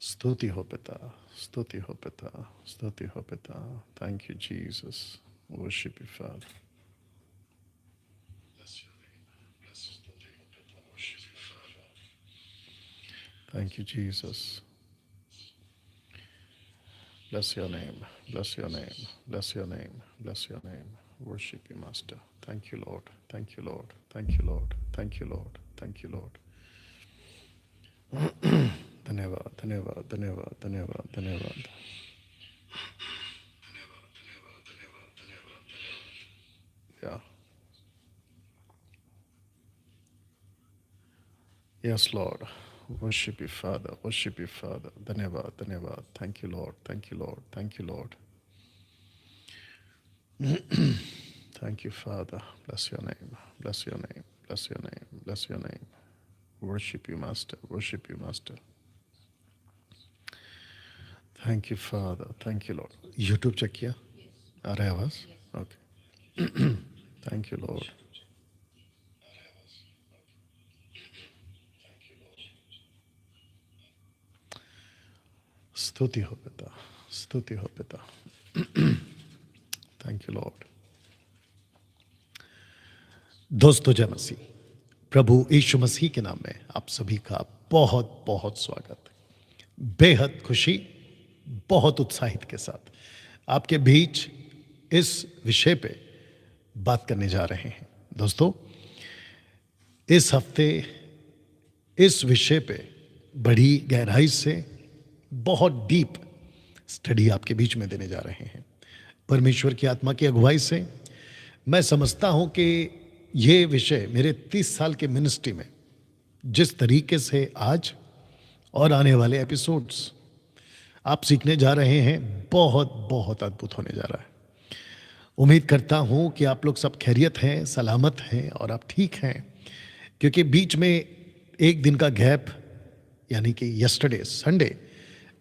स्तुति हो पिता, स्तुति हो पिता, स्तुति हो पिता. Thank you, Jesus. Worship you, Father. Thank you, Jesus. Bless your name, bless your name, bless your name, bless your name. Worship you, Master. Thank you, Lord. Thank you, Lord. Thank you, Lord. Thank you, Lord. Thank you, Lord. धन्यवाद, धन्यवाद, धन्यवाद, धन्यवाद, धन्यवाद. Yeah. Yes, Lord. Worship you, Father. Worship you, Father. Dhanyavad, dhanyavad. Thank you, Lord. Thank you, Lord. Thank you, Lord. Thank you, Father. Bless your name. Bless your name. Bless your name. Bless your name. Worship you, Master. Worship you, Master. Thank you, Father. Thank you, Lord. YouTube check किया? आ रहा है आवाज? Okay. Thank you, Lord. स्तुति हो पिता, स्तुति हो पिता. Thank you, Lord. दोस्तों, जय मसीह. प्रभु यीशु मसीह के नाम में आप सभी का बहुत बहुत स्वागत. बेहद खुशी, बहुत उत्साहित के साथ आपके बीच इस विषय पे बात करने जा रहे हैं. दोस्तों, इस हफ्ते इस विषय पे बड़ी गहराई से बहुत डीप स्टडी आपके बीच में देने जा रहे हैं. परमेश्वर की आत्मा की अगुवाई से मैं समझता हूं कि ये विषय मेरे 30 साल के मिनिस्ट्री में जिस तरीके से आज और आने वाले एपिसोड्स आप सीखने जा रहे हैं, बहुत बहुत अद्भुत होने जा रहा है. उम्मीद करता हूं कि आप लोग सब खैरियत हैं, सलामत हैं और आप ठीक हैं, क्योंकि बीच में एक दिन का गैप, यानी कि यस्टरडे संडे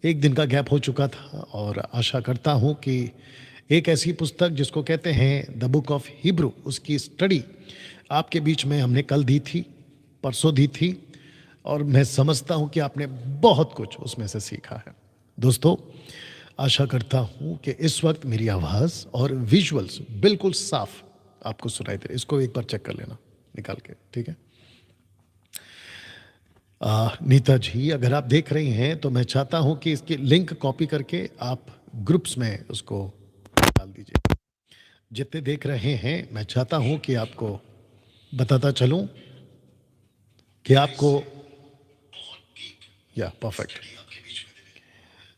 एक दिन का गैप हो चुका था. और आशा करता हूं कि एक ऐसी पुस्तक जिसको कहते हैं द बुक ऑफ हिब्रू, उसकी स्टडी आपके बीच में हमने कल दी थी, परसों दी थी, और मैं समझता हूं कि आपने बहुत कुछ उसमें से सीखा है. दोस्तों, आशा करता हूं कि इस वक्त मेरी आवाज़ और विजुअल्स बिल्कुल साफ आपको सुनाई दे. इसको एक बार चेक कर लेना निकाल के, ठीक है. नीता जी, अगर आप देख रही हैं तो मैं चाहता हूं कि इसकी लिंक कॉपी करके आप ग्रुप्स में उसको डाल दीजिए. जितने देख रहे हैं, मैं चाहता हूं कि आपको बताता चलूं कि आपको परफेक्ट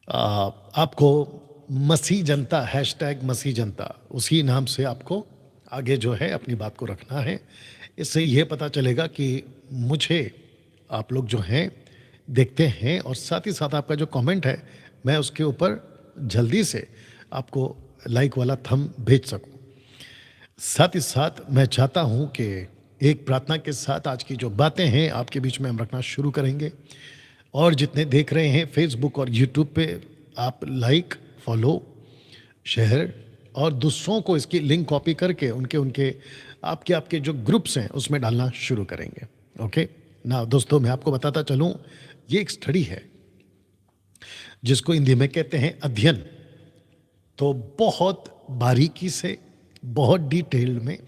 आपको मसीह जनता, हैशटैग मसीह जनता, उसी नाम से आपको आगे जो है अपनी बात को रखना है. इससे ये पता चलेगा कि मुझे आप लोग जो हैं देखते हैं, और साथ ही साथ आपका जो कमेंट है मैं उसके ऊपर जल्दी से आपको लाइक वाला थंब भेज सकूं. साथ ही साथ मैं चाहता हूं कि एक प्रार्थना के साथ आज की जो बातें हैं आपके बीच में हम रखना शुरू करेंगे. और जितने देख रहे हैं फेसबुक और यूट्यूब पे, आप लाइक, फॉलो, शेयर और दूसरों को इसकी लिंक कॉपी करके उनके आपके जो ग्रुप्स हैं उसमें डालना शुरू करेंगे. ओके ना दोस्तों, मैं आपको बताता चलूं, ये एक स्टडी है जिसको हिंदी में कहते हैं अध्ययन. तो बहुत बारीकी से, बहुत डिटेल में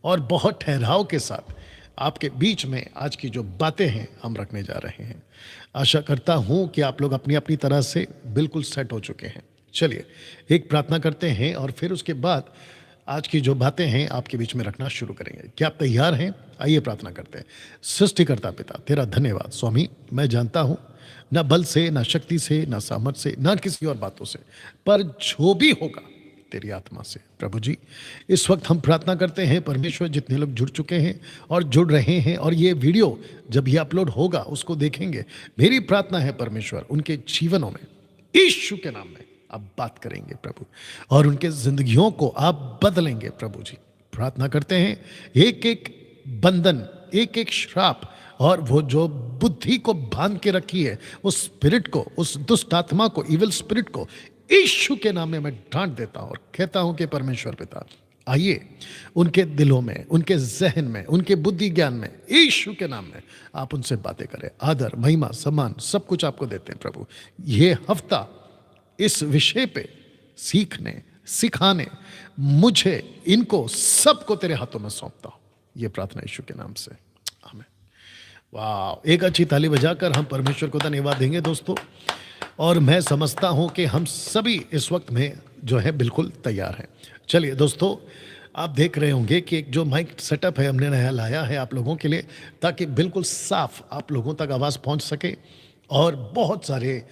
और बहुत ठहराव के साथ आपके बीच में आज की जो बातें हैं हम रखने जा रहे हैं. आशा करता हूं कि आप लोग अपनी अपनी तरह से बिल्कुल सेट हो चुके हैं. चलिए एक प्रार्थना करते हैं और फिर उसके बाद आज की जो बातें हैं आपके बीच में रखना शुरू करेंगे. क्या आप तैयार हैं? आइए प्रार्थना करते हैं. सृष्टिकर्ता पिता, तेरा धन्यवाद स्वामी. मैं जानता हूं ना बल से, ना शक्ति से, ना सामर्थ से, ना किसी और बातों से, पर जो भी होगा तेरी आत्मा से. प्रभु जी, इस वक्त हम प्रार्थना करते हैं परमेश्वर, जितने लोग जुड़ चुके हैं और जुड़ रहे हैं और ये वीडियो जब ये अपलोड होगा उसको देखेंगे, मेरी प्रार्थना है परमेश्वर उनके जीवनों में यीशु के नाम में आप बात करेंगे प्रभु, और उनके जिंदगियों को आप बदलेंगे प्रभु जी. प्रार्थना करते हैं एक एक बंधन, एक एक श्राप और वो जो बुद्धि को बांध के रखी है, उस स्पिरिट को, उस दुष्ट आत्मा को, इविल स्पिरिट को यीशु के नाम में मैं डांट देता हूं और कहता हूं कि परमेश्वर पिता आइए उनके दिलों में, उनके ज़हन में, उनके बुद्धि ज्ञान में, यीशु के नाम में आप उनसे बातें करें। आदर, महिमा, सम्मान सब कुछ आपको देते हैं प्रभु। ये हफ्ता इस विषय पे सीखने, सिखाने, मुझे इनको सबको तेरे हाथों में सौंपता हूँ। ये प्रार्थना यीशु के नाम से, आमीन। वाह! एक अच्छी ताली बजाकर हम परमेश्वर को धन्यवाद देंगे दोस्तों। और मैं समझता हूँ कि हम सभी इस वक्त में जो है बिल्कुल तैयार हैं। चलिए दोस्तों, आप देख रहे होंगे कि एक जो माइक सेटअप है हमने नया लाया है आप लोगों के लिए, ताकि बिल्कुल साफ आप लोगों तक आवाज़ पहुँच सके। और बहुत सारे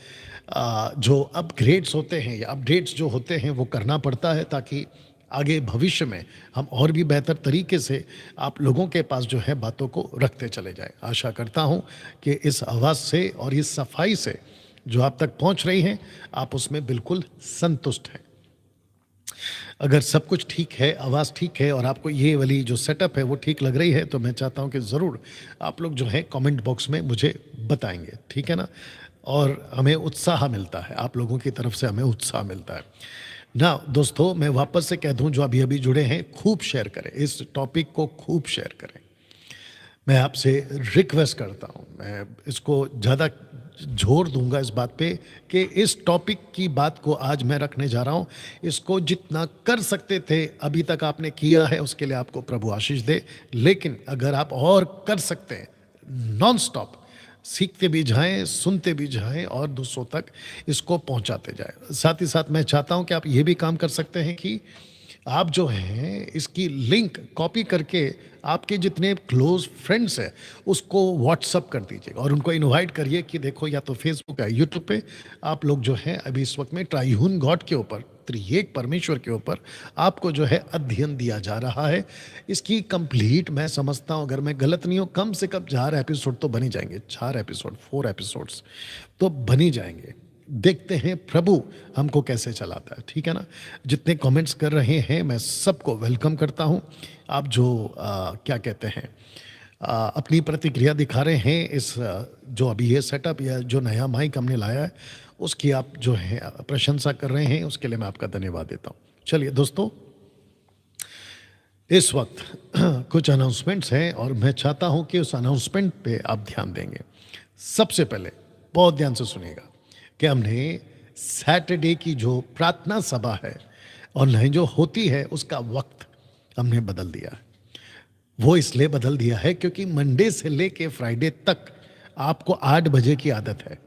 जो अपग्रेड्स होते हैं या अपडेट्स जो होते हैं वो करना पड़ता है, ताकि आगे भविष्य में हम और भी बेहतर तरीके से आप लोगों के पास जो है बातों को रखते चले जाएं। आशा करता हूं कि इस आवाज़ से और इस सफाई से जो आप तक पहुंच रही हैं, आप उसमें बिल्कुल संतुष्ट हैं। अगर सब कुछ ठीक है, आवाज़ ठीक है और आपको ये वाली जो सेटअप है वो ठीक लग रही है, तो मैं चाहता हूँ कि ज़रूर आप लोग जो है कमेंट बॉक्स में मुझे बताएंगे, ठीक है ना? और हमें उत्साह मिलता है, आप लोगों की तरफ से हमें उत्साह मिलता है ना। दोस्तों, मैं वापस से कह दूं, जो अभी अभी जुड़े हैं, खूब शेयर करें, इस टॉपिक को खूब शेयर करें। मैं आपसे रिक्वेस्ट करता हूं, मैं इसको ज़्यादा जोर दूंगा इस बात पे कि इस टॉपिक की बात को आज मैं रखने जा रहा हूं। इसको जितना कर सकते थे अभी तक आपने किया है, उसके लिए आपको प्रभु आशीष दे। लेकिन अगर आप और कर सकते हैं, नॉन स्टॉप सीखते भी जाएं, सुनते भी जाएं और दूसरों तक इसको पहुंचाते जाएं। साथ ही साथ मैं चाहता हूं कि आप ये भी काम कर सकते हैं कि आप जो हैं इसकी लिंक कॉपी करके आपके जितने क्लोज फ्रेंड्स हैं उसको व्हाट्सअप कर दीजिएगा और उनको इनवाइट करिए कि देखो, या तो फेसबुक या यूट्यूब पे आप लोग जो हैं अभी इस वक्त में ट्राइयून गॉड के ऊपर, त्रिएक परमेश्वर के ऊपर आपको जो है अध्ययन दिया जा रहा है। इसकी कंप्लीट मैं समझता हूँ, अगर मैं गलत नहीं हूँ, कम से कम 4 एपिसोड तो बन ही जाएंगे। 4 एपिसोड, 4 एपिसोड्स तो बन ही जाएंगे। देखते हैं प्रभु हमको कैसे चलाता है, ठीक है ना? जितने कमेंट्स कर रहे हैं मैं सबको वेलकम करता हूं। आप जो क्या कहते हैं, अपनी प्रतिक्रिया दिखा रहे हैं इस जो अभी ये सेटअप या जो नया माइक हमने लाया है उसकी आप जो है प्रशंसा कर रहे हैं, उसके लिए मैं आपका धन्यवाद देता हूं। चलिए दोस्तों, इस वक्त कुछ अनाउंसमेंट्स हैं और मैं चाहता हूं कि उस अनाउंसमेंट पे आप ध्यान देंगे। सबसे पहले बहुत ध्यान से सुनिएगा कि हमने सैटरडे की जो प्रार्थना सभा है ऑनलाइन जो होती है उसका वक्त हमने बदल दिया है। वो इसलिए बदल दिया है क्योंकि मंडे से लेके फ्राइडे तक आपको 8 बजे की आदत है।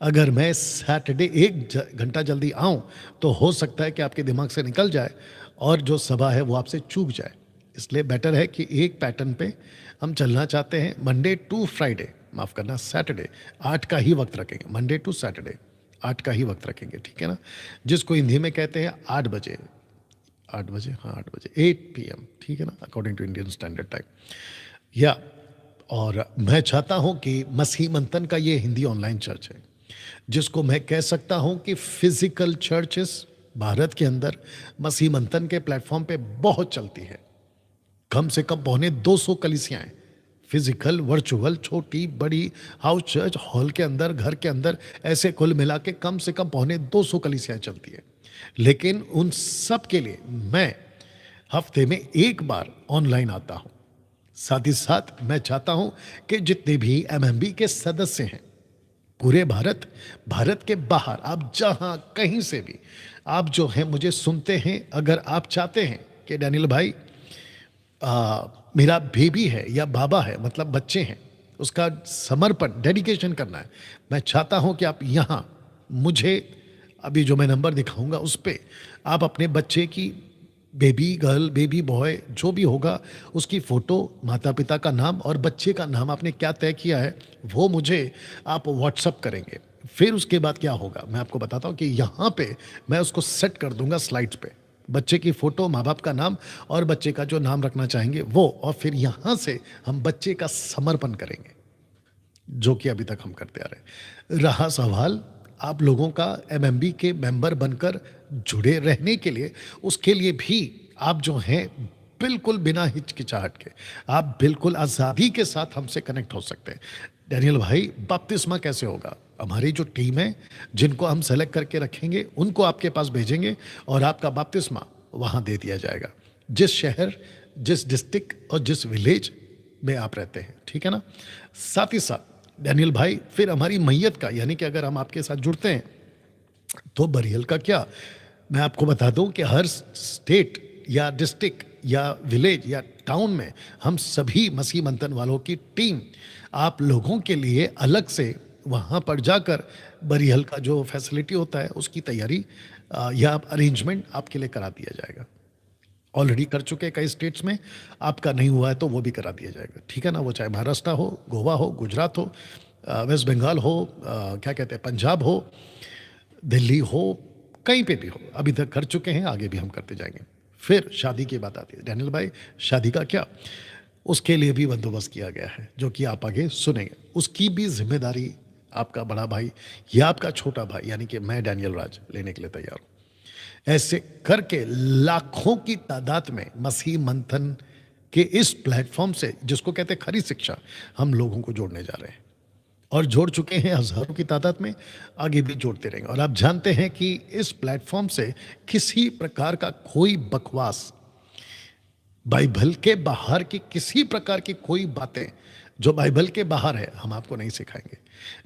अगर मैं सैटरडे 1 घंटा जल्दी आऊं तो हो सकता है कि आपके दिमाग से निकल जाए और जो सभा है वो आपसे चूक जाए। इसलिए बेटर है कि एक पैटर्न पे हम चलना चाहते हैं। मंडे टू फ्राइडे, माफ़ करना, सैटरडे 8 का ही वक्त रखेंगे। मंडे टू सैटरडे 8 का ही वक्त रखेंगे, ठीक है ना? जिसको हिंदी में कहते हैं 8 बजे, 8 बजे, हाँ 8 बजे, 8 PM, ठीक है ना, according to Indian standard time. या और मैं चाहता हूं कि मसीह मंथन का ये हिंदी ऑनलाइन चर्च है, जिसको मैं कह सकता हूं कि फिजिकल चर्चेस भारत के अंदर मसीह मंथन के प्लेटफॉर्म पे बहुत चलती है। कम से कम 250 कलीसियाएं, फिजिकल, वर्चुअल, छोटी बड़ी, हाउस चर्च, हॉल के अंदर, घर के अंदर, ऐसे कुल मिला के कम से कम 250 कलीसियाएं चलती है। लेकिन उन सब के लिए मैं हफ्ते में एक बार ऑनलाइन आता हूं। साथ ही साथ मैं चाहता हूं कि जितने भी एमएमबी के सदस्य हैं पूरे भारत, भारत के बाहर, आप जहां कहीं से भी आप जो हैं मुझे सुनते हैं, अगर आप चाहते हैं कि डैनियल भाई मेरा बेबी है या बाबा है, मतलब बच्चे हैं, उसका समर्पण, डेडिकेशन करना है, मैं चाहता हूं कि आप यहाँ मुझे अभी जो मैं नंबर दिखाऊंगा उस पे आप अपने बच्चे की, बेबी गर्ल, बेबी बॉय, जो भी होगा, उसकी फ़ोटो, माता पिता का नाम और बच्चे का नाम आपने क्या तय किया है वो मुझे आप व्हाट्सअप करेंगे। फिर उसके बाद क्या होगा मैं आपको बताता हूँ कि यहाँ पे मैं उसको सेट कर दूंगा स्लाइड्स पे, बच्चे की फ़ोटो, माँ बाप का नाम और बच्चे का जो नाम रखना चाहेंगे वो, और फिर यहाँ से हम बच्चे का समर्पण करेंगे, जो कि अभी तक हम करते आ रहे हैं। रहा सवाल आप लोगों का एमएमबी के मेंबर बनकर जुड़े रहने के लिए, उसके लिए भी आप जो हैं बिल्कुल बिना हिचकिचाहट के, आप बिल्कुल आज़ादी के साथ हमसे कनेक्ट हो सकते हैं। डैनियल भाई, बपतिस्मा कैसे होगा? हमारी जो टीम है, जिनको हम सेलेक्ट करके रखेंगे, उनको आपके पास भेजेंगे और आपका बपतिस्मा वहाँ दे दिया जाएगा। जिस शहर, जिस डिस्ट्रिक्ट और जिस विलेज में आप रहते हैं, ठीक है ना? साथ ही साथ डैनियल भाई फिर हमारी मैयत का, यानी कि अगर हम आपके साथ जुड़ते हैं तो बरियल का क्या, मैं आपको बता दूं कि हर स्टेट या डिस्ट्रिक्ट या विलेज या टाउन में हम सभी मसीह मंथन वालों की टीम आप लोगों के लिए अलग से वहाँ पर जाकर बरियल का जो फैसिलिटी होता है उसकी तैयारी या अरेंजमेंट आपके लिए करा दिया जाएगा। ऑलरेडी कर चुके हैं कई स्टेट्स में, आपका नहीं हुआ है तो वो भी करा दिया जाएगा, ठीक है ना? वो चाहे महाराष्ट्र हो, गोवा हो, गुजरात हो, वेस्ट बंगाल हो, क्या कहते हैं, पंजाब हो, दिल्ली हो, कहीं पे भी हो, अभी तक कर चुके हैं, आगे भी हम करते जाएंगे। फिर शादी की बात आती है, डैनियल भाई शादी का क्या, उसके लिए भी बंदोबस्त किया गया है जो कि आप आगे सुनेंगे। उसकी भी जिम्मेदारी आपका बड़ा भाई या आपका छोटा भाई यानी कि मैं डैनियल राज लेने के लिए तैयार हूँ। ऐसे करके लाखों की तादाद में मसीह मंथन के इस प्लेटफॉर्म से, जिसको कहते हैं खरी शिक्षा, हम लोगों को जोड़ने जा रहे हैं और जोड़ चुके हैं हजारों की तादाद में, आगे भी जोड़ते रहेंगे। और आप जानते हैं कि इस प्लेटफॉर्म से किसी प्रकार का कोई बकवास, बाइबल के बाहर की किसी प्रकार की कोई बातें जो बाइबल के बाहर है हम आपको नहीं सिखाएंगे,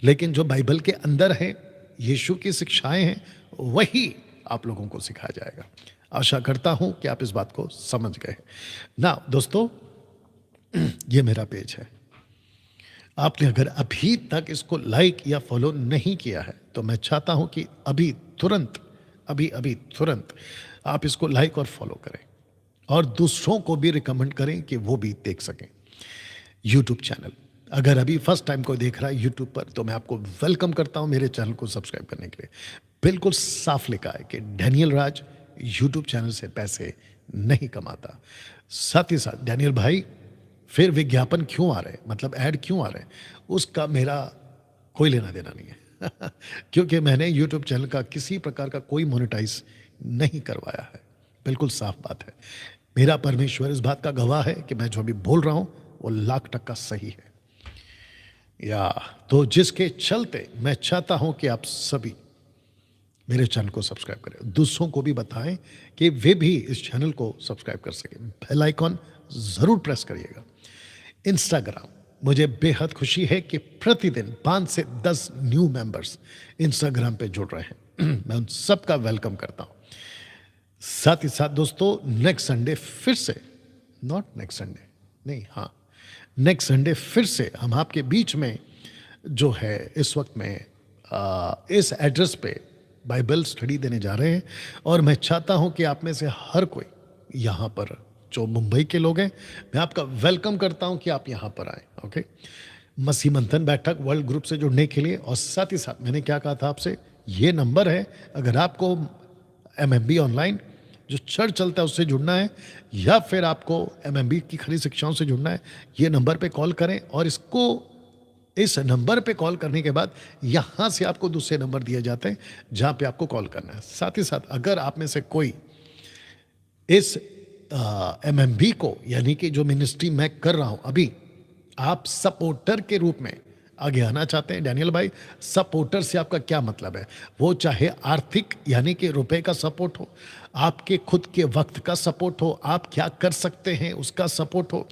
लेकिन जो बाइबल के अंदर है, यीशु की शिक्षाएं हैं, वही आप लोगों को सिखाया जाएगा। आशा करता हूं कि आप इस बात को समझ गए ना। दोस्तों, ये मेरा पेज है, आपने अगर अभी तक इसको लाइक या फॉलो नहीं किया है तो मैं चाहता हूं कि अभी तुरंत, अभी तुरंत आप इसको लाइक और फॉलो करें और दूसरों को भी रिकमेंड करें कि वो भी देख सकें। यूट्यूब चैनल अगर अभी फर्स्ट टाइम कोई देख रहा है यूट्यूब पर, तो मैं आपको वेलकम करता हूं मेरे चैनल को सब्सक्राइब करने के लिए। बिल्कुल साफ लिखा है कि डैनियल राज यूट्यूब चैनल से पैसे नहीं कमाता। साथ ही साथ डैनियल भाई फिर विज्ञापन क्यों आ रहे हैं, मतलब ऐड क्यों आ रहे हैं, उसका मेरा कोई लेना देना नहीं है क्योंकि मैंने यूट्यूब चैनल का किसी प्रकार का कोई मोनेटाइज नहीं करवाया है। बिल्कुल साफ बात है, मेरा परमेश्वर इस बात का गवाह है कि मैं जो अभी बोल रहा हूं वो 1,00,000% सही है। या तो जिसके चलते मैं चाहता हूं कि आप सभी मेरे चैनल को सब्सक्राइब करें, दूसरों को भी बताएं कि वे भी इस चैनल को सब्सक्राइब कर सकें। बेल आइकॉन जरूर प्रेस करिएगा। इंस्टाग्राम, मुझे बेहद खुशी है कि प्रतिदिन 5 से 10 न्यू मेंबर्स इंस्टाग्राम पे जुड़ रहे हैं मैं उन सबका वेलकम करता हूं। साथ ही साथ दोस्तों, नेक्स्ट संडे फिर से, नॉट नेक्स्ट संडे नहीं, हाँ नेक्स्ट संडे फिर से हम आपके बीच में जो है इस वक्त में इस एड्रेस पे बाइबल स्टडी देने जा रहे हैं। और मैं चाहता हूं कि आप में से हर कोई यहाँ पर, जो मुंबई के लोग हैं, मैं आपका वेलकम करता हूं कि आप यहाँ पर आए। ओके, मसीह मंथन बैठक वर्ल्ड ग्रुप से जुड़ने के लिए। और साथ ही साथ मैंने क्या कहा था आपसे, ये नंबर है, अगर आपको MMB ऑनलाइन जो चर्च चलता है उससे जुड़ना है या फिर आपको MMB की खरी शिक्षाओं से जुड़ना है, ये नंबर पे कॉल करें। और इस नंबर पे कॉल करने के बाद यहाँ से आपको दूसरे नंबर दिए जाते हैं जहाँ पे आपको कॉल करना है। साथ ही साथ अगर आप में से कोई इस MMB को, यानी कि जो मिनिस्ट्री मैं कर रहा हूँ अभी, आप सपोर्टर के रूप में आगे आना चाहते हैं, डैनियल भाई सपोर्टर से आपका क्या मतलब है, वो चाहे आर्थिक यानी कि रुपए का सपोर्ट हो, आपके खुद के वक्त का सपोर्ट हो, आप क्या कर सकते हैं उसका सपोर्ट हो,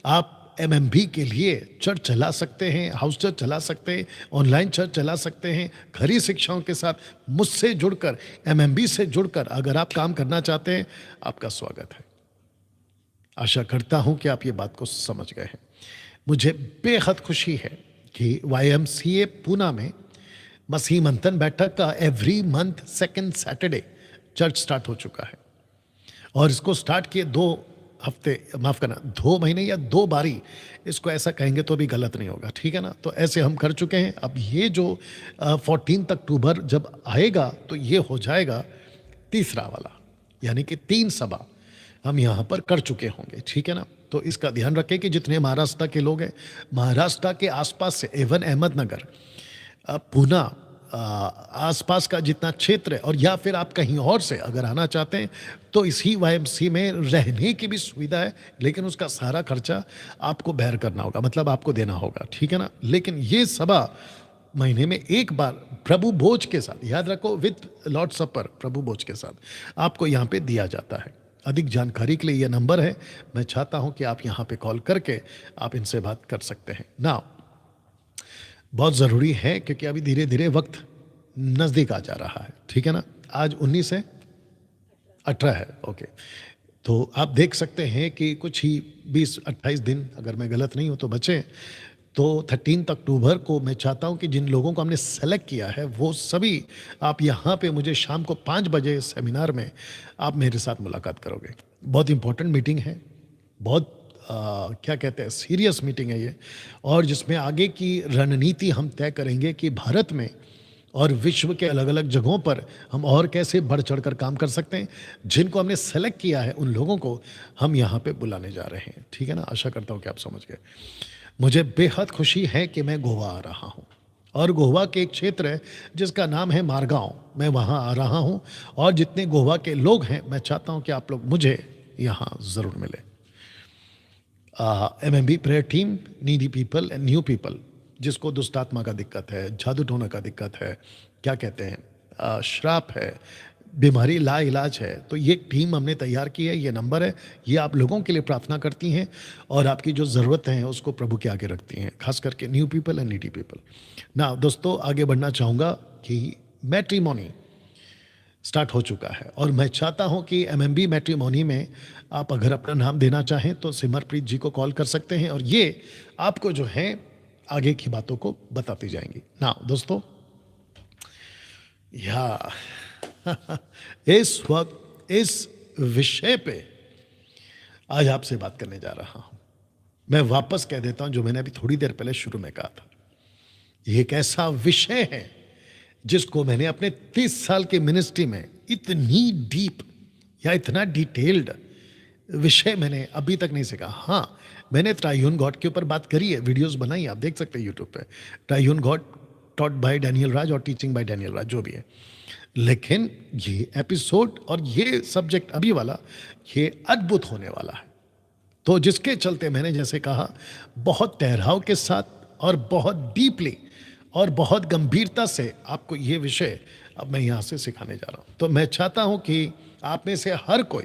आप MMB के लिए चर्च चला सकते हैं, हाउस चर्च चला सकते हैं, ऑनलाइन चर्च चला सकते हैं, खरी शिक्षाओं के साथ मुझसे जुड़कर, MMB से जुड़कर अगर आप काम करना चाहते हैं, आपका स्वागत है। आशा करता हूं कि आप ये बात को समझ गए हैं। मुझे बेहद खुशी है कि YMCA पूना में मसीह मंथन बैठक का every month second Saturday church start हो चुका है। और इसको स्टार्ट किए 2 हफ्ते, माफ करना 2 महीने या 2 बारी, इसको ऐसा कहेंगे तो भी गलत नहीं होगा, ठीक है ना। तो ऐसे हम कर चुके हैं। अब ये जो 14 अक्टूबर जब आएगा तो ये हो जाएगा तीसरा वाला, यानी कि 3 सभा हम यहाँ पर कर चुके होंगे, ठीक है ना। तो इसका ध्यान रखें कि जितने महाराष्ट्र के लोग हैं, महाराष्ट्र के आसपास से, एवं अहमदनगर, पूना, आसपास का जितना क्षेत्र है, और या फिर आप कहीं और से अगर आना चाहते हैं तो इसी YMC में रहने की भी सुविधा है, लेकिन उसका सारा खर्चा आपको बेयर करना होगा, मतलब आपको देना होगा, ठीक है ना। लेकिन ये सभा महीने में एक बार प्रभु भोज के साथ, याद रखो, विद लॉर्ड सपर, प्रभु भोज के साथ आपको यहाँ पे दिया जाता है। अधिक जानकारी के लिए ये नंबर है, मैं चाहता हूं कि आप यहाँ पे कॉल करके आप इनसे बात कर सकते हैं ना। बहुत ज़रूरी है क्योंकि अभी धीरे धीरे वक्त नज़दीक आ जा रहा है, ठीक है ना। आज 19 है, 18 है, ओके। तो आप देख सकते हैं कि कुछ ही 20-28 दिन, अगर मैं गलत नहीं हूं तो बचे। तो 13 अक्टूबर को मैं चाहता हूं कि जिन लोगों को हमने सेलेक्ट किया है वो सभी आप यहाँ पे मुझे शाम को 5 बजे सेमिनार में आप मेरे साथ मुलाकात करोगे। बहुत इंपॉर्टेंट मीटिंग है, बहुत क्या कहते हैं, सीरियस मीटिंग है ये, और जिसमें आगे की रणनीति हम तय करेंगे कि भारत में और विश्व के अलग अलग जगहों पर हम और कैसे बढ़ चढ़ कर काम कर सकते हैं। जिनको हमने सेलेक्ट किया है उन लोगों को हम यहाँ पे बुलाने जा रहे हैं, ठीक है ना। आशा करता हूँ कि आप समझ गए। मुझे बेहद खुशी है कि मैं गोवा आ रहा हूँ, और गोवा के एक क्षेत्र है जिसका नाम है मारगांव, मैं वहाँ आ रहा हूँ। और जितने गोवा के लोग हैं मैं चाहता हूँ कि आप लोग मुझे यहाँ ज़रूर मिलें। MMB prayer team, needy people and new people, जिसको दुष्ट आत्मा का दिक्कत है, जादू टोना का दिक्कत है, क्या कहते हैं, श्राप है, बीमारी ला इलाज है, तो ये टीम हमने तैयार की है। ये नंबर है, ये आप लोगों के लिए प्रार्थना करती हैं और आपकी जो ज़रूरतें हैं उसको प्रभु के आगे रखती हैं, खास करके new people and needy people ना। दोस्तों, आगे बढ़ना चाहूँगा कि मैट्रिमोनी स्टार्ट हो चुका है, और मैं चाहता हूं कि MMB मैट्रिमोनी में आप अगर अपना नाम देना चाहें तो सिमरप्रीत जी को कॉल कर सकते हैं, और ये आपको जो है आगे की बातों को बताती जाएंगी ना। दोस्तों, या इस वक्त इस विषय पे आज आपसे बात करने जा रहा हूं। मैं वापस कह देता हूं जो मैंने अभी थोड़ी देर पहले शुरू में कहा था। ये एक ऐसा विषय है जिसको मैंने अपने 30 साल की मिनिस्ट्री में इतनी डीप या इतना डिटेल्ड विषय मैंने अभी तक नहीं सीखा। हाँ, मैंने ट्राइयून गॉड के ऊपर बात करी है, वीडियोस बनाई, आप देख सकते हैं यूट्यूब पे, ट्राइयून गॉड टॉट बाय डैनियल राज और टीचिंग बाय डैनियल राज, जो भी है। लेकिन ये एपिसोड और ये सब्जेक्ट अभी वाला, ये अद्भुत होने वाला है। तो जिसके चलते मैंने जैसे कहा, बहुत ठहराव के साथ और बहुत डीपली और बहुत गंभीरता से आपको ये विषय अब मैं यहाँ से सिखाने जा रहा हूँ। तो मैं चाहता हूँ कि आप में से हर कोई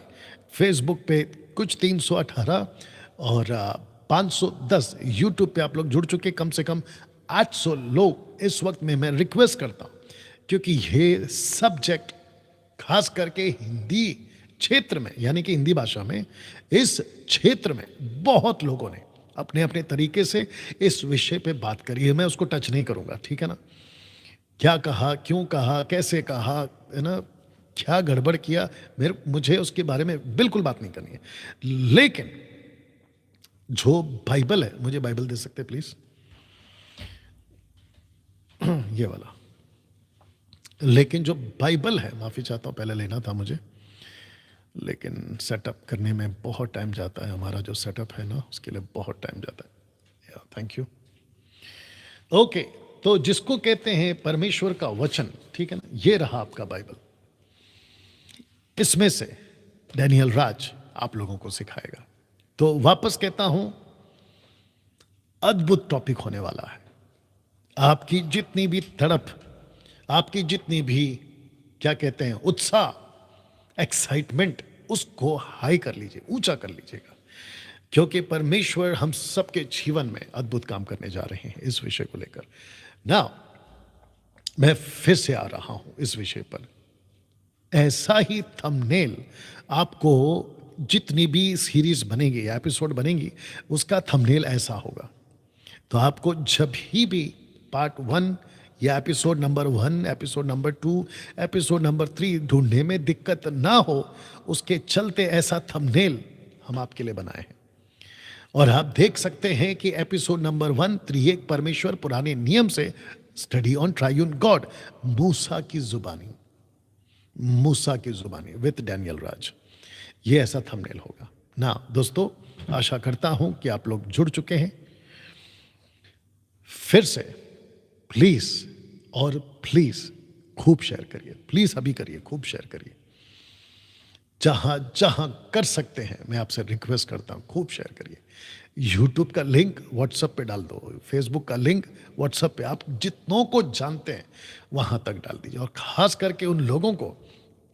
फेसबुक पे कुछ 318 और 510 यूट्यूब पे आप लोग जुड़ चुके, कम से कम 800 लोग इस वक्त में मैं रिक्वेस्ट करता हूँ, क्योंकि ये सब्जेक्ट खास करके हिंदी क्षेत्र में, यानी कि हिंदी भाषा में, इस क्षेत्र में बहुत लोगों ने अपने अपने तरीके से इस विषय पे बात करी है। मैं उसको टच नहीं करूंगा, ठीक है ना। क्या कहा, क्यों कहा, कैसे कहा, है ना, क्या गड़बड़ किया, मुझे उसके बारे में बिल्कुल बात नहीं करनी है। लेकिन जो बाइबल है, मुझे बाइबल दे सकते प्लीज, ये वाला। लेकिन जो बाइबल है, माफी चाहता हूं, पहले लेना था मुझे, लेकिन सेटअप करने में बहुत टाइम जाता है। हमारा जो सेटअप है ना, उसके लिए बहुत टाइम जाता है। Thank you. ओके, तो जिसको कहते हैं परमेश्वर का वचन, ठीक है ना, ये रहा आपका बाइबल। इसमें से डैनियल राज आप लोगों को सिखाएगा। तो वापस कहता हूं, अद्भुत टॉपिक होने वाला है। आपकी जितनी भी तड़प, आपकी जितनी भी क्या कहते हैं उत्साह, एक्साइटमेंट, उसको हाई कर लीजिए, ऊंचा कर लीजिएगा, क्योंकि परमेश्वर हम सबके जीवन में अद्भुत काम करने जा रहे हैं इस विषय को लेकर ना। मैं फिर से आ रहा हूं इस विषय पर। ऐसा ही थंबनेल आपको जितनी भी सीरीज बनेगी, एपिसोड बनेगी, उसका थंबनेल ऐसा होगा। तो आपको जब भी पार्ट 1 या episode number 1, episode number 2, episode number 3 ढूंढने में दिक्कत ना हो, उसके चलते ऐसा थंबनेल हम आपके लिए बनाए हैं। और आप देख सकते हैं कि एपिसोड नंबर 1, त्रिएक परमेश्वर पुराने नियम से स्टडी ऑन ट्राइयून गॉड, मूसा की जुबानी विद डैनियल राज, ये ऐसा थंबनेल होगा ना। दोस्तों, आशा करता हूं कि आप लोग जुड़ चुके हैं। फिर से प्लीज और प्लीज खूब शेयर करिए, प्लीज अभी करिए, खूब शेयर करिए, जहां जहां कर सकते हैं। मैं आपसे रिक्वेस्ट करता हूं, खूब शेयर करिए। यूट्यूब का लिंक व्हाट्सएप पे डाल दो, फेसबुक का लिंक व्हाट्सएप पे, आप जितनों को जानते हैं वहां तक डाल दीजिए, और खास करके उन लोगों को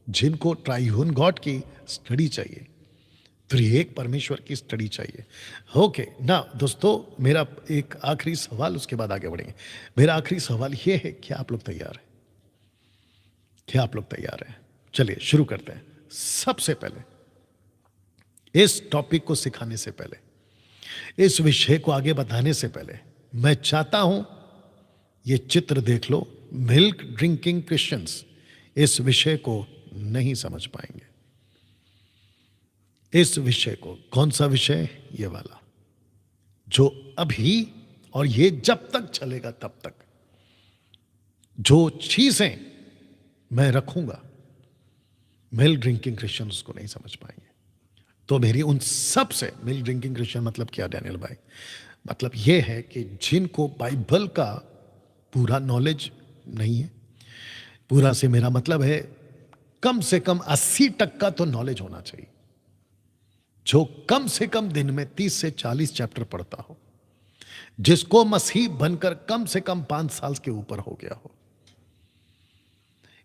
जिनको ट्राइयून गॉड की स्टडी चाहिए, त्रिएक परमेश्वर की स्टडी चाहिए। ओके ना दोस्तों, मेरा एक आखिरी सवाल, उसके बाद आगे बढ़ेंगे। मेरा आखिरी सवाल ये है, क्या आप लोग तैयार हैं? क्या आप लोग तैयार हैं? चलिए शुरू करते हैं। सबसे पहले इस टॉपिक को सिखाने से पहले, इस विषय को आगे बताने से पहले, मैं चाहता हूं ये चित्र देख लो। मिल्क ड्रिंकिंग क्रिश्चियंस इस विषय को नहीं समझ पाएंगे। इस विषय को, कौन सा विषय? ये वाला, जो अभी और ये जब तक चलेगा तब तक जो चीजें मैं रखूंगा, मिल्क ड्रिंकिंग क्रिश्चियन उसको नहीं समझ पाएंगे। तो मेरी उन सब से, मिल्क ड्रिंकिंग क्रिश्चियन मतलब क्या डैनियल भाई? मतलब यह है कि जिनको बाइबल का पूरा नॉलेज नहीं है। पूरा से मेरा मतलब है कम से कम 80% तो नॉलेज होना चाहिए। जो कम से कम दिन में 30 से 40 चैप्टर पढ़ता हो, जिसको मसीह बनकर कम से कम 5 साल के ऊपर हो गया हो।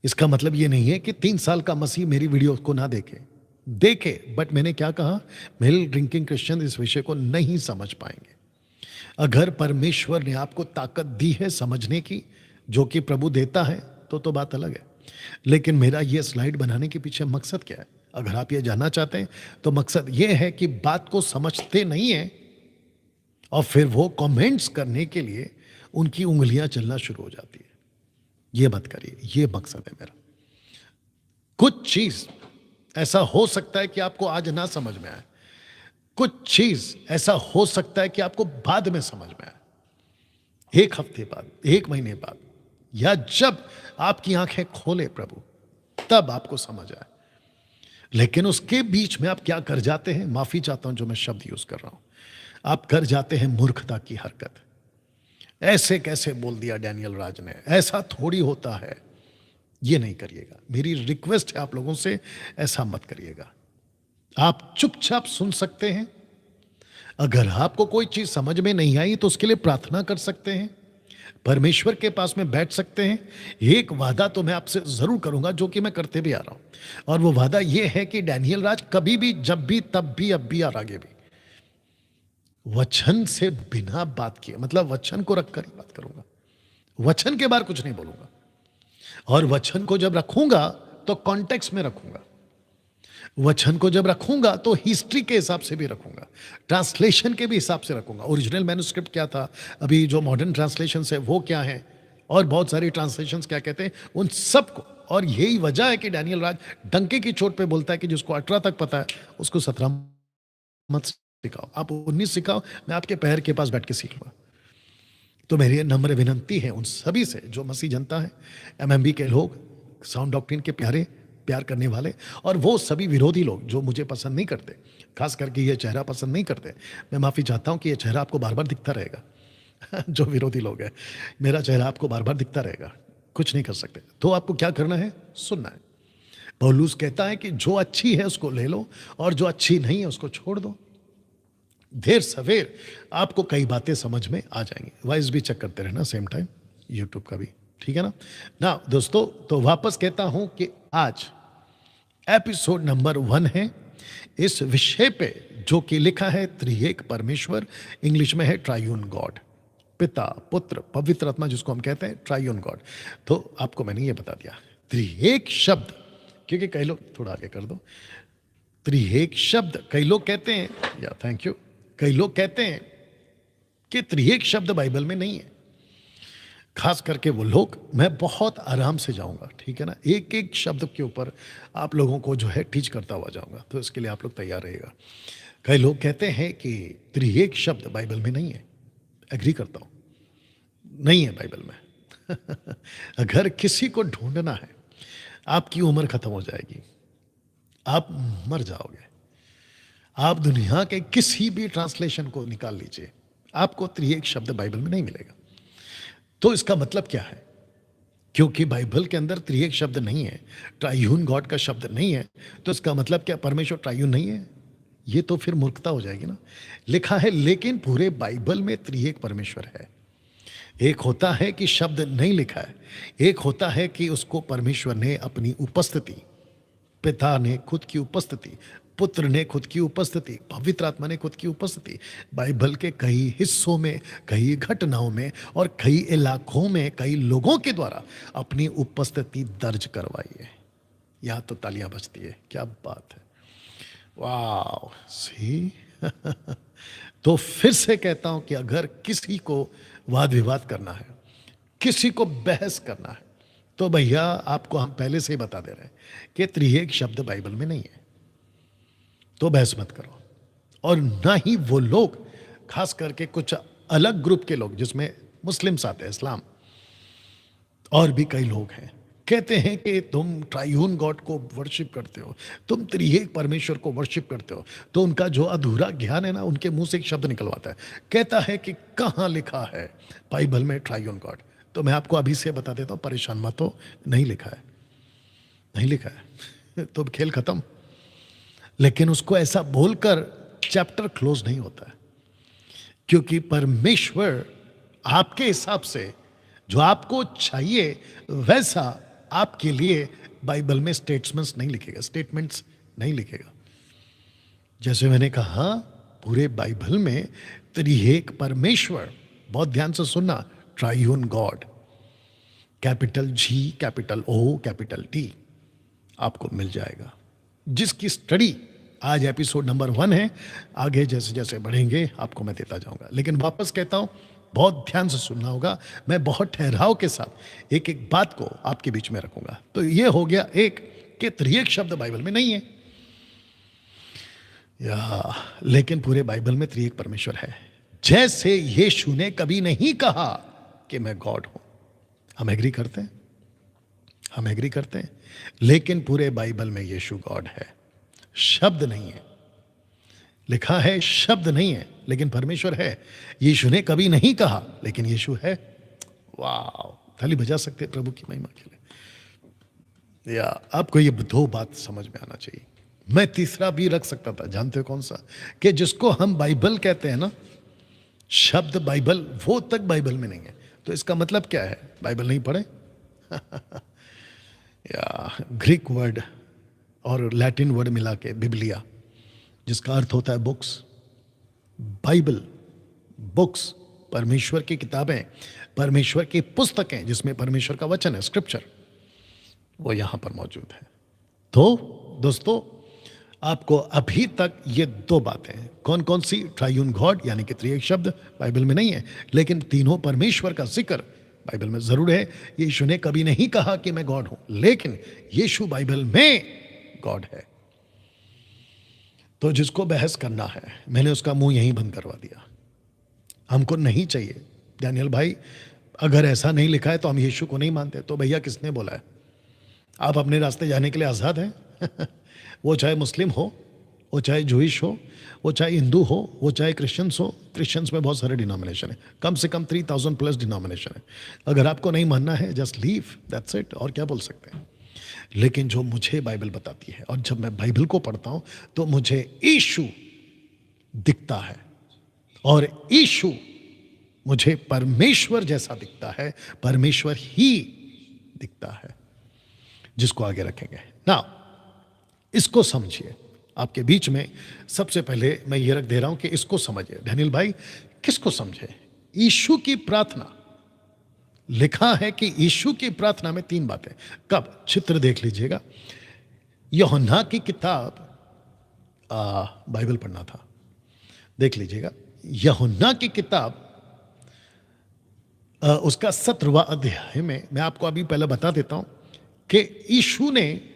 इसका मतलब यह नहीं है कि 3 साल का मसीह मेरी वीडियो को ना देखे, बट मैंने क्या कहा, मिल्क ड्रिंकिंग क्रिश्चियन इस विषय को नहीं समझ पाएंगे। अगर परमेश्वर ने आपको ताकत दी है समझने की, जो कि प्रभु देता है, तो बात अलग है। लेकिन मेरा यह स्लाइड बनाने के पीछे मकसद क्या है? अगर आप ये जानना चाहते हैं तो मकसद यह है कि बात को समझते नहीं है और फिर वो कमेंट्स करने के लिए उनकी उंगलियां चलना शुरू हो जाती है। ये मत करिए, ये मकसद है मेरा। कुछ चीज ऐसा हो सकता है कि आपको आज ना समझ में आए, कुछ चीज ऐसा हो सकता है कि आपको बाद में समझ में आए, 1 हफ्ते बाद, 1 महीने बाद, या जब आपकी आंखें खोले प्रभु, तब आपको समझ आए। लेकिन उसके बीच में आप क्या कर जाते हैं? माफी चाहता हूं जो मैं शब्द यूज कर रहा हूं, आप कर जाते हैं मूर्खता की हरकत। ऐसे कैसे बोल दिया डैनियल राज ने, ऐसा थोड़ी होता है। ये नहीं करिएगा, मेरी रिक्वेस्ट है आप लोगों से, ऐसा मत करिएगा। आप चुपचाप सुन सकते हैं। अगर आपको कोई चीज समझ में नहीं आई तो उसके लिए प्रार्थना कर सकते हैं, परमेश्वर के पास में बैठ सकते हैं। एक वादा तो मैं आपसे जरूर करूंगा, जो कि मैं करते भी आ रहा हूं, और वो वादा ये है कि डैनियल राज कभी भी, जब भी, तब भी, अब भी और आगे भी वचन से बिना बात किए, मतलब वचन को रखकर ही बात करूंगा, वचन के बाहर कुछ नहीं बोलूंगा। और वचन को जब रखूंगा तो कॉन्टेक्स्ट में रखूंगा। वचन को जब रखूंगा तो हिस्ट्री के हिसाब से भी रखूंगा, ट्रांसलेशन के भी हिसाब से रखूंगा। ओरिजिनल मैन्युस्क्रिप्ट क्या था, अभी जो मॉडर्न ट्रांसलेशन है वो क्या है, और बहुत सारी ट्रांसलेशन क्या कहते हैं, उन सबको। और यही वजह है कि डैनियल राज डंके की चोट पे बोलता है कि जिसको 18 तक पता है उसको 17 मत सिखाओ, आप 19 सिखाओ, मैं आपके पैर के पास बैठ के सीख लूंगा। तो मेरी नम्र विनंती है उन सभी से, जो मसीह जनता है, एमएमबी के लोग, साउंड डॉक्ट्रिन के प्यार करने वाले, और वो सभी विरोधी लोग जो मुझे पसंद नहीं करते, खास करके ये चेहरा पसंद नहीं करते। मैं माफ़ी चाहता हूँ कि ये चेहरा आपको बार बार दिखता रहेगा। जो विरोधी लोग हैं, मेरा चेहरा आपको बार बार दिखता रहेगा, कुछ नहीं कर सकते। तो आपको क्या करना है? सुनना है। पौलुस कहता है कि जो अच्छी है उसको ले लो, और जो अच्छी नहीं है उसको छोड़ दो। देर सवेर आपको कई बातें समझ में आ जाएंगी। वॉइस भी चेक करते रहना सेम टाइम, यूट्यूब का भी, ठीक है ना? ना दोस्तों, तो वापस कहता हूं कि आज एपिसोड नंबर 1 है इस विषय पे, जो कि लिखा है त्रिएक परमेश्वर, इंग्लिश में है ट्रायून गॉड, पिता, पुत्र, पवित्र आत्मा, जिसको हम कहते हैं ट्रायून गॉड। तो आपको मैंने ये बता दिया त्रिएक शब्द, क्योंकि कई लोग, थोड़ा आगे कर दो, त्रिएक शब्द कई लोग कहते हैं, या थैंक यू, कई लोग कहते हैं कि त्रिएक शब्द बाइबल में नहीं है। खास करके वो लोग, मैं बहुत आराम से जाऊंगा, ठीक है ना, एक एक शब्द के ऊपर आप लोगों को जो है टीच करता हुआ जाऊंगा, तो इसके लिए आप लोग तैयार रहिएगा। कई लोग कहते हैं कि त्रिएक शब्द बाइबल में नहीं है। एग्री करता हूं, नहीं है बाइबल में। अगर किसी को ढूंढना है, आपकी उम्र खत्म हो जाएगी, आप मर जाओगे। आप दुनिया के किसी भी ट्रांसलेशन को निकाल लीजिए, आपको त्रिएक शब्द बाइबल में नहीं मिलेगा। तो इसका मतलब क्या है? क्योंकि बाइबल के अंदर त्रिएक शब्द नहीं है, ट्रायून गॉड का शब्द नहीं है, तो इसका मतलब क्या परमेश्वर ट्रायून नहीं है? ये तो फिर मूर्खता हो जाएगी ना। लिखा है लेकिन पूरे बाइबल में त्रिएक परमेश्वर है। एक होता है कि शब्द नहीं लिखा है, एक होता है कि उसको परमेश्वर ने अपनी उपस्थिति, पिता ने खुद की उपस्थिति, पुत्र ने खुद की उपस्थिति, पवित्र आत्मा ने खुद की उपस्थिति बाइबल के कई हिस्सों में, कई घटनाओं में और कई इलाकों में कई लोगों के द्वारा अपनी उपस्थिति दर्ज करवाई है। यहां तो तालियां बजती है, क्या बात है, वाह सी। तो फिर से कहता हूं कि अगर किसी को वाद विवाद करना है, किसी को बहस करना है, तो भैया आपको हम पहले से ही बता दे रहे हैं कि त्रिएक शब्द बाइबल में नहीं है, तो बहस मत करो। और ना ही वो लोग, खास करके कुछ अलग ग्रुप के लोग जिसमें मुस्लिम्स आते हैं, इस्लाम और भी कई लोग हैं, कहते हैं कि तुम ट्राइयून गॉड को वर्शिप करते हो, तुम त्रिएक परमेश्वर को वर्शिप करते हो। तो उनका जो अधूरा ज्ञान है ना, उनके मुंह से एक शब्द निकलवाता है, कहता है कि कहाँ लिखा है बाइबल में ट्राइयून गॉड। तो मैं आपको अभी से बता देता हूँ, परेशान मत हो, नहीं लिखा है, नहीं लिखा है। तो खेल खत्म। लेकिन उसको ऐसा बोलकर चैप्टर क्लोज नहीं होता है, क्योंकि परमेश्वर आपके हिसाब से जो आपको चाहिए वैसा आपके लिए बाइबल में स्टेटमेंट्स नहीं लिखेगा। जैसे मैंने कहा, पूरे बाइबल में त्रिएक परमेश्वर, बहुत ध्यान से सुनना, ट्राइयून गॉड, कैपिटल जी, कैपिटल ओ, कैपिटल टी आपको मिल जाएगा, जिसकी स्टडी आज एपिसोड नंबर 1 है। आगे जैसे जैसे बढ़ेंगे आपको मैं देता जाऊंगा। लेकिन वापस कहता हूं, बहुत ध्यान से सुनना होगा, मैं बहुत ठहराव के साथ एक एक बात को आपके बीच में रखूंगा। तो यह हो गया एक कि त्रिएक शब्द बाइबल में नहीं है, लेकिन पूरे बाइबल में त्रिएक परमेश्वर है। जैसे यीशु ने कभी नहीं कहा कि मैं गॉड हूं। हम एग्री करते हैं, हम एग्री करते हैं, लेकिन पूरे बाइबल में यीशु गॉड है, शब्द नहीं है। लिखा है शब्द नहीं है, लेकिन परमेश्वर है। यीशु ने कभी नहीं कहा, लेकिन यीशु है। वाह, थाली बजा सकते हैं प्रभु की महिमा के लिए। या आपको ये दो बात समझ में आना चाहिए। मैं तीसरा भी रख सकता था, जानते हो कौन सा, कि जिसको हम बाइबल कहते हैं ना, शब्द बाइबल, वो तक बाइबल में नहीं है। तो इसका मतलब क्या है? बाइबल नहीं पढ़े? या ग्रीक वर्ड और लैटिन वर्ड मिला के बिबलिया, जिसका अर्थ होता है बुक्स। बाइबल, बुक्स, परमेश्वर की किताबें, परमेश्वर की पुस्तकें, जिसमें परमेश्वर का वचन है, स्क्रिप्चर, वो यहां पर मौजूद है। तो दोस्तों, आपको अभी तक ये दो बातें, कौन कौन सी? ट्राइयून गॉड यानी कि त्रिएक शब्द बाइबल में नहीं है, लेकिन तीनों परमेश्वर का जिक्र बाइबल में जरूर है। यीशु ने कभी नहीं कहा कि मैं गॉड हूं, लेकिन यीशु बाइबल में गॉड है। तो जिसको बहस करना है, मैंने उसका मुंह यहीं बंद करवा दिया। हमको नहीं चाहिए डैनियल भाई, अगर ऐसा नहीं लिखा है तो हम यीशु को नहीं मानते। तो भैया किसने बोला है? आप अपने रास्ते जाने के लिए आज़ाद हैं। वो चाहे मुस्लिम हो, वो चाहे जूइश हो, वो चाहे हिंदू हो, वो चाहे क्रिश्चियंस हो। क्रिश्चियंस में बहुत सारे डिनोमिनेशन है, कम से कम 3000 प्लस डिनोमिनेशन है। अगर आपको नहीं मानना है, जस्ट लीव, दैट्स इट। और क्या बोल सकते हैं? लेकिन जो मुझे बाइबल बताती है, और जब मैं बाइबल को पढ़ता हूं तो मुझे यीशु दिखता है, और यीशु मुझे परमेश्वर जैसा दिखता है, परमेश्वर ही दिखता है, जिसको आगे रखेंगे ना। इसको समझिए। आपके बीच में सबसे पहले मैं ये रख दे रहा हूं कि इसको समझिए। डैनियल भाई, किसको समझे? यीशु की प्रार्थना। लिखा है कि यीशु की प्रार्थना में 3 बातें। कब? चित्र देख लीजिएगा। यूहन्ना की किताब, बाइबल पढ़ना था, देख लीजिएगा। यूहन्ना की किताब, उसका 17वां अध्याय में, मैं आपको अभी पहले बता देता हूं कि यीशु ने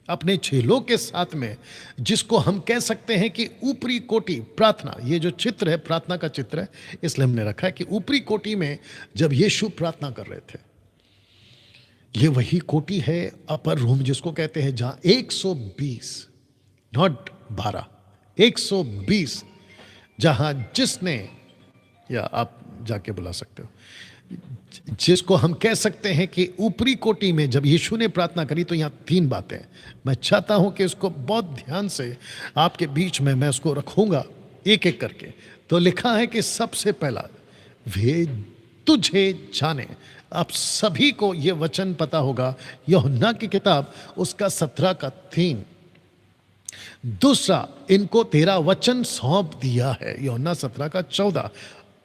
अपने चेलों के साथ में, जिसको हम कह सकते हैं कि ऊपरी कोटि प्रार्थना, ये जो चित्र है प्रार्थना का चित्र है, इसलिए हमने रखा है कि ऊपरी कोटि में जब यीशु प्रार्थना कर रहे थे, ये वही कोटि है, अपर रूम जिसको कहते हैं, जहां 120, नॉट 12, 120, जहां जिसने, या आप जाके बुला सकते हो, जिसको हम कह सकते हैं कि ऊपरी कोटि में जब यीशु ने प्रार्थना करी, तो यहां 3 बातें मैं चाहता हूं कि इसको बहुत ध्यान से आपके बीच में मैं उसको रखूंगा एक एक करके। तो लिखा है कि सबसे पहला, वे तुझे जाने। आप सभी को यह वचन पता होगा, यूहन्ना की किताब उसका 17 का 3, दूसरा, इनको तेरा वचन सौंप दिया है, यूहन्ना 17 का 14।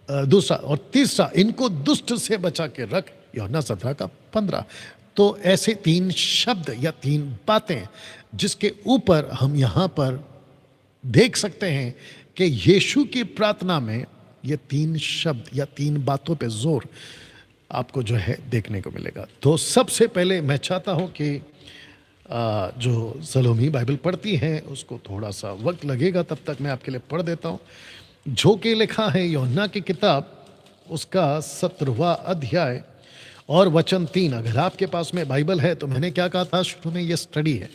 दूसरा और तीसरा, इनको दुष्ट से बचा के रख, यूहन्ना 17 का 15। तो ऐसे 3 शब्द या 3 बातें जिसके ऊपर हम यहाँ पर देख सकते हैं कि यीशु की प्रार्थना में ये 3 शब्द या 3 बातों पे जोर आपको जो है देखने को मिलेगा। तो सबसे पहले मैं चाहता हूँ कि जो सलोमी बाइबल पढ़ती हैं उसको थोड़ा सा वक्त लगेगा, तब तक मैं आपके लिए पढ़ देता हूँ। जो कि लिखा है यूहन्ना की किताब उसका 17वां अध्याय और वचन 3। अगर आपके पास में बाइबल है तो मैंने क्या कहा था शुरू में, ये स्टडी है,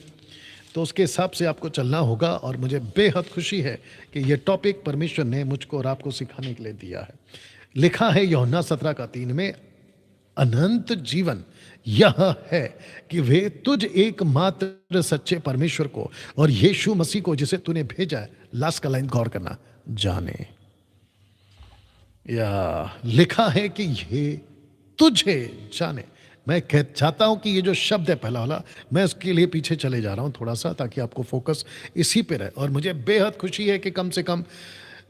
तो उसके हिसाब से आपको चलना होगा। और मुझे बेहद खुशी है कि ये टॉपिक परमेश्वर ने मुझको और आपको सिखाने के लिए दिया है। लिखा है यूहन्ना 17 का 3 में, अनंत जीवन यह है कि वे तुझ एकमात्र सच्चे परमेश्वर को और यीशु मसीह को जिसे तूने भेजा है, लास्ट का लाइन गौर करना, जाने। या लिखा है कि ये तुझे जाने। मैं चाहता हूं कि ये जो शब्द है पहला वाला, मैं उसके लिए पीछे चले जा रहा हूं थोड़ा सा, ताकि आपको फोकस इसी पे रहे। और मुझे बेहद खुशी है कि कम से कम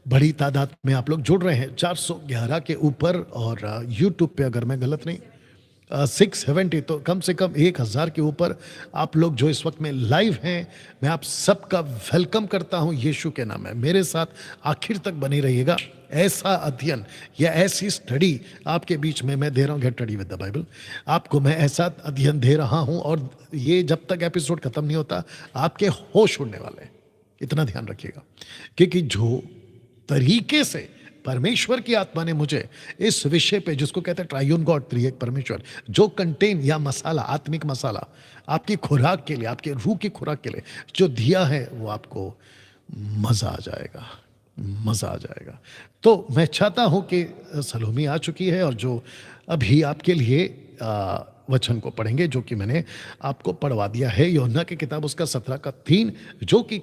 बड़ी तादाद में आप लोग जुड़ रहे हैं, 411 के ऊपर। और यूट्यूब पे अगर मैं गलत नहीं 670, तो कम से कम 1000 के ऊपर आप लोग जो इस वक्त में लाइव हैं, मैं आप सबका वेलकम करता हूं यीशु के नाम में। मेरे साथ आखिर तक बनी रहिएगा। ऐसा अध्ययन या ऐसी स्टडी आपके बीच में मैं दे रहा हूं, get ready with the Bible. आपको मैं ऐसा अध्ययन दे रहा हूं और ये जब तक एपिसोड खत्म नहीं होता आपके होश उड़ने वाले हैं, इतना ध्यान रखिएगा। क्योंकि जो तरीके से परमेश्वर की आत्मा ने मुझे इस विषय पे, जिसको कहते हैं ट्रायून गॉड, त्रिएक परमेश्वर, जो कंटेन या मसाला, आत्मिक मसाला आपकी खुराक के लिए, आपके रूह की खुराक के लिए जो दिया है, वो आपको मजा आ जाएगा, मजा आ जाएगा। तो मैं चाहता हूं कि सलोमी आ चुकी है और जो अभी आपके लिए वचन को पढ़ेंगे, जो कि मैंने आपको पढ़वा दिया है यूहन्ना की किताब उसका 17 का 3, जो कि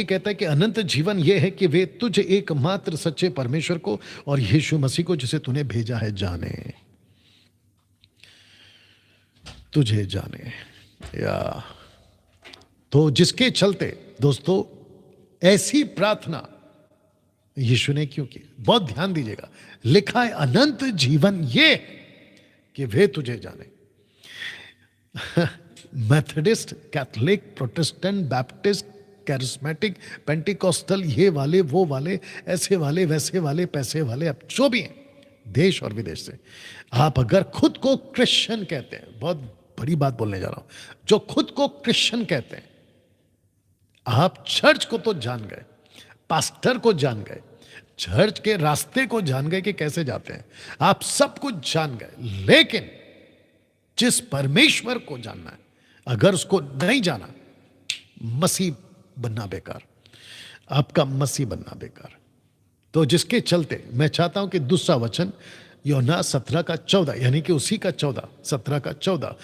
कहता है कि अनंत जीवन यह है कि वे तुझे एकमात्र सच्चे परमेश्वर को और यीशु मसीह को जिसे तूने भेजा है जाने, तुझे जाने। या तो जिसके चलते दोस्तों ऐसी प्रार्थना यीशु ने क्यों की, बहुत ध्यान दीजिएगा। लिखा है अनंत जीवन ये कि वे तुझे जाने। Methodist, Catholic, Protestant, Baptist, charismatic, Pentecostal, ये वाले वो वाले, ऐसे वाले वैसे वाले, पैसे वाले, अब जो भी हैं देश और विदेश से, आप अगर खुद को क्रिश्चियन कहते हैं, बहुत बड़ी बात बोलने जा रहा हूं, जो खुद को क्रिश्चियन कहते हैं, आप चर्च को तो जान गए, पास्टर को जान गए, चर्च के रास्ते को जान गए कि कैसे जाते हैं, आप सब कुछ जान गए, लेकिन जिस परमेश्वर को जानना है, अगर उसको नहीं जाना, मसीह बनना बेकार, आपका मसीह बनना बेकार। तो जिसके चलते मैं चाहता हूं कि दूसरा वचन यूहन्ना 17 का 14, यानी कि उसी का 14, 17 का 14,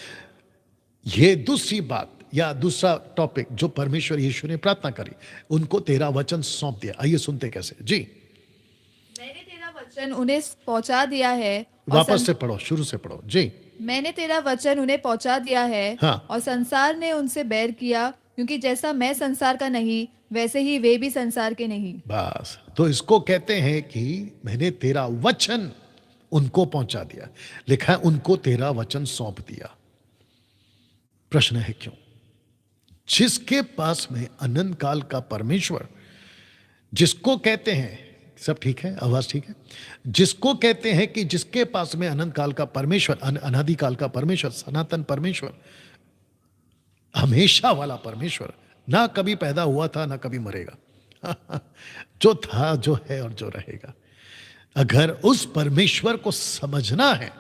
ये दूसरी बात या दूसरा टॉपिक जो परमेश्वर यीशु ने प्रार्थना करी, उनको तेरा वचन सौंप दिया। आइए सुनते कैसे जी। मैंने तेरा वचन उन्हें पहुंचा दिया है, वापस से पढ़ो, शुरू से पढ़ो जी। मैंने तेरा वचन उन्हें पहुंचा दिया है, हाँ। और संसार ने उनसे बैर किया, क्योंकि जैसा मैं संसार का नहीं, वैसे ही वे भी संसार के नहीं। बस, तो इसको कहते हैं कि मैंने तेरा वचन उनको पहुंचा दिया। लिखा है उनको तेरा वचन सौंप दिया। प्रश्न है क्यों? जिसके पास में अनंत काल का परमेश्वर, जिसको कहते हैं, सब ठीक है, आवाज ठीक है, जिसको कहते हैं कि जिसके पास में अनंत काल का परमेश्वर, अनादि काल का परमेश्वर, सनातन परमेश्वर, हमेशा वाला परमेश्वर, ना कभी पैदा हुआ था ना कभी मरेगा, जो था, जो है और जो रहेगा। अगर उस परमेश्वर को समझना है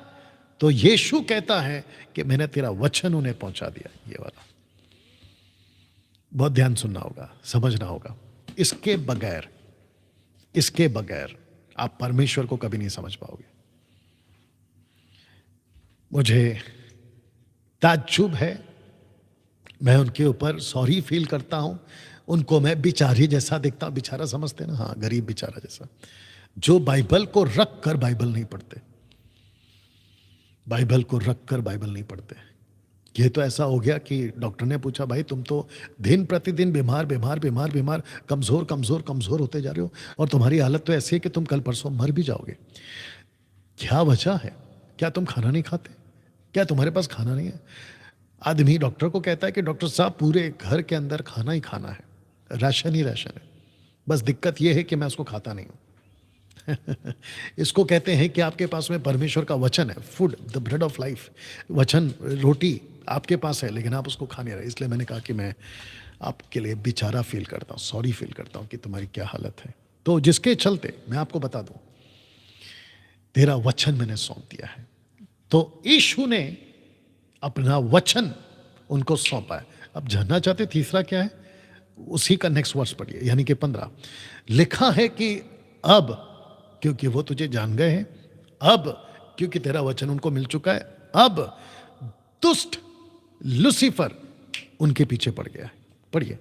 तो यीशु कहता है कि मैंने तेरा वचन उन्हें पहुंचा दिया। ये वाला बहुत ध्यान सुनना होगा, समझना होगा। इसके बगैर आप परमेश्वर को कभी नहीं समझ पाओगे। मुझे ताज्जुब है, मैं उनके ऊपर सॉरी फील करता हूं, उनको मैं बिचारी जैसा दिखता हूं। बिचारा समझते ना, हाँ, गरीब बिचारा जैसा, जो बाइबल को रख कर बाइबल नहीं पढ़ते, बाइबल को रख कर बाइबल नहीं पढ़ते। ये तो ऐसा हो गया कि डॉक्टर ने पूछा, भाई तुम तो दिन प्रतिदिन बीमार बीमार बीमार बीमार, कमज़ोर कमज़ोर कमज़ोर होते जा रहे हो, और तुम्हारी हालत तो ऐसी है कि तुम कल परसों मर भी जाओगे। क्या वजह है? क्या तुम खाना नहीं खाते? क्या तुम्हारे पास खाना नहीं है? आदमी डॉक्टर को कहता है कि डॉक्टर साहब पूरे घर के अंदर खाना ही खाना है, राशन ही राशन है, बस दिक्कत यह है कि मैं उसको खाता नहीं हूँ। इसको कहते हैं कि आपके पास में परमेश्वर का वचन है, food the bread of life, वचन रोटी आपके पास है, लेकिन आप उसको खा नहीं रहे। इसलिए मैंने कहा कि मैं आपके लिए बेचारा फील करता हूँ, सॉरी फील करता हूँ कि तुम्हारी क्या हालत है। तो जिसके चलते मैं आपको बता दूं, तेरा वचन मैंने सौंप दिया है। तो यीशु ने अपना वचन उनको सौंपा है। अब जानना चाहते तीसरा क्या है, उसी का नेक्स्ट वर्स पढ़िए, यानी कि 15 लिखा है कि अब क्योंकि वो तुझे जान गए हैं, अब क्योंकि तेरा वचन उनको मिल चुका है, अब दुष्ट लूसीफर उनके पीछे पड़ गया है। पढ़िए।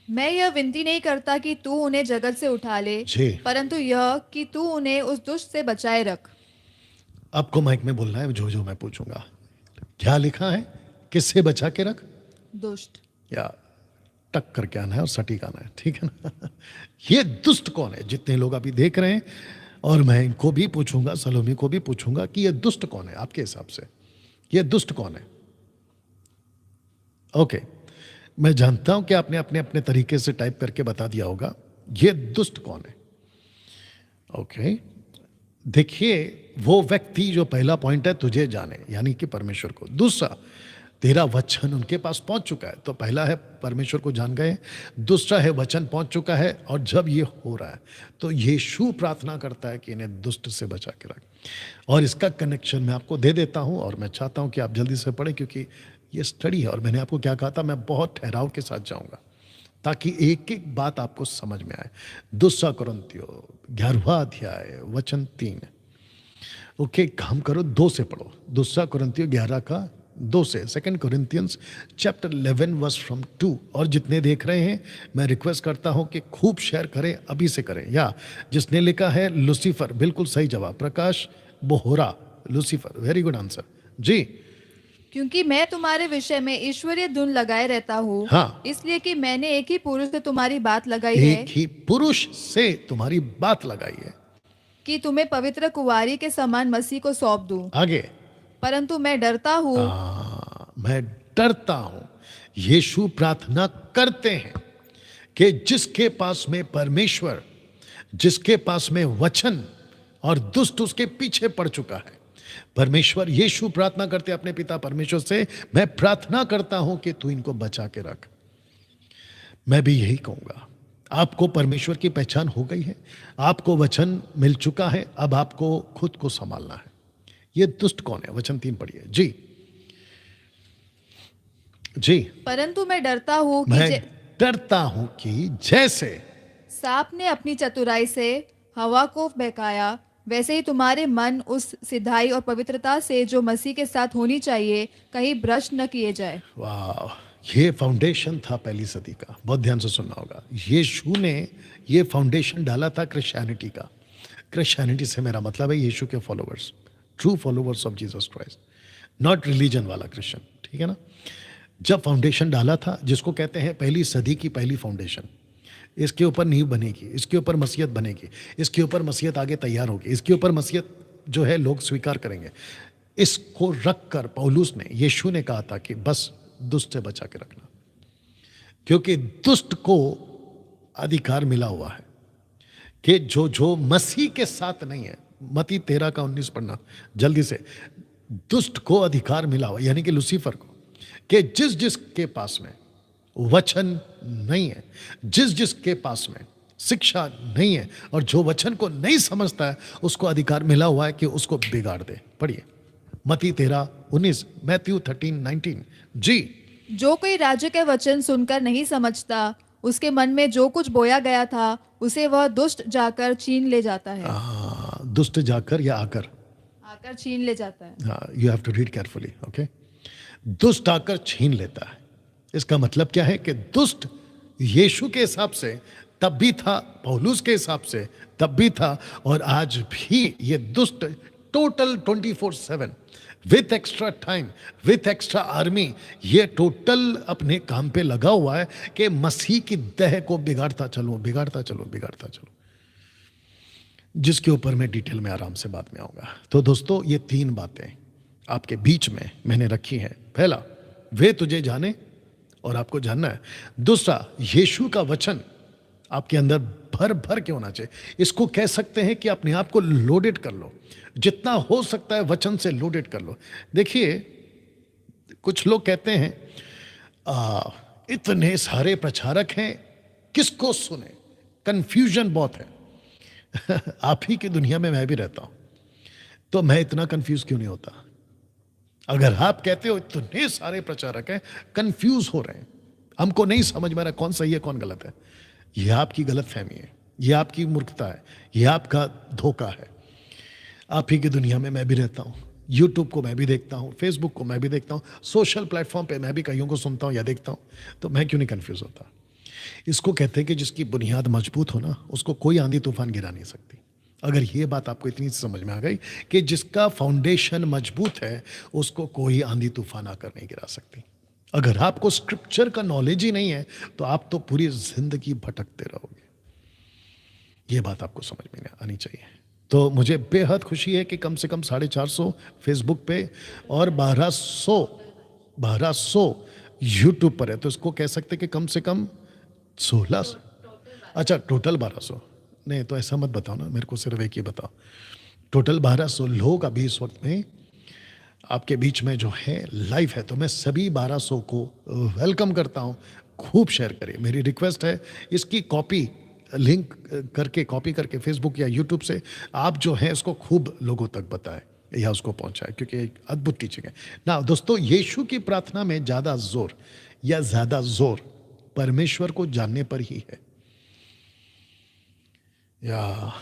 मैं यह विनती नहीं करता कि तू उन्हें जगत से उठा ले, जी। परंतु यह कि तू उन्हें उस दुष्ट से बचाए रख। आपको माइक में बोलना है जो जो मैं पूछूंगा। क्या लिखा है? किससे बचा के रख? दुष्ट। या टक करके आना है और सटीक आना है, ठीक है ना? ये दुष्ट कौन है? जितने लोग अभी देख रहे हैं, और मैं इनको भी पूछूंगा, सलोमी को भी पूछूंगा कि ये दुष्ट कौन है आपके हिसाब से? ये दुष्ट कौन है? ओके, मैं जानता हूं कि आपने अपने अपने तरीके से टाइप करके बता दिया होगा ये दुष्ट कौन है। ओके, देखिए, वो व्यक्ति जो पहला पॉइंट है, तुझे जाने, यानी कि परमेश्वर को। दूसरा, तेरा वचन उनके पास पहुंच चुका है। तो पहला है परमेश्वर को जान गए, दूसरा है वचन पहुंच चुका है। और जब ये हो रहा है तो यीशु प्रार्थना करता है कि इन्हें दुष्ट से बचा के रख। और इसका कनेक्शन मैं आपको दे देता हूं, और मैं चाहता हूं कि आप जल्दी से पढ़ें, क्योंकि ये स्टडी है। और मैंने आपको क्या कहा था, मैं बहुत ठहराव के साथ जाऊंगा ताकि एक एक बात आपको समझ में आए। 2 कुरिन्थियों 11वां अध्याय वचन 3। ओके, काम करो, 2 से पढ़ो। 2 कुरिन्थियों 11 का 2 से। 2 Corinthians चैप्टर 11 वर्स फ्रॉम 2। और जितने देख रहे हैं, मैं रिक्वेस्ट करता हूं कि खूब शेयर करें, अभी से करें। या जिसने लिखा है लूसीफर, बिल्कुल सही जवाब, Prakash Bohra, Lucifer, very good answer ji. क्योंकि मैं तुम्हारे विषय में ईश्वरीय धुन लगाए रहता हूँ, हाँ। इसलिए कि मैंने एक ही पुरुष से तुम्हारी बात लगाई है, एक ही पुरुष से तुम्हारी बात लगाई है कि तुम्हें पवित्र कुंवारी के समान मसीह को सौंप दूं। आगे। परंतु मैं डरता हूँ। मैं डरता हूं। यीशु प्रार्थना करते हैं कि जिसके पास में परमेश्वर, जिसके पास में वचन, और दुष्ट उसके पीछे पड़ चुका है। परमेश्वर, यीशु प्रार्थना करते अपने पिता परमेश्वर से, मैं प्रार्थना करता हूं कि तू इनको बचा के रख। मैं भी यही कहूंगा, आपको परमेश्वर की पहचान हो गई है, आपको वचन मिल चुका है, अब आपको खुद को संभालना है। ये दुष्ट कौन है? वचन 3 पढ़िए जी। जी। परंतु मैं डरता हूँ कि मैं डरता हूं कि जैसे सांप ने अपनी चतुराई से हवा को बहकाया, वैसे ही तुम्हारे मन उस सिधाई और पवित्रता से जो मसीह के साथ होनी चाहिए, कहीं भ्रष्ट न किए जाए। वाह, ये फाउंडेशन था पहली सदी का। बहुत ध्यान से सुनना होगा। यीशु ने ये फाउंडेशन डाला था क्रिश्चियनिटी का। क्रिश्चियनिटी से मेरा मतलब है यीशु के followers, true followers of Jesus Christ, not religion वाला क्रिश्चियन, ठीक है ना? जब फाउंडेशन डाला था, जिसको कहते हैं पहली सदी की पहली फाउंडेशन, इसके ऊपर नींव बनेगी, इसके ऊपर मसीहत बनेगी, इसके ऊपर मसीहत आगे तैयार होगी, इसके ऊपर मसीहत जो है लोग स्वीकार करेंगे। इसको रखकर पौलुस ने, यीशु ने कहा था कि बस दुष्ट से बचा के रखना, क्योंकि दुष्ट को अधिकार मिला हुआ है कि जो जो मसीह के साथ नहीं है। मत्ती 13 का 19 पढ़ना जल्दी से। दुष्ट को अधिकार मिला हुआ, यानी कि लूसीफर को, कि जिस जिस के पास में वचन नहीं है, जिस जिस के पास में शिक्षा नहीं है, और जो वचन को नहीं समझता है, उसको अधिकार मिला हुआ है कि उसको बिगाड़ दे। पढ़िए मत्ती 13:19, मैथ्यू 13:19 जी। जो कोई राज्य के वचन सुनकर नहीं समझता, उसके मन में जो कुछ बोया गया था, उसे वह दुष्ट जाकर छीन ले जाता है। दुष्ट जाकर या आकर? आकर छीन ले जाता है। हाँ, you have to read carefully, okay. दुष्ट आकर छीन लेता है। इसका मतलब क्या है कि दुष्ट यीशु के हिसाब से तब भी था, पौलुस के हिसाब से तब भी था, और आज भी ये दुष्ट total 24/7 with extra time, with extra army, ये टोटल अपने काम पे लगा हुआ है कि मसीह की देह को बिगाड़ता चलो, बिगाड़ता चलो, बिगाड़ता चलो, जिसके ऊपर मैं डिटेल में आराम से बाद में आऊंगा। तो दोस्तों, ये 3 बातें आपके बीच में मैंने रखी हैं। पहला, वे तुझे जाने और आपको जानना है। दूसरा, यीशु का वचन आपके अंदर भर भर के होना चाहिए। इसको कह सकते हैं कि अपने आप को लोडेड कर लो, जितना हो सकता है वचन से लोडेड कर लो। देखिए, कुछ लोग कहते हैं इतने सारे प्रचारक हैं, किसको सुने, कंफ्यूजन बहुत है। आप ही की दुनिया में मैं भी रहता हूं, तो मैं इतना कंफ्यूज क्यों नहीं होता? अगर आप कहते हो इतने सारे प्रचारक हैं, कंफ्यूज हो रहे हैं, हमको नहीं समझ में आ रहा कौन सही है कौन गलत है, यह आपकी गलत फहमी है, यह आपकी मूर्खता है, यह आपका धोखा है। आप ही की दुनिया में मैं भी रहता हूं, यूट्यूब को मैं भी देखता हूं, फेसबुक को मैं भी देखता हूं, सोशल प्लेटफॉर्म पे मैं भी कईयों को सुनता हूं या देखता हूं, तो मैं क्यों नहीं कंफ्यूज होता? इसको कहते हैं कि जिसकी बुनियाद मजबूत हो ना, उसको कोई आंधी तूफान गिरा नहीं सकती। अगर ये बात आपको इतनी समझ में आ गई कि जिसका फाउंडेशन मजबूत है, उसको कोई आंधी तूफान आकर नहीं गिरा सकती। अगर आपको स्क्रिप्चर का नॉलेज ही नहीं है, तो आप तो पूरी जिंदगी भटकते रहोगे। ये बात आपको समझ में आनी चाहिए। तो मुझे बेहद खुशी है कि कम से कम 450 फेसबुक पे और 1200 यूट्यूब पर है। तो इसको कह सकते कि कम से कम 16, अच्छा टोटल 1200 नहीं, तो ऐसा मत बताओ ना, मेरे को सिर्फ एक ही बताओ। टोटल 1200 लोग अभी इस वक्त में आपके बीच में जो है लाइव है। तो मैं सभी 1200 को वेलकम करता हूं। खूब शेयर करिए, मेरी रिक्वेस्ट है। इसकी कॉपी लिंक करके, कॉपी करके फेसबुक या यूट्यूब से आप जो है इसको खूब लोगों तक बताएं या उसको पहुंचाएं, क्योंकि एक अद्भुत टीचिंग है ना। दोस्तों, यीशु की प्रार्थना में ज्यादा जोर या ज्यादा जोर परमेश्वर को जानने पर ही है या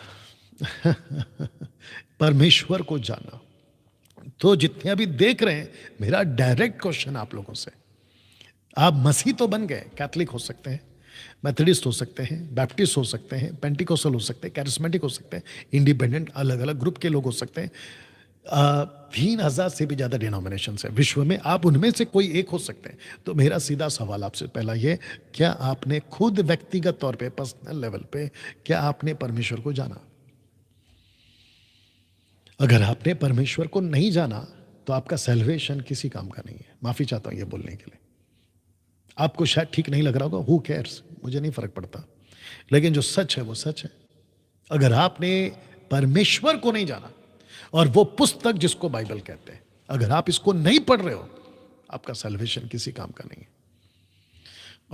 परमेश्वर को जाना। तो जितने अभी देख रहे हैं, मेरा डायरेक्ट क्वेश्चन आप लोगों से, आप मसीह तो बन गए, कैथलिक हो सकते हैं, मेथोडिस्ट हो सकते हैं, बैप्टिस्ट हो सकते हैं, पेंटिकोस्टल हो सकते हैं, कैरिस्मेटिक हो सकते हैं, इंडिपेंडेंट, अलग अलग ग्रुप के लोग हो सकते हैं। 3000 से भी ज़्यादा डिनोमिनेशन है विश्व में, आप उनमें से कोई एक हो सकते हैं। तो मेरा सीधा सवाल आपसे पहला ये, क्या आपने खुद व्यक्तिगत तौर पे, पर्सनल लेवल पे, क्या आपने परमेश्वर को जाना? अगर आपने परमेश्वर को नहीं जाना, तो आपका सैल्वेशन किसी काम का नहीं है। माफ़ी चाहता हूँ ये बोलने के लिए, आपको शायद ठीक नहीं लग रहा होगा, हु केयर्स, मुझे नहीं फर्क पड़ता, लेकिन जो सच है वो सच है। अगर आपने परमेश्वर को नहीं जाना, और वो पुस्तक जिसको बाइबल कहते हैं, अगर आप इसको नहीं पढ़ रहे हो, आपका सैल्वेशन किसी काम का नहीं है।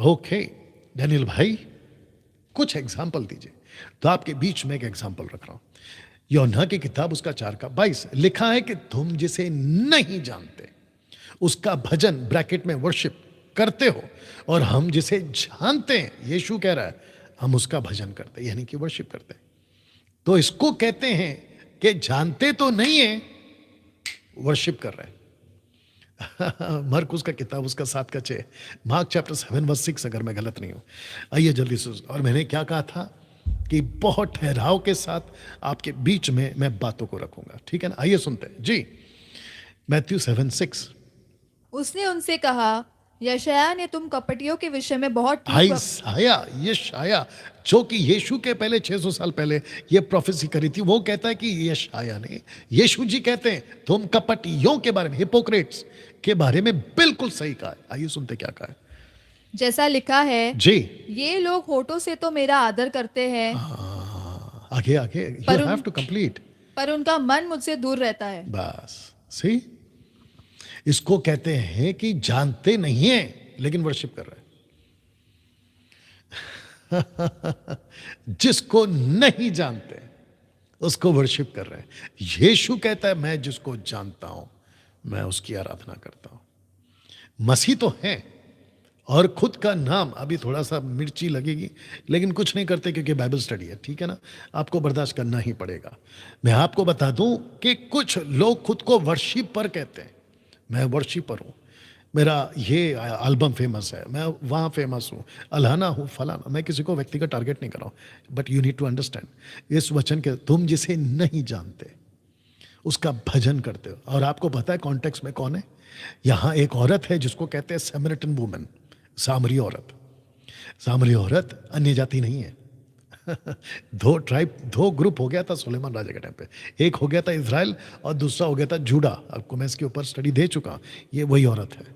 ओके डैनियल भाई, कुछ एग्जाम्पल दीजिए। तो आपके बीच में एक एग्जाम्पल रख रहा हूं। यूहन्ना की किताब उसका 4:22 लिखा है कि तुम जिसे नहीं जानते उसका भजन, ब्रैकेट में वर्शिप, करते हो, और हम जिसे जानते हैं, यीशु कह रहा है, हम उसका भजन करते हैं, यानी कि वर्शिप करते हैं। तो इसको कहते हैं कि जानते तो नहीं है, वर्शिप कर रहे हैं। मरकुस का किताब उसका 7:6, मार्क चैप्टर 7:6, अगर मैं गलत नहीं हूं। आइए जल्दी से। और मैंने क्या कहा था कि बहुत ठहराव के साथ आपके बीच में मैं बातों को रखूंगा, ठीक है ना? आइए सुनते हैं जी। मैथ्यू 7:6। उसने उनसे कहा, यशायाह ने तुम कपटियों के विषय में बहुत ठीक आइसाया, यशाया, जो कि यीशु के पहले 600 साल पहले ये प्रोफेसी करी थी, वो कहता है कि यशाया ने, यीशु जी कहते हैं तुम कपटियों के बारे में, हिपोक्रेट्स के बारे में बिल्कुल सही कहा है। आइए सुनते क्या कहा है जैसा लिखा है जी। ये लोग होठों से तो मेरा आदर करते हैं, आगे आगे, यू पर हैव टू कंप्लीट। पर उनका मन मुझसे दूर रहता है। बस सी, इसको कहते हैं कि जानते नहीं है लेकिन वर्शिप कर रहे हैं। जिसको नहीं जानते उसको वर्शिप कर रहे हैं। यीशु कहता है मैं जिसको जानता हूं मैं उसकी आराधना करता हूं। मसीह तो है, और खुद का नाम, अभी थोड़ा सा मिर्ची लगेगी लेकिन कुछ नहीं करते क्योंकि बाइबल स्टडी है, ठीक है ना, आपको बर्दाश्त करना ही पड़ेगा। मैं आपको बता दूं कि कुछ लोग खुद को वर्शिपर कहते हैं, मैं वर्शिपर हूं, मेरा ये एल्बम फेमस है, मैं वहाँ फेमस हूँ, अल्हाना हूँ, फलाना। मैं किसी को व्यक्तिगत टारगेट नहीं कर रहा हूँ, but you need to understand इस वचन के, तुम जिसे नहीं जानते उसका भजन करते हो। और आपको पता है कॉन्टेक्स्ट में कौन है? यहाँ एक औरत है जिसको कहते हैं सैमरिटन वुमन, सामरी औरत। सामरी औरत अन्य जाति नहीं है। दो ग्रुप हो गया था सुलेमान राजा के टाइम पे। एक हो गया था इज़राइल और दूसरा हो गया था जूडा। आपको मैं इसके ऊपर स्टडी दे चुका। ये वही औरत है।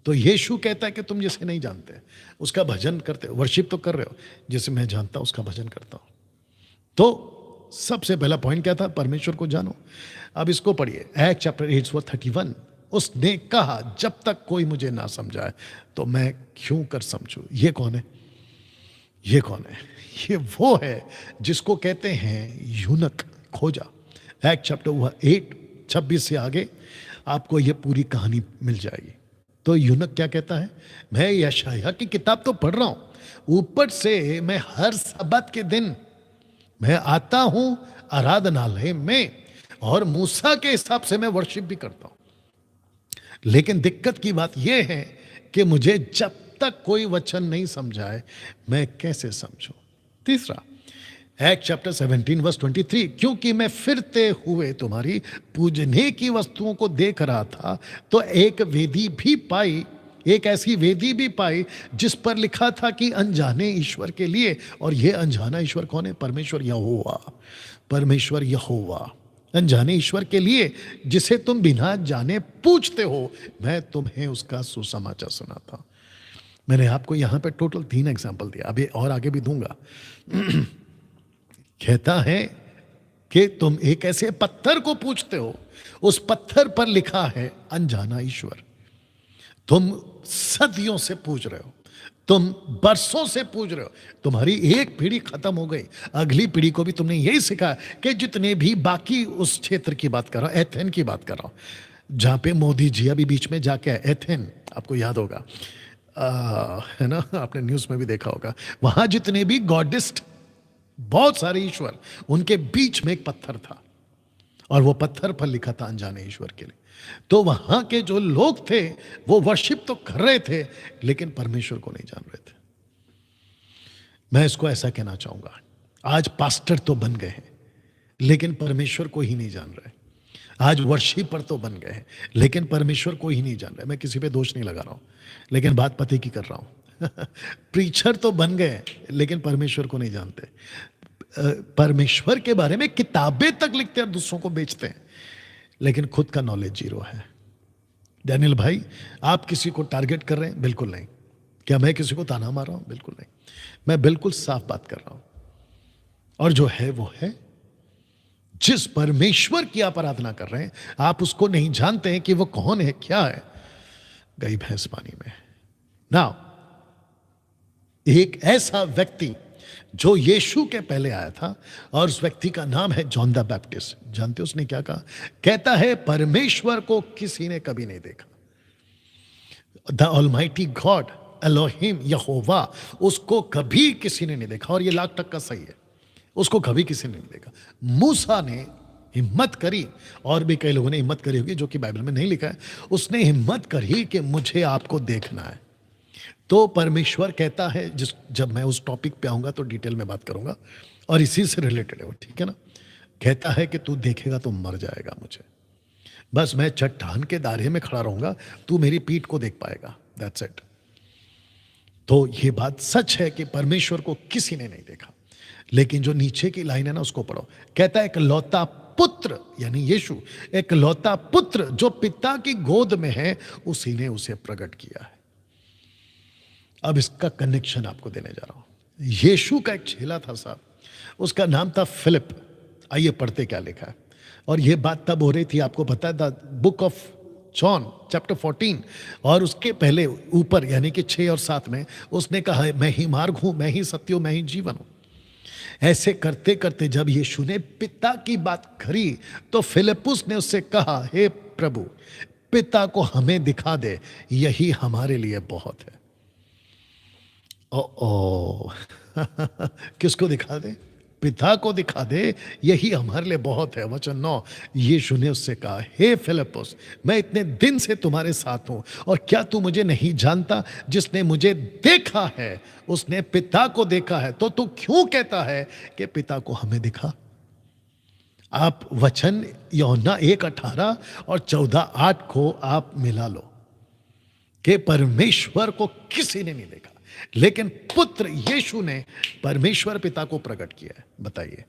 तो यीशु कहता है कि तुम जिसे नहीं जानते उसका भजन करते हो, वर्शिप तो कर रहे हो, जिसे मैं जानता हूं उसका भजन करता हूं। तो सबसे पहला पॉइंट क्या था? परमेश्वर को जानो। अब इसको पढ़िए, एक्ट चैप्टर 8:31। उसने कहा जब तक कोई मुझे ना समझाए तो मैं क्यों कर समझूं। ये कौन है? ये कौन है? ये वो है जिसको कहते हैं यूनक खोजा। एक्ट चैप्टर 8:26 से आगे आपको ये पूरी कहानी मिल जाएगी। तो यूनक क्या कहता है? मैं यशायाह की किताब तो पढ़ रहा हूं, ऊपर से मैं हर सब्त के दिन मैं आता हूं आराधनालय में और मूसा के हिसाब से मैं वर्शिप भी करता हूं। लेकिन दिक्कत की बात यह है कि मुझे जब तक कोई वचन नहीं समझाए मैं कैसे समझूं। तीसरा, एक्ट चैप्टर 17:23, क्योंकि मैं फिरते हुए तुम्हारी पूजने की वस्तुओं को देख रहा था तो एक वेदी भी पाई, एक ऐसी वेदी भी पाई जिस पर लिखा था कि अनजाने ईश्वर के लिए। और यह अनजाना ईश्वर कौन है? परमेश्वर यहोवा। परमेश्वर यहोवा अनजाने ईश्वर के लिए जिसे तुम बिना जाने पूछते हो, मैं तुम्हें उसका सुसमाचार सुनाता। मैंने आपको यहां पे टोटल 3 एग्जाम्पल दिया, अभी और आगे भी दूंगा। कहता है कि तुम एक ऐसे पत्थर को पूछते हो, उस पत्थर पर लिखा है अनजाना ईश्वर। तुम सदियों से पूछ रहे हो, तुम बरसों से पूछ रहे हो, तुम्हारी एक पीढ़ी खत्म हो गई, अगली पीढ़ी को भी तुमने यही सिखाया कि जितने भी बाकी उस क्षेत्र की बात कर रहा हूं, एथेन की बात कर रहा हूं, जहां पे मोदी जी अभी बीच में जाके आए, एथेन आपको याद होगा, है ना, आपने न्यूज में भी देखा होगा। वहां जितने भी गॉडिस्ट, बहुत सारे ईश्वर, उनके बीच में एक पत्थर था और वो पत्थर पर लिखा था अनजाने ईश्वर के लिए। तो वहां के जो लोग थे वो वर्शिप तो कर रहे थे लेकिन परमेश्वर को नहीं जान रहे थे। मैं इसको ऐसा कहना चाहूंगा, आज पास्टर तो बन गए हैं लेकिन परमेश्वर को ही नहीं जान रहे। आज वर्शिपर तो बन गए हैं लेकिन परमेश्वर को ही नहीं जान रहे। मैं किसी पे दोष नहीं लगा रहा हूं लेकिन बात पते की कर रहा हूं। प्रीचर तो बन गए लेकिन परमेश्वर को नहीं जानते। परमेश्वर के बारे में किताबें तक लिखते हैं और दूसरों को बेचते हैं लेकिन खुद का नॉलेज जीरो है। डैनियल भाई, आप किसी को टारगेट कर रहे हैं? बिल्कुल नहीं। क्या मैं किसी को ताना मार रहा हूं? बिल्कुल नहीं। मैं बिल्कुल साफ बात कर रहा हूं और जो है वो है। जिस परमेश्वर की आप आराधना कर रहे हैं आप उसको नहीं जानते हैं कि वो कौन है, क्या है, गई भैंस पानी में। नाउ, एक ऐसा व्यक्ति जो यीशु के पहले आया था और उस व्यक्ति का नाम है जॉन द बैप्टिस्ट। जानते हो उसने क्या कहा? कहता है परमेश्वर को किसी ने कभी नहीं देखा। द ऑलमाइटी गॉड, एलोहिम, यहोवा, उसको कभी किसी ने नहीं देखा। और ये लाख टक्का सही है, उसको कभी किसी ने नहीं देखा। मूसा ने हिम्मत करी, और भी कई लोगों ने हिम्मत करी होगी जो कि बाइबल में नहीं लिखा है। उसने हिम्मत करी कि मुझे आपको देखना है। तो परमेश्वर कहता है, जब मैं उस टॉपिक पे आऊंगा तो डिटेल में बात करूंगा और इसी से रिलेटेड है वो, ठीक है ना। कहता है कि तू देखेगा तो मर जाएगा मुझे, बस मैं चट्टान के दायरे में खड़ा रहूंगा, तू मेरी पीठ को देख पाएगा, दैट्स इट। तो ये बात सच है कि परमेश्वर को किसी ने नहीं देखा। लेकिन जो नीचे की लाइन है ना उसको पढ़ो। कहता है इकलौता पुत्र, यानी यीशु, इकलौता पुत्र जो पिता की गोद में है, उसी ने उसे प्रकट किया है। अब इसका कनेक्शन आपको देने जा रहा हूं। यीशु का एक चेला था साहब, उसका नाम था फिलिप। आइए पढ़ते क्या लिखा है। और यह बात तब हो रही थी, आपको पता है, the book of John chapter 14 और उसके पहले ऊपर यानी कि 6 और 7 में उसने कहा मैं ही मार्ग हूं, मैं ही सत्य हूं, मैं ही जीवन हूं। ऐसे करते करते जब यीशु ने पिता की बात करी तो फिलिपुस ने उससे कहा, हे प्रभु, पिता को हमें दिखा दे, यही हमारे लिए बहुत है। ओ किसको दिखा दे? पिता को दिखा दे, यही हमारे लिए बहुत है। वचन 9, यीशु ने उससे कहा, हे फिलिपुस, मैं इतने दिन से तुम्हारे साथ हूं और क्या तू मुझे नहीं जानता? जिसने मुझे देखा है उसने पिता को देखा है। तो तू क्यों कहता है कि पिता को हमें दिखा? आप वचन यूहन्ना 1:18 और 14:8 को आप मिला लो कि परमेश्वर को किसी ने नहीं देखा, लेकिन पुत्र यीशु ने परमेश्वर पिता को प्रकट किया है। बताइए।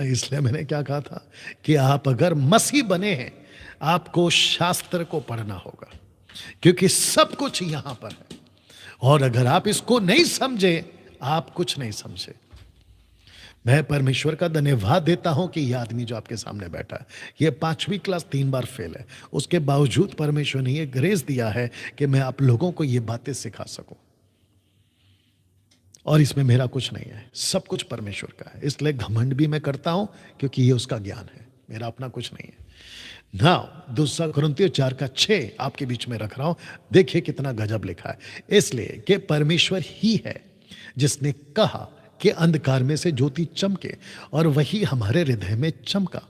इसलिए मैंने क्या कहा था कि आप अगर मसीह बने हैं, आपको शास्त्र को पढ़ना होगा, क्योंकि सब कुछ यहां पर है। और अगर आप इसको नहीं समझे, आप कुछ नहीं समझे। मैं परमेश्वर का धन्यवाद देता हूं कि यह आदमी जो आपके सामने बैठा है, ये 5वीं क्लास 3 बार फेल है, उसके बावजूद परमेश्वर ने ये ग्रेस दिया है कि मैं आप लोगों को ये बातें सिखा सकूं। और इसमें मेरा कुछ नहीं है, सब कुछ परमेश्वर का है। इसलिए घमंड भी मैं करता हूं, क्योंकि ये उसका ज्ञान है, मेरा अपना कुछ नहीं है। नाउ 2 कुरिन्थियों 4:6 आपके बीच में रख रहा हूं। देखिए कितना गजब लिखा है। इसलिए कि परमेश्वर ही है जिसने कहा कि अंधकार में से ज्योति चमके, और वही हमारे हृदय में चमका।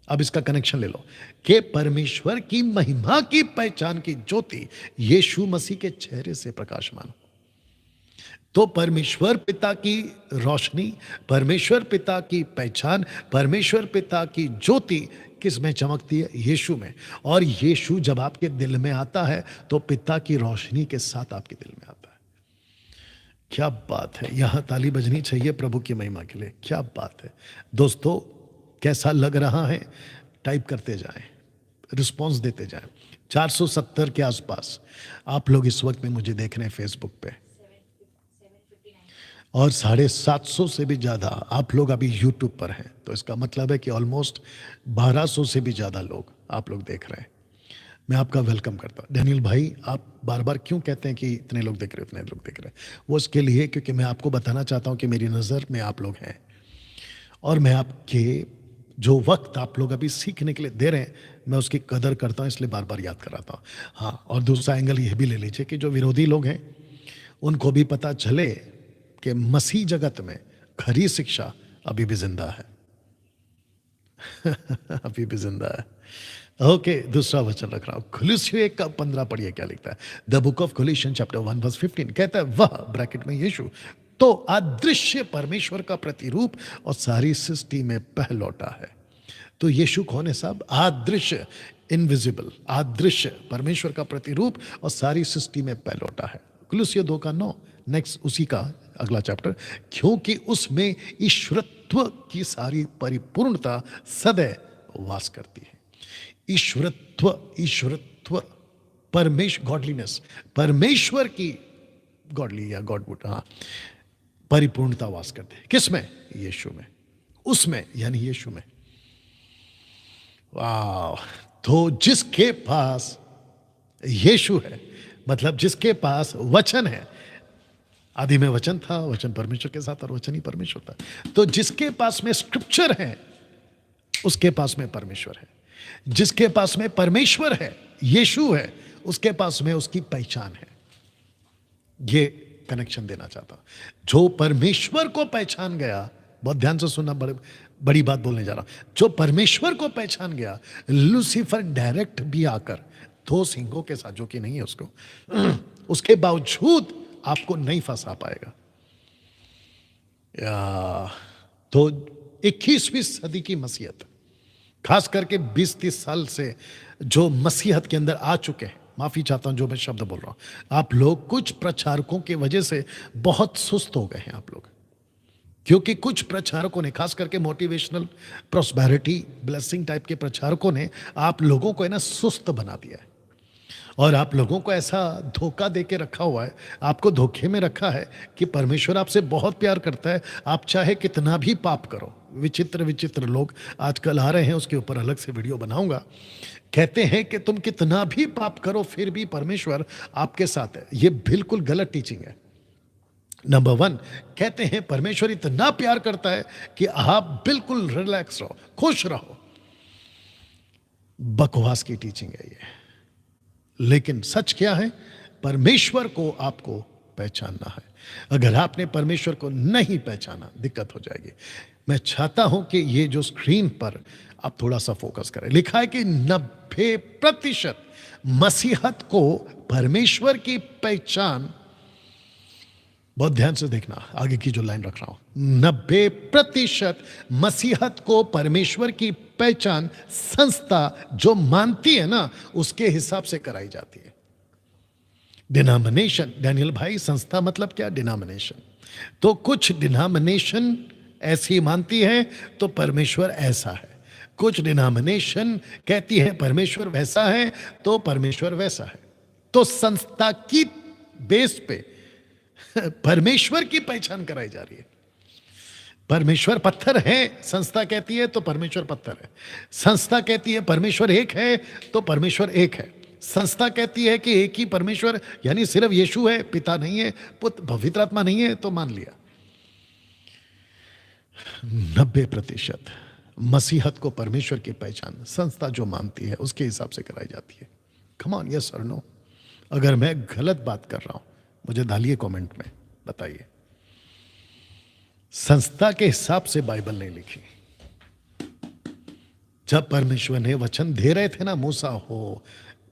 अब इसका कनेक्शन ले लो कि परमेश्वर की महिमा की पहचान की ज्योति यीशु मसीह के चेहरे से प्रकाशमान। तो परमेश्वर पिता की रोशनी, परमेश्वर पिता की पहचान, परमेश्वर पिता की ज्योति किस में चमकती है? यीशु में। और यीशु जब आपके दिल में आता है तो पिता की रोशनी के साथ आपके दिल में आता है। क्या बात है। यहां ताली बजनी चाहिए प्रभु की महिमा के लिए। क्या बात है दोस्तों, कैसा लग रहा है? टाइप करते जाएं, रिस्पॉन्स देते जाएं। 470 के आसपास आप लोग इस वक्त में मुझे देख रहे हैं फेसबुक पे, और 750 से भी ज़्यादा आप लोग अभी यूट्यूब पर हैं। तो इसका मतलब है कि ऑलमोस्ट 1200 से भी ज़्यादा लोग आप लोग देख रहे हैं। मैं आपका वेलकम करता हूँ। डैनियल भाई, आप बार बार क्यों कहते हैं कि इतने लोग देख रहे हैं, इतने लोग देख रहे हैं? वो इसके लिए क्योंकि मैं आपको बताना चाहता हूँ कि मेरी नज़र में आप लोग हैं, और मैं आपके जो वक्त आप लोग अभी सीखने के लिए दे रहे हैं, मैं उसकी कदर करता हूँ, इसलिए बार बार याद कराता हूँ। हाँ, और दूसरा एंगल ये भी ले लीजिए कि जो विरोधी लोग हैं उनको भी पता चले कि मसीह जगत में खरी शिक्षा अभी भी जिंदा है। अभी भी जिंदा है। ओके, दूसरा वचन रख रहा हूं, कुलुस्सियों 1:15 पढ़िए क्या लिखता है। द बुक ऑफ कुलिशन चैप्टर 1:15 कहता है, वह ब्रैकेट में यीशु तो अदृश्य परमेश्वर का प्रतिरूप और सारी सृष्टि में पहलौटा है। तो यीशु कौन है साहब? अदृश्य, इनविजिबल, अदृश्य परमेश्वर का प्रतिरूप और सारी सृष्टि में पहलौटा है। कुलुस्सियों 2:9 नेक्स्ट उसी का अगला चैप्टर, क्योंकि उसमें ईश्वरत्व की सारी परिपूर्णता सदैव वास करती है। ईश्वरत्व, ईश्वरत्व, परमेश्वर, गॉडलीनेस, परमेश्वर की गॉडली या गॉडवुड, हाँ, परिपूर्णता वास करती है। किसमें? यीशु में। उसमें यानी यीशु में। वाह। तो जिसके पास यीशु है, मतलब जिसके पास वचन है, आदि में वचन था, वचन परमेश्वर के साथ और वचन ही परमेश्वर था। तो जिसके पास में स्क्रिप्चर है, उसके पास में परमेश्वर है। जिसके पास में परमेश्वर है, यीशु है, उसके पास में उसकी पहचान है। ये कनेक्शन देना चाहता हूं। जो परमेश्वर को पहचान गया, बहुत ध्यान से सुनना, बड़ी बात बोलने जा रहा हूं। जो परमेश्वर को पहचान गया, लूसीफर डायरेक्ट भी आकर 2 सिंगों के साथ, जो कि नहीं है उसको, उसके बावजूद आपको नहीं फंसा पाएगा। तो 21वीं सदी की मसीहत, खास करके 20-30 साल से जो मसीहत के अंदर आ चुके हैं, माफी चाहता हूं जो मैं शब्द बोल रहा हूं, आप लोग कुछ प्रचारकों की वजह से बहुत सुस्त हो गए हैं आप लोग। क्योंकि कुछ प्रचारकों ने, खास करके मोटिवेशनल, प्रॉस्पेरिटी, ब्लेसिंग टाइप के प्रचारकों ने आप लोगों को है ना सुस्त बना दिया है, और आप लोगों को ऐसा धोखा दे के रखा हुआ है, आपको धोखे में रखा है कि परमेश्वर आपसे बहुत प्यार करता है, आप चाहे कितना भी पाप करो। विचित्र विचित्र लोग आजकल आ रहे हैं, उसके ऊपर अलग से वीडियो बनाऊंगा। कहते हैं कि तुम कितना भी पाप करो फिर भी परमेश्वर आपके साथ है। ये बिल्कुल गलत टीचिंग है। नंबर 1, कहते हैं परमेश्वर इतना प्यार करता है कि आप बिल्कुल रिलैक्स रहो, खुश रहो। बकवास की टीचिंग है ये। लेकिन सच क्या है? परमेश्वर को आपको पहचानना है। अगर आपने परमेश्वर को नहीं पहचाना, दिक्कत हो जाएगी। मैं चाहता हूं कि ये जो स्क्रीन पर आप थोड़ा सा फोकस करें। लिखा है कि 90% मसीहत को परमेश्वर की पहचान बहुत ध्यान से देखना आगे की जो लाइन रख रहा हूं। 90% मसीहत को परमेश्वर की पहचान संस्था जो मानती है ना उसके हिसाब से कराई जाती है। डिनोमिनेशन, डैनियल भाई संस्था मतलब क्या? डिनोमिनेशन। तो कुछ डिनोमिनेशन ऐसी मानती है तो परमेश्वर ऐसा है, कुछ डिनोमिनेशन कहती है परमेश्वर वैसा है तो परमेश्वर वैसा है। तो संस्था की बेस पे परमेश्वर की पहचान कराई जा रही है। परमेश्वर पत्थर है, संस्था कहती है तो परमेश्वर पत्थर है। संस्था कहती है परमेश्वर एक है तो परमेश्वर एक है। संस्था कहती है कि एक ही परमेश्वर यानी सिर्फ यीशु है, पिता नहीं है, पुत्र पवित्र आत्मा नहीं है, तो मान लिया। 90% मसीहत को परमेश्वर की पहचान संस्था जो मानती है उसके हिसाब से कराई जाती है। कम ऑन, यस और नो। अगर मैं गलत बात कर रहा हूं मुझे डालिए कमेंट में, बताइए। संस्था के हिसाब से बाइबल नहीं लिखी। जब परमेश्वर ने वचन दे रहे थे ना, मूसा हो,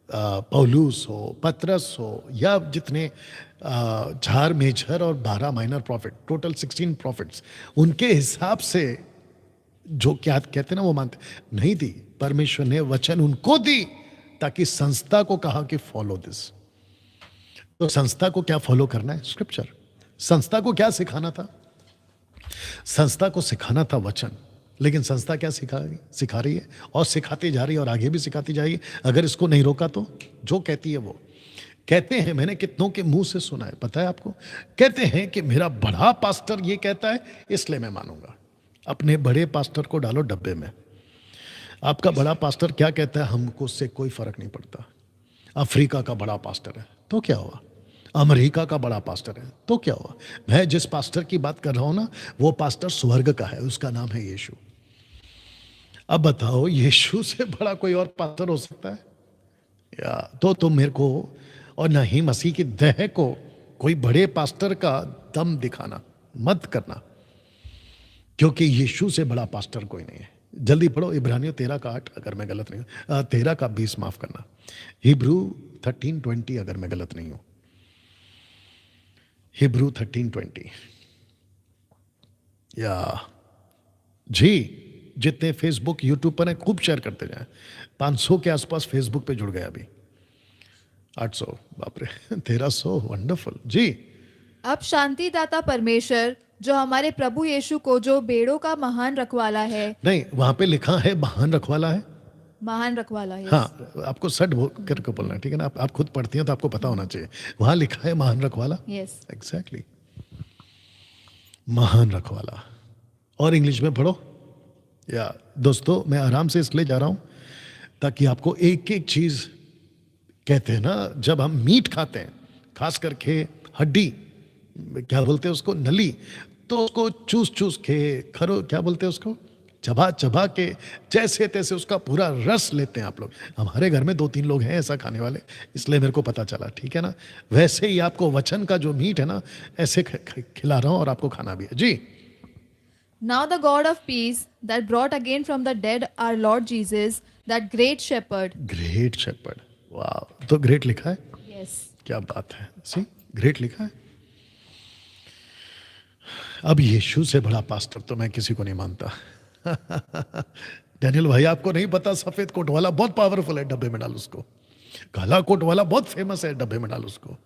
पौलुस हो, पतरस हो, या जितने 4 मेजर और 12 माइनर प्रॉफिट, टोटल 16 प्रॉफिट्स, उनके हिसाब से जो क्या कहते ना वो मानते नहीं दी। परमेश्वर ने वचन उनको दी ताकि संस्था को कहा कि फॉलो दिस। तो संस्था को क्या फॉलो करना है? स्क्रिप्चर। संस्था को क्या सिखाना था? संस्था को सिखाना था वचन। लेकिन संस्था क्या सिखा रही है और सिखाती जा रही है और आगे भी सिखाती जाएगी। अगर इसको नहीं रोका तो जो कहती है वो कहते हैं, मैंने कितनों के मुंह से सुना है, पता है आपको, कहते हैं कि मेरा बड़ा पास्टर ये कहता है इसलिए मैं मानूंगा। अपने बड़े पास्टर को डालो डब्बे में। आपका बड़ा पास्टर क्या कहता है हमको उससे कोई फर्क नहीं पड़ता। अफ्रीका का बड़ा पास्टर है तो क्या हुआ, अमेरिका का बड़ा पास्टर है तो क्या हुआ। मैं जिस पास्टर की बात कर रहा हूं ना वो पास्टर स्वर्ग का है, उसका नाम है यीशु। अब बताओ यीशु से बड़ा कोई और पास्टर हो सकता है? या तो तुम मेरे को और ना ही मसीह की देह को कोई बड़े पास्टर का दम दिखाना मत करना, क्योंकि यीशु से बड़ा पास्टर कोई नहीं है। जल्दी पढ़ो इब्रानियों 13:8 अगर मैं गलत नहीं हूं, 13:20 माफ करना, हिब्रू 13:20 अगर मैं गलत नहीं हूं, हिब्रू 13:20। या जी, जितने फेसबुक यूट्यूब पर हैं खूब शेयर करते जाएं। 500 के आसपास फेसबुक पे जुड़ गए अभी, 800, बाप रे 1300, वंडरफुल जी। अब शांतिदाता परमेश्वर जो हमारे प्रभु यीशु को जो बेड़ों का महान रखवाला है, नहीं, वहां पे लिखा है महान रखवाला है। महान रखवाला है। हाँ, आपको सट करके बोलना है, ठीक है ना। आप खुद पढ़ती हैं तो आपको पता होना चाहिए। वहां लिखा है महान रखवाला। यस, एग्जैक्टली, महान रखवाला। और इंग्लिश में पढ़ो। या दोस्तों मैं आराम से इसलिए जा रहा हूं ताकि आपको एक एक चीज, कहते हैं ना जब हम मीट खाते हैं, खास करके हड्डी, क्या बोलते हैं उसको, नली, तो उसको चूस चूस के, खरो क्या बोलते हैं उसको, चबा चबा के जैसे तैसे उसका पूरा रस लेते हैं आप लोग। हमारे घर में 2-3 लोग हैं ऐसा खाने वाले, इसलिए मेरे को पता चला, ठीक है ना। वैसे ही आपको वचन का जो मीट है ना ऐसे खिला रहा हूं और आपको खाना भी है जी। now the God of peace that brought again from the dead our Lord Jesus, that great shepherd. Great shepherd, वाह। तो ग्रेट लिखा है, Yes. क्या बात है, सी ग्रेट लिखा है। अब यीशु से बड़ा पास्टर तो मैं किसी को नहीं मानता। डैनियल भाई आपको नहीं पता, सफेद कोट वाला बहुत पावरफुल है, डब्बे में डाल उसको। काला कोट वाला बहुत फेमस है, डब्बे में डाल उसको।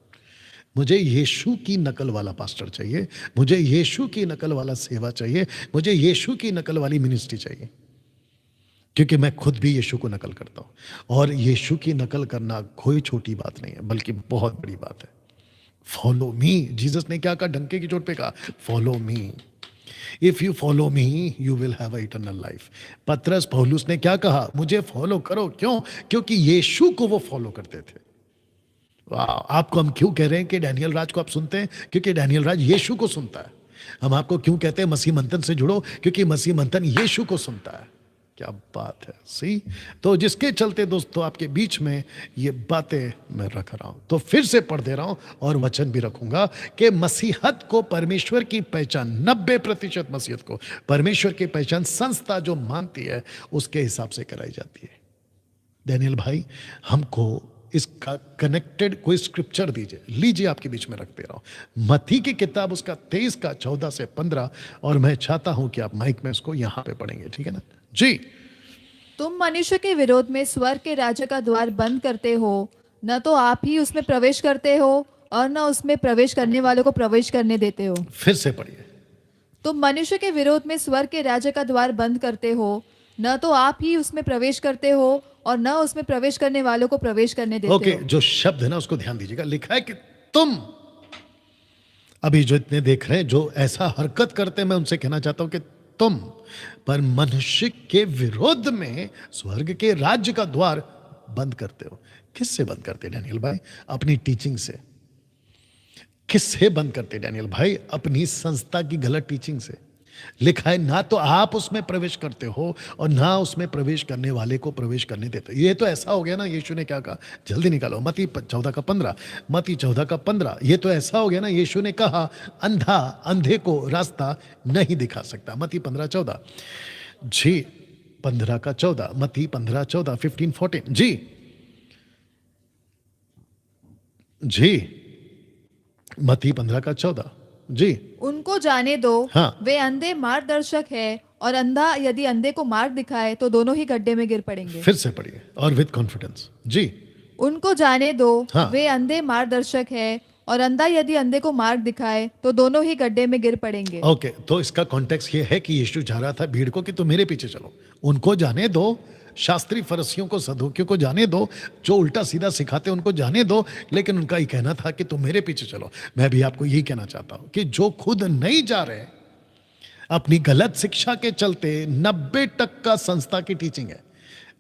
मुझे यीशु की नकल वाला पास्टर चाहिए, मुझे यीशु की नकल वाला सेवा चाहिए, मुझे यीशु की नकल वाली मिनिस्ट्री चाहिए, क्योंकि मैं खुद भी यीशु को नकल करता हूं। और यीशु की नकल करना कोई छोटी बात नहीं है, बल्कि बहुत बड़ी बात है। फॉलो मी, जीसस ने क्या कहा, डंके की चोट पे कहा, follow me. If you follow me you will have eternal life. पतरस पौलुस ने क्या कहा, मुझे फॉलो करो। क्यों? क्योंकि यीशु को वो फॉलो करते थे। वाह, आपको हम क्यों कह रहे हैं कि डैनियल राज को आप सुनते हैं? क्योंकि डैनियल राज यीशु को सुनता है। हम आपको क्यों कहते हैं मसीह मंथन से जुड़ो? क्योंकि मसीह मंथन यीशु को सुनता है। क्या बात है, सी। तो जिसके चलते दोस्तों आपके बीच में ये बातें मैं रख रहा हूं, तो फिर से पढ़ दे रहा हूं और वचन भी रखूंगा कि मसीहत को परमेश्वर की पहचान, 90% मसीहत को परमेश्वर की पहचान संस्था जो मानती है उसके हिसाब से कराई जाती है। डैनियल भाई, हमको इसका कनेक्टेड कोई स्क्रिप्चर दीजिए, लीजिए आपके बीच में रखते रहो। मत्ती की किताब उसका 23 का 14 से 15, और मैं चाहता हूं कि आप माइक में इसको यहां पे पढ़ेंगे, ठीक है ना जी। तुम मनुष्य के विरोध में स्वर्ग के राज्य का द्वार बंद करते हो, न तो आप ही उसमें प्रवेश करते हो और न उसमें प्रवेश करने वालों को प्रवेश करने देते हो। फिर से पढ़िए। तुम मनुष्य के विरोध में स्वर्ग के राज्य का द्वार बंद करते हो, न तो आप ही उसमें प्रवेश करते हो और न उसमें प्रवेश करने वालों को प्रवेश करने देते ओके, हो। जो शब्द है ना उसको ध्यान दीजिएगा, लिखा है कि तुम, अभी जो इतने देख रहे हैं जो ऐसा हरकत करते हैं, मैं उनसे कहना चाहता हूं कि तुम, पर मनुष्य के विरोध में स्वर्ग के राज्य का द्वार बंद करते हो। किससे बंद करते डैनियल भाई? अपनी टीचिंग से। किससे बंद करते डैनियल भाई? अपनी संस्था की गलत टीचिंग से। लिखा है ना तो आप उसमें प्रवेश करते हो और ना उसमें प्रवेश करने वाले को प्रवेश करने देते हो। ये तो ऐसा हो गया ना, यीशु ने क्या कहा, जल्दी निकालो, मत्ती 14 का 15, मत्ती 14 का 15। ये तो ऐसा हो गया ना, यीशु ने कहा अंधा अंधे को रास्ता नहीं दिखा सकता, मत्ती 15:14 जी, 15 का 14, मत्ती 15:14, 15:14 जी जी, मत्ती 15 का 14 जी। उनको जाने दो, हाँ। वे अंधे मार्गदर्शक है, और अंधा यदि अंधे को मार्ग दिखाए तो दोनों ही गड्ढे में गिर पड़ेंगे। फिर से पढ़िए और विद कॉन्फिडेंस जी। उनको जाने दो, हाँ। वे अंधे मार्गदर्शक है, और अंधा यदि अंधे को मार्ग दिखाए तो दोनों ही गड्ढे में गिर पड़ेंगे। ओके, तो इसका कॉन्टेक्स्ट ये है कि यीशु जा रहा था भीड़ को कि तुम मेरे पीछे चलो, उनको जाने दो, शास्त्री फरसियों को सदूकियों को जाने दो, जो उल्टा सीधा सिखाते उनको जाने दो, लेकिन उनका ही कहना था कि तुम मेरे पीछे चलो। मैं भी आपको यही कहना चाहता हूं कि जो खुद नहीं जा रहे, अपनी गलत शिक्षा के चलते, 90% संस्था की टीचिंग है,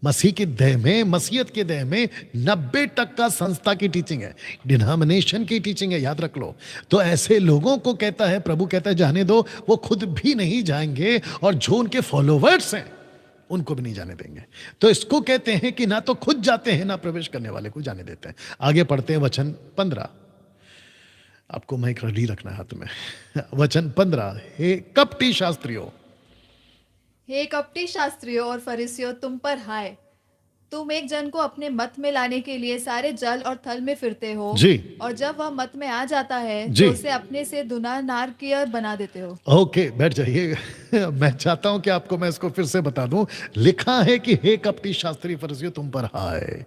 मसीह की देह में, मसीहत के देह में 90% संस्था की टीचिंग है, डिनोमिनेशन की टीचिंग है, याद रख लो। तो ऐसे लोगों को कहता है, प्रभु कहता है जाने दो, वो खुद भी नहीं जाएंगे और जो उनके फॉलोवर्स हैं उनको भी नहीं जाने देंगे। तो इसको कहते हैं कि ना तो खुद जाते हैं ना प्रवेश करने वाले को जाने देते हैं। आगे पढ़ते हैं वचन 15, आपको माइक रेडी रखना है हाथ में। वचन 15, हे कपटी शास्त्रियों, हे कपटी शास्त्रियों और फरीसियों, तुम पर हाय, तुम एक जन को अपने मत में लाने के लिए सारे जल और थल में फिरते हो जी। और जब वह मत में आ जाता है जी। तो उसे अपने से दुना नारकीय बना देते हो। ओके, बैठ जाइए। मैं चाहता हूं कि आपको मैं इसको फिर से बता दूं। लिखा है कि हे कपटी शास्त्री फरीसियों, तुम पर हाय,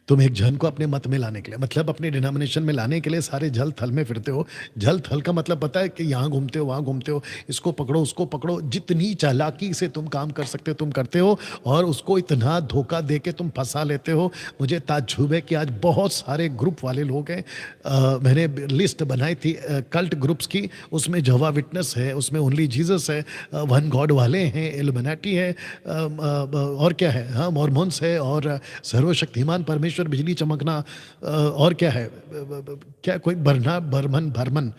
तुम एक जन को अपने मत में लाने के लिए, मतलब अपने डिनोमिनेशन में लाने के लिए सारे जल थल में फिरते हो। जल थल का मतलब पता है कि यहाँ घूमते हो, वहाँ घूमते हो, इसको पकड़ो उसको पकड़ो, जितनी चालाकी से तुम काम कर सकते हो तुम करते हो, और उसको इतना धोखा दे के तुम फंसा लेते हो। मुझे ताज्जुब है कि आज बहुत सारे ग्रुप वाले लोग हैं, मैंने लिस्ट बनाई थी कल्ट ग्रुप्स की, उसमें जवा विटनेस है, उसमें ओनली जीसस है, वन गॉड वाले हैं, इल्यूमिनाटी है, और क्या है, हाँ मॉर्मोन्स है, और सर्वशक्तिमान परमेश्वर, बिजली चमकना, और क्या है, क्या कोई बरना बर्मन भरमन,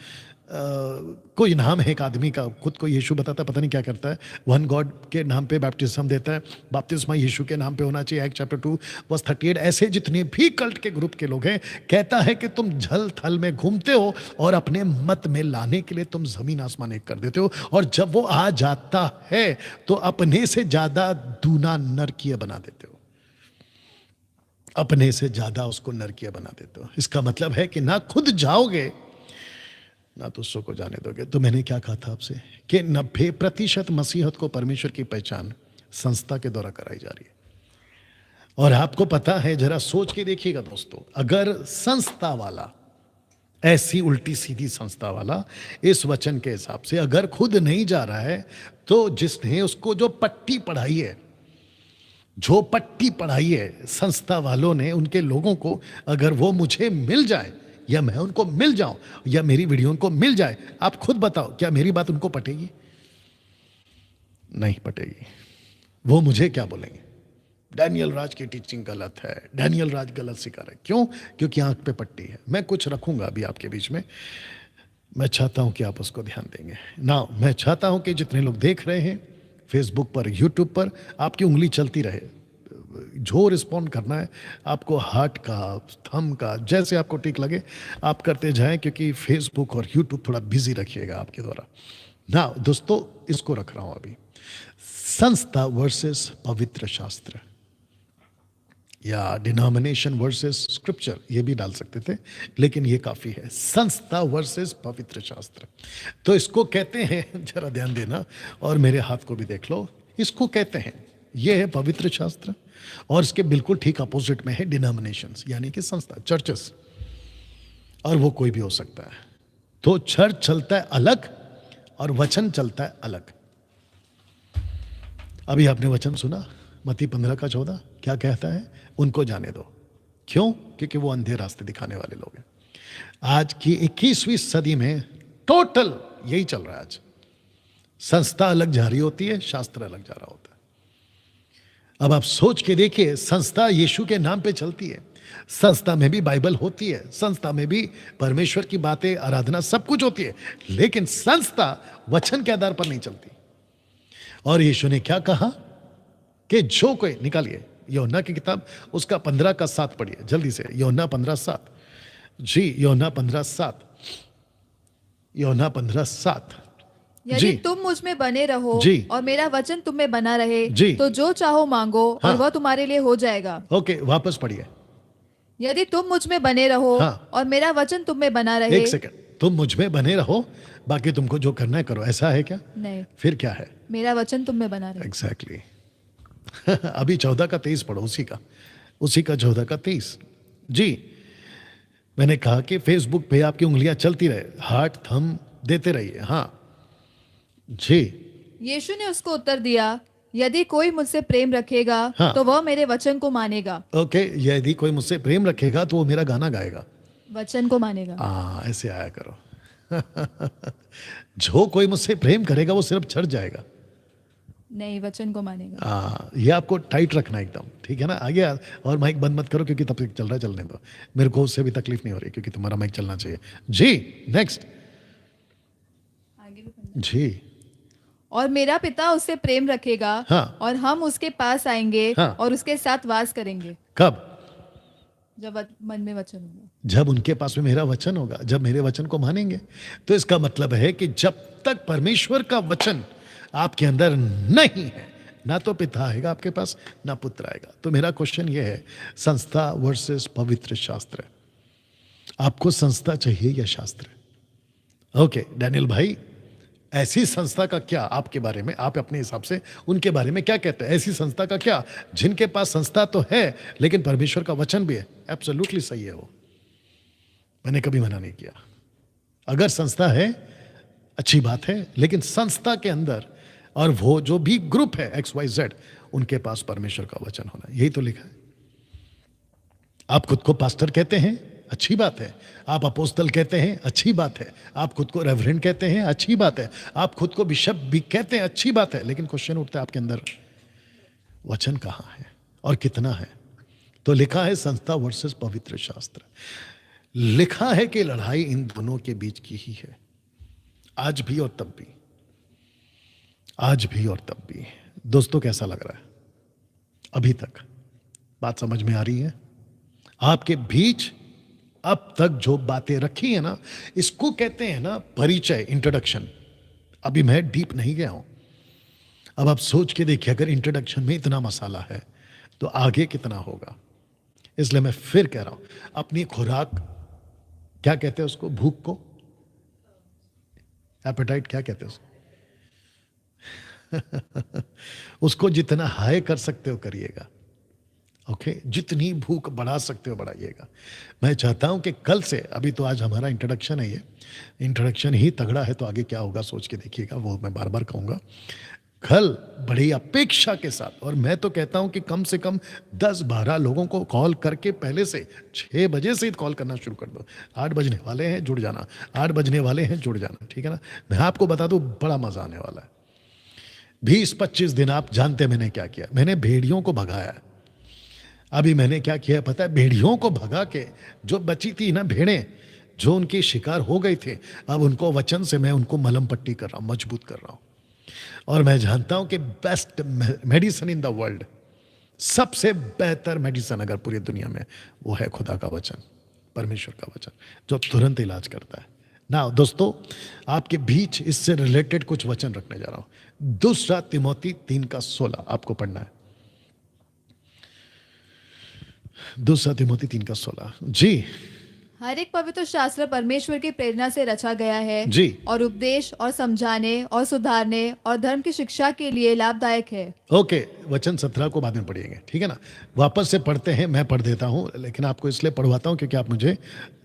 कोई नाम है एक आदमी का, खुद को यीशु बताता है, पता नहीं क्या करता है, वन गॉड के नाम पे बैप्टिज्म देता है, बपतिस्मा यीशु के नाम पे होना चाहिए, एक्ट चैप्टर 2 वर्स 38। ऐसे जितने भी कल्ट के ग्रुप के लोग हैं, कहता है कि तुम जल थल में घूमते हो और अपने मत में लाने के लिए तुम जमीन आसमान एक कर देते हो, और जब वो आ जाता है तो अपने से ज्यादा दूना नरकीय बना देते हो, अपने से ज्यादा उसको नरकीय बना देते हो। इसका मतलब है कि ना खुद जाओगे ना तो उसको जाने दोगे। तो मैंने क्या कहा था आपसे कि 90% मसीहत को परमेश्वर की पहचान संस्था के द्वारा कराई जा रही है। और आपको पता है, जरा सोच के देखिएगा दोस्तों, अगर संस्था वाला, ऐसी उल्टी सीधी संस्था वाला, इस वचन के हिसाब से अगर खुद नहीं जा रहा है, तो जिसने उसको जो पट्टी पढ़ाई है, जो पट्टी पढ़ाई है संस्था वालों ने उनके लोगों को, अगर वो मुझे मिल जाए या मैं उनको मिल जाऊं या मेरी वीडियो उनको मिल जाए, आप खुद बताओ क्या मेरी बात उनको पटेगी? नहीं पटेगी। वो मुझे क्या बोलेंगे, डैनियल राज की टीचिंग गलत है, डैनियल राज गलत सिखा रहा है। क्यों? क्योंकि आंख पे पट्टी है। मैं कुछ रखूंगा अभी आपके बीच में, मैं चाहता हूं कि आप उसको ध्यान देंगे ना। मैं चाहता हूं कि जितने लोग देख रहे हैं फेसबुक पर, यूट्यूब पर, आपकी उंगली चलती रहे, जो रिस्पॉन्ड करना है आपको, हार्ट का, थंब का, जैसे आपको ठीक लगे आप करते जाएं, क्योंकि फेसबुक और यूट्यूब थोड़ा बिजी रखिएगा आपके द्वारा ना। दोस्तों इसको रख रहा हूं अभी, संस्था वर्सेस पवित्र शास्त्र, या डिनोमिनेशन वर्सेस स्क्रिप्चर, ये भी डाल सकते थे, लेकिन ये काफ़ी है। संस्था वर्सेस पवित्र शास्त्र, तो इसको कहते हैं, जरा ध्यान देना और मेरे हाथ को भी देख लो, इसको कहते हैं, ये है पवित्र शास्त्र और इसके बिल्कुल ठीक अपोजिट में है डिनोमिनेशंस, यानी कि संस्था, चर्चेस, और वो कोई भी हो सकता है। तो चर्च चलता है अलग और वचन चलता है अलग। अभी आपने वचन सुना मत्ती 15:14, क्या कहता है? उनको जाने दो। क्यों? क्योंकि वो अंधे रास्ते दिखाने वाले लोग हैं। आज की 21वीं सदी में टोटल यही चल रहा है। आज संस्था अलग जा रही होती है, शास्त्र अलग जा रहा होता है। अब आप सोच के देखिए, संस्था यीशु के नाम पे चलती है, संस्था में भी बाइबल होती है, संस्था में भी परमेश्वर की बातें, आराधना, सब कुछ होती है, लेकिन संस्था वचन के आधार पर नहीं चलती। और यीशु ने क्या कहा कि जो कोई, निकालिए यूहन्ना की किताब, उसका 15:7 पढ़िए जल्दी से। यूहन्ना 15:7, जी यूहन्ना 15:7, यूहन्ना 15:7। यदि जी तुम मुझ में बने रहो जी और मेरा वचन तुम में बना रहे, जी तो जो चाहो मांगो हाँ। और वह तुम्हारे लिए हो जाएगा। ओके, वापस पढ़िए। यदि तुम मुझ में बने रहो हाँ। और मेरा वचन तुम में बना रहे। एक सेकंड, तुम मुझ में बने रहो, बाकी तुमको जो करना है करो, ऐसा है क्या? नहीं, फिर क्या है? मेरा वचन तुम में बना रहे। एग्जैक्टली अभी 14:23 पढ़ो, उसी का 14:23। जी, मैंने कहा कि फेसबुक पे आपकी उंगलियां चलती रहे, हार्ट थंब देते रहिए। हाँ जी, यीशु ने उसको उत्तर दिया, यदि कोई मुझसे प्रेम रखेगा हाँ। तो वह मेरे वचन को मानेगा। ओके, यदि कोई मुझसे प्रेम रखेगा तो वो मेरा गाना गाएगा। वचन को मानेगा। ऐसे आया करो जो कोई मुझसे प्रेम करेगा वो सिर्फ चढ़ जाएगा। नहीं, वचन को मानेगा। ये आपको टाइट रखना एकदम, ठीक है ना? आगे और माइक बंद मत करो, क्योंकि तब तक चल रहा है, चलने दो। मेरे को उससे भी तकलीफ नहीं हो रही, क्योंकि तुम्हारा माइक चलना चाहिए। जी नेक्स्ट। आगे भी पढ़ना। जी और मेरा पिता उससे प्रेम रखेगा, हाँ। और हम उसके पास आएंगे हाँ। और उसके साथ वास करेंगे। कब? जब मन में वचन होगा। जब उनके पास में मेरा वचन होगा, जब मेरे वचन को मानेंगे। तो इसका मतलब है कि जब तक परमेश्वर का वचन आपके अंदर नहीं है, ना तो पिता आएगा आपके पास, ना पुत्र आएगा। तो मेरा क्वेश्चन ये है, संस्था वर्सेस पवित्र शास्त्र, आपको संस्था चाहिए या शास्त्र? ओके डैनियल भाई, ऐसी संस्था का क्या आपके बारे में, आप अपने हिसाब से उनके बारे में क्या कहते हैं? ऐसी संस्था का क्या जिनके पास संस्था तो है लेकिन परमेश्वर का वचन भी है? एब्सोल्युटली सही है वो, मैंने कभी मना नहीं किया। अगर संस्था है अच्छी बात है, लेकिन संस्था के अंदर और वो जो भी ग्रुप है XYZ, उनके पास परमेश्वर का वचन होना, यही तो लिखा है। आप खुद को पास्टर कहते हैं, अच्छी बात है। आप अपोस्तल कहते हैं, अच्छी बात है। आप खुद को रेवरेंड कहते हैं, अच्छी बात है। आप खुद को बिशप भी कहते हैं, अच्छी बात है। लेकिन क्वेश्चन उठता है, आपके अंदर वचन कहाँ है और कितना है? तो लिखा है संस्था वर्सेस पवित्र शास्त्र, लिखा है कि लड़ाई इन दोनों के बीच की ही है, आज भी और तब भी, आज भी और तब भी। दोस्तों कैसा लग रहा है अभी तक? बात समझ में आ रही है? आपके बीच अब तक जो बातें रखी है ना, इसको कहते हैं ना परिचय, इंट्रोडक्शन। अभी मैं डीप नहीं गया हूं। अब आप सोच के देखिए, अगर इंट्रोडक्शन में इतना मसाला है तो आगे कितना होगा। इसलिए मैं फिर कह रहा हूं, अपनी खुराक, क्या कहते हैं उसको, भूख को, एपेटाइट क्या कहते हैं उसको उसको जितना हाई कर सकते हो करिएगा। ओके, जितनी भूख बढ़ा सकते हो बढ़ाइएगा। मैं चाहता हूं कि कल से, अभी तो आज हमारा इंट्रोडक्शन है, ये इंट्रोडक्शन ही तगड़ा है, तो आगे क्या होगा सोच के देखिएगा, वो मैं बार बार कहूंगा। कल बड़ी अपेक्षा के साथ, और मैं तो कहता हूं कि कम से कम 10-12 लोगों को कॉल करके पहले से 6 बजे से कॉल करना शुरू कर दो। 8 बजने वाले हैं, जुड़ जाना। 8 बजने वाले हैं, जुड़ जाना, ठीक है ना? मैं आपको बता दूं, बड़ा मजा आने वाला है। 20-25 दिन आप जानते हैं मैंने क्या किया? मैंने भेड़ियों को भगाया। अभी मैंने क्या किया पता है? भेड़ियों को भगा के, जो बची थी ना भेड़ें, जो उनके शिकार हो गए थे, अब उनको वचन से मैं उनको मलम पट्टी कर रहा हूं, मजबूत कर रहा हूं। और मैं जानता हूं कि best medicine in the world, सबसे बेहतर मेडिसिन अगर पूरी दुनिया में, वो है खुदा का वचन, परमेश्वर का वचन, जो तुरंत इलाज करता है ना। दोस्तों, आपके बीच इससे रिलेटेड कुछ वचन रखने जा रहा हूं। 2 तिमोथी 3:16 आपको पढ़ना है। दूसरा तिमोथी 3:16। जी। हर एक पवित्र शास्त्र परमेश्वर की प्रेरणा से रचा गया है जी। और उपदेश और समझाने और सुधारने और धर्म की शिक्षा के लिए लाभदायक है। ओके, वचन 17 को बाद में पढ़िएंगे, ठीक है ना। वापस से पढ़ते हैं, मैं पढ़ देता हूँ, लेकिन आपको इसलिए पढ़वाता हूँ क्योंकि आप मुझे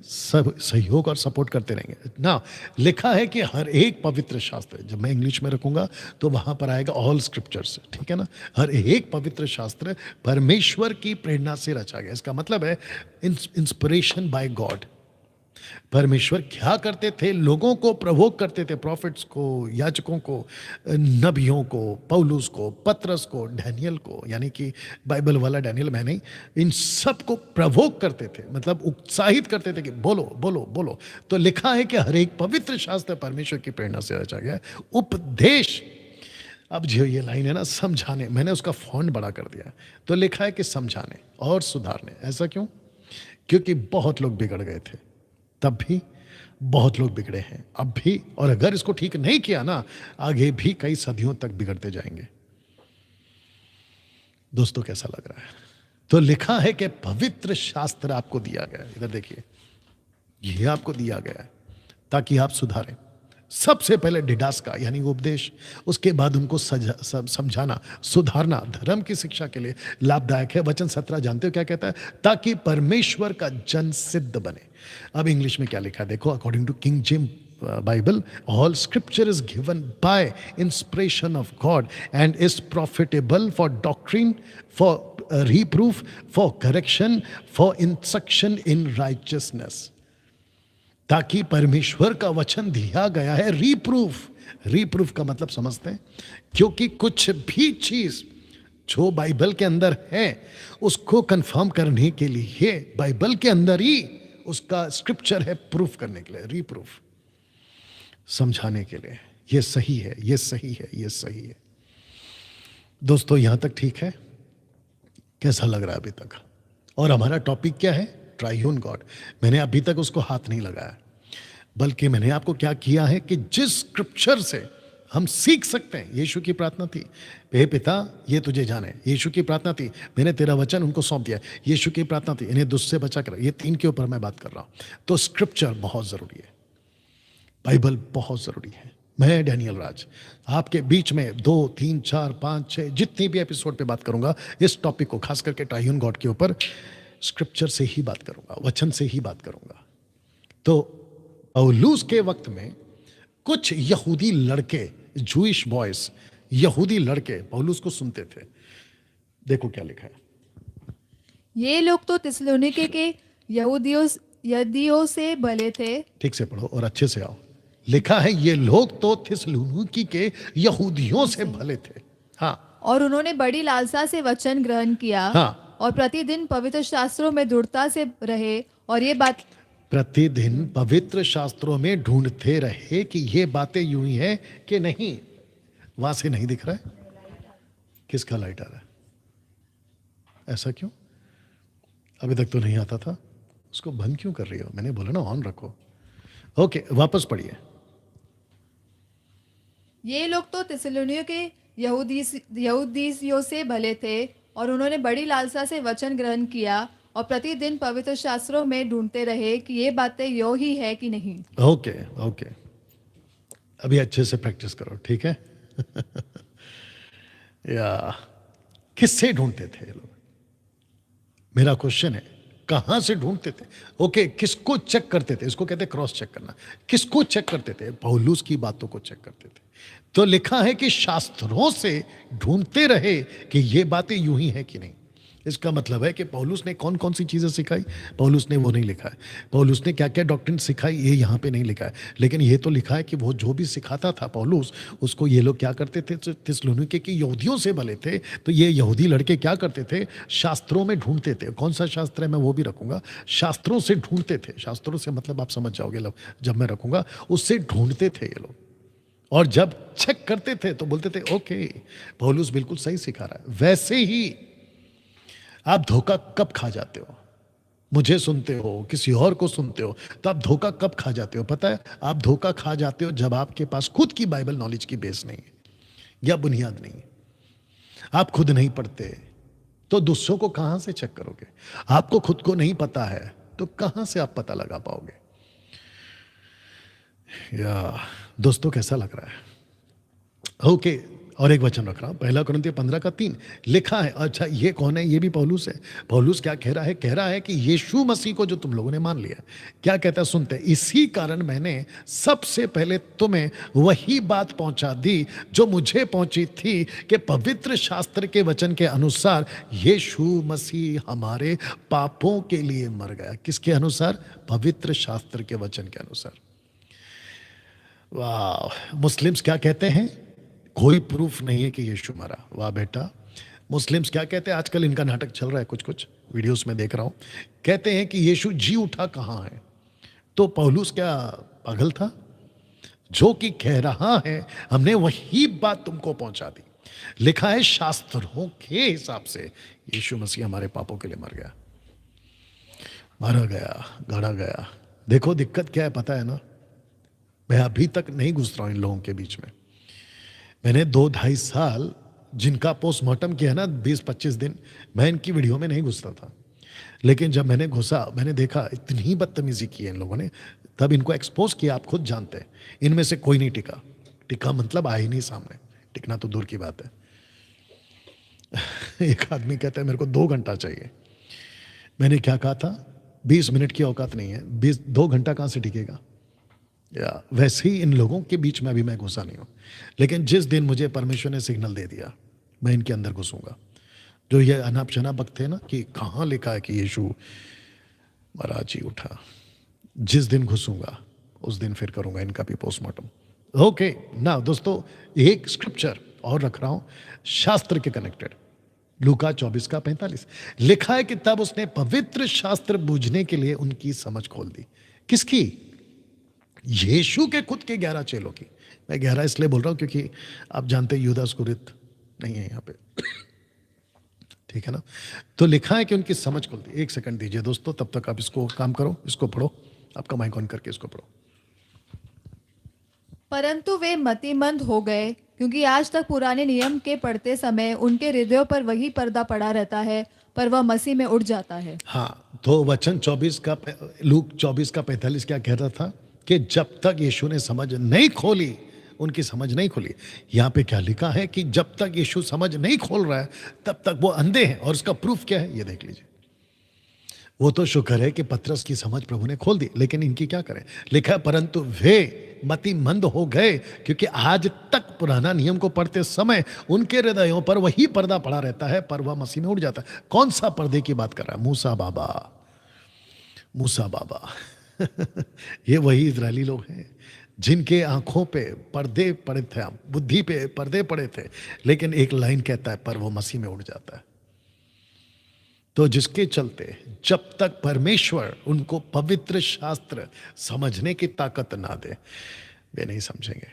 सब सहयोग और सपोर्ट करते रहेंगे ना। लिखा है कि हर एक पवित्र शास्त्र, जब मैं इंग्लिश में रखूंगा तो वहां पर आएगा ऑल स्क्रिप्चर्स, ठीक है ना। हर एक पवित्र शास्त्र परमेश्वर की प्रेरणा से रचा गया। इसका मतलब है इंस्पिरेशन बाय गॉड। परमेश्वर क्या करते थे, लोगों को प्रवोक करते थे, प्रॉफिट्स को, याजकों को, नबियों को, पौलुस को, पतरस को, डैनियल को, यानी कि बाइबल वाला डैनियल मैं नहीं, इन सब को प्रवोक करते थे, मतलब उत्साहित करते थे कि बोलो बोलो बोलो। तो लिखा है कि हर एक पवित्र शास्त्र परमेश्वर की प्रेरणा से रचा गया है। उपदेश, अब जो ये लाइन है ना, समझाने, मैंने उसका फॉन्ट बड़ा कर दिया है, तो लिखा है कि समझाने और सुधारने। ऐसा क्यों? क्योंकि बहुत लोग बिगड़ गए थे तब भी, बहुत लोग बिगड़े हैं अब भी, और अगर इसको ठीक नहीं किया ना, आगे भी कई सदियों तक बिगड़ते जाएंगे। दोस्तों कैसा लग रहा है? तो लिखा है कि पवित्र शास्त्र आपको दिया गया है। इधर देखिए, यह आपको दिया गया है ताकि आप सुधारें। सबसे पहले डिडास का यानी उपदेश, उसके बाद उनको समझाना, सुधारना धर्म की शिक्षा के लिए लाभदायक है। वचन 17 जानते हो क्या कहता है? ताकि परमेश्वर का जन सिद्ध बने। अब इंग्लिश में क्या लिखा है देखो, according to King James Bible, all scripture is given by inspiration of God and is profitable for doctrine, for reproof, for correction, for instruction in righteousness। ताकि परमेश्वर का वचन दिया गया है रीप्रूफ। रीप्रूफ का मतलब समझते हैं? क्योंकि कुछ भी चीज जो बाइबल के अंदर है उसको कंफर्म करने के लिए बाइबल के अंदर ही उसका स्क्रिप्चर है, प्रूफ करने के लिए, रीप्रूफ, समझाने के लिए। ये सही है, ये सही है, ये सही है। दोस्तों यहां तक ठीक है? कैसा लग रहा है अभी तक? और हमारा टॉपिक क्या है? ट्राइयून गॉड। मैंने अभी तक उसको हाथ नहीं लगाया, बल्कि मैंने आपको क्या किया है कि जिस स्क्रिप्चर से हम सीख सकते हैं। यीशु की प्रार्थना थी, हे पिता ये तुझे जाने। यीशु की प्रार्थना थी, मैंने तेरा वचन उनको सौंप दिया। यीशु की प्रार्थना थी, इन्हें दुष्ट से बचा कर। ये तीन के ऊपर मैं बात कर रहा हूं। तो स्क्रिप्चर बहुत जरूरी है, बाइबल बहुत जरूरी है। मैं डैनियल राज आपके बीच में 2, 3, 4, 5, 6 जितनी भी एपिसोड पे बात करूंगा इस टॉपिक को, खास करके ट्राइयून गॉड के ऊपर, स्क्रिप्चर से ही बात करूंगा, वचन से ही बात करूंगा। तो पौलुस के वक्त में कुछ यहूदी लड़के, जूइश बॉयज, यहूदी लड़के पौलुस को सुनते थे। देखो क्या लिखा है। ये लोग तो थिस्सलुनीके के यहूदियों से भले थे। ठीक से पढ़ो और अच्छे से आओ। लिखा है ये लोग तो थिस्सलुनीके के यहूदियों से भले थे। हाँ, और उन्होंने बड़ी लालसा से वचन ग्रहण किया। हाँ, और प्रतिदिन पवित्र शास्त्रों में दृढ़ता से रहे। और ये बात प्रतिदिन पवित्र शास्त्रों में ढूंढते रहे कि ये बातें यूं ही है कि नहीं। वहां से नहीं दिख रहा है, किसका लाइट आ रहा है? ऐसा क्यों? अभी तक तो नहीं आता था, उसको बंद क्यों कर रही हो? मैंने बोला ना ऑन रखो। ओके, वापस पढ़िए। ये लोग तो थिस्सलुनीके के यहूदियों से भले थे और उन्होंने बड़ी लालसा से वचन ग्रहण किया और प्रतिदिन पवित्र शास्त्रों में ढूंढते रहे कि ये बातें यो ही है कि नहीं। ओके ओके, अभी अच्छे से प्रैक्टिस करो, ठीक है? या किससे ढूंढते थे ये लोग? मेरा क्वेश्चन है, कहां से ढूंढते थे? ओके, किसको चेक करते थे? इसको कहते हैं क्रॉस चेक करना। किसको चेक करते थे? पौलुस की बातों को चेक करते थे। तो लिखा है कि शास्त्रों से ढूंढते रहे कि ये बातें यूं ही है कि नहीं। इसका मतलब है कि पौलुस ने कौन कौन सी चीजें सिखाई, पौलुस ने वो नहीं लिखा है। पौलुस ने क्या क्या डॉक्ट्रिन सिखाई, ये यहाँ पे नहीं लिखा है। लेकिन ये तो लिखा है कि वो जो भी सिखाता था पौलुस, उसको ये लोग क्या करते थे? थिस्सलुनीके के यहूदियों से भले थे। तो ये यहूदी लड़के क्या करते थे? शास्त्रों में ढूंढते थे। कौन सा शास्त्र है मैं वो भी रखूंगा। शास्त्रों से ढूंढते थे। शास्त्रों से मतलब आप समझ जाओगे जब मैं रखूंगा, उससे ढूंढते थे ये लोग। और जब चेक करते थे तो बोलते थे ओके, पौलुस बिल्कुल सही सिखा रहा है। वैसे ही आप धोखा कब खा जाते हो? मुझे सुनते हो, किसी और को सुनते हो, तो आप धोखा कब खा जाते हो? पता है, आप धोखा खा जाते हो जब आपके पास खुद की बाइबल नॉलेज की बेस नहीं है या बुनियाद नहीं है। आप खुद नहीं पढ़ते, तो दूसरों को कहां से चेक करोगे? आपको खुद को नहीं पता है तो कहां से आप पता लगा पाओगे? या दोस्तों कैसा लग रहा है? ओके, और एक वचन रख रहा हूं, 1 Corinthians 15 का 3 लिखा है। अच्छा, ये कौन है? ये भी पौलुस है। पौलुस क्या कह रहा है? कह रहा है कि यीशु मसीह को जो तुम लोगों ने मान लिया, क्या कहता है सुनते हैं, इसी कारण मैंने सबसे पहले तुम्हें वही बात पहुंचा दी जो मुझे पहुंची थी कि पवित्र शास्त्र के वचन के अनुसार यीशु मसीह हमारे पापों के लिए मर गया। किसके अनुसार? पवित्र शास्त्र के वचन के अनुसार। वाह! मुस्लिम्स क्या कहते हैं? कोई प्रूफ नहीं है कि यीशु मरा। वाह बेटा! मुस्लिम्स क्या कहते हैं? आजकल इनका नाटक चल रहा है, कुछ कुछ वीडियोस में देख रहा हूं। कहते हैं कि यीशु जी उठा कहां है? तो पौलुस क्या पागल था? जो कि कह रहा है हमने वही बात तुमको पहुंचा दी। लिखा है शास्त्रों के हिसाब से यीशु मसीह हमारे पापों के लिए मर गया, मारा गया, गाड़ा गया। देखो दिक्कत क्या है पता है ना? मैं अभी तक नहीं घुस रहा हूं इन लोगों के बीच में। मैंने 2-2.5 साल जिनका पोस्टमार्टम किया ना 20-25 दिन, मैं इनकी वीडियो में नहीं घुसता था। लेकिन जब मैंने घुसा, मैंने देखा इतनी बदतमीजी की है इन लोगों ने, तब इनको एक्सपोज किया। आप खुद जानते हैं इनमें से कोई नहीं टिका। टिका मतलब आए ही नहीं सामने, टिकना तो दूर की बात है। एक आदमी कहता है मेरे को 2 घंटा चाहिए। मैंने क्या कहा था? 20 मिनट की औकात नहीं है, 2 घंटा कहां से टिकेगा? या वैसे ही इन लोगों के बीच में अभी मैं घुसा नहीं हूं। लेकिन जिस दिन मुझे परमेश्वर ने सिग्नल दे दिया मैं इनके अंदर घुसूंगा। जो ये अनाप शनाप वक्त है ना कि कहां लिखा है कि यीशु मरा जी उठा, जिस दिन घुसूंगा उस दिन फिर करूंगा इनका भी पोस्टमार्टम। ओके ना दोस्तों, एक स्क्रिप्चर और रख रहा हूं शास्त्र के कनेक्टेड। लूका 24:45 लिखा है कि तब उसने पवित्र शास्त्र बूझने के लिए उनकी समझ खोल दी। किसकी? यीशु के खुद के 11 चेलों की। मैं 11 इसलिए बोल रहा हूं क्योंकि आप जानते हैं यूदा स्कुरित नहीं है यहां पे। ठीक है ना? तो लिखा है कि उनकी समझ खुल दी। 1 सेकंड दीजिए दोस्तों, तब तक आप इसको काम करो, इसको पढ़ो, आपका माइक ऑन करके इसको पढ़ो। परंतु वे मतिमंद हो गए, क्योंकि आज तक पुराने नियम के पढ़ते समय उनके हृदयों पर वही पर्दा पड़ा रहता है, पर वह मसीह में उड़ जाता है। हाँ, तो वचन 24 का लूक 24:45 क्या कह रहा था कि जब तक यीशु ने समझ नहीं खोली, उनकी समझ नहीं खुली। यहां पे क्या लिखा है कि जब तक यीशु समझ नहीं खोल रहा है तब तक वो अंधे हैं। और उसका प्रूफ क्या है ये देख लीजिए। वो तो शुक्र है कि पतरस की समझ प्रभु ने खोल दी, लेकिन इनकी क्या करें? लिखा है परंतु वे मतिमंद हो गए, क्योंकि आज तक पुराना नियम को पढ़ते समय उनके हृदयों पर वही पर्दा पड़ा रहता है, पर वह मसीह में उड़ जाता है। कौन सा पर्दे की बात कर रहा है? मूसा बाबा, मूसा बाबा। ये वही इजरायली लोग हैं जिनके आंखों पे पर्दे पड़े थे, बुद्धि पे पर्दे पड़े थे, लेकिन एक लाइन कहता है पर वो मसीह में उड़ जाता है। तो जिसके चलते जब तक परमेश्वर उनको पवित्र शास्त्र समझने की ताकत ना दे, वे नहीं समझेंगे,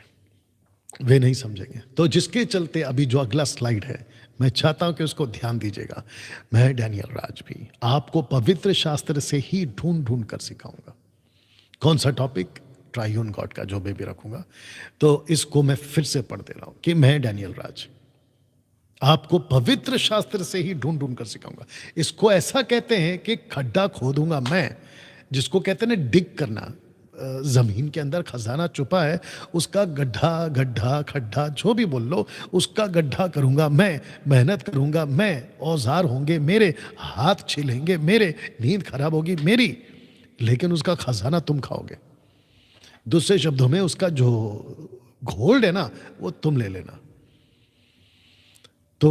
वे नहीं समझेंगे। तो जिसके चलते अभी जो अगला स्लाइड है, मैं चाहता हूं कि उसको ध्यान दीजिएगा। मैं डैनियल राज भी आपको पवित्र शास्त्र से ही ढूंढ ढूंढ कर सिखाऊंगा। कौन सा टॉपिक? ट्राइयून गॉड का जो भी रखूंगा। तो इसको मैं फिर से पढ़ दे रहा हूं कि मैं डैनियल राज आपको पवित्र शास्त्र से ही ढूंढ ढूंढ कर सिखाऊंगा। इसको ऐसा कहते हैं कि खड्डा खोदूंगा मैं, जिसको कहते हैं ना डिग करना। जमीन के अंदर खजाना छुपा है, उसका गड्ढा गड्ढा खड्डा जो भी बोल लो, उसका गड्ढा करूंगा मैं, मेहनत करूंगा मैं, औजार होंगे मेरे, हाथ छिलेंगे मेरे, नींद खराब होगी मेरी, लेकिन उसका खजाना तुम खाओगे। दूसरे शब्दों में उसका जो गोल्ड है ना वो तुम ले लेना। तो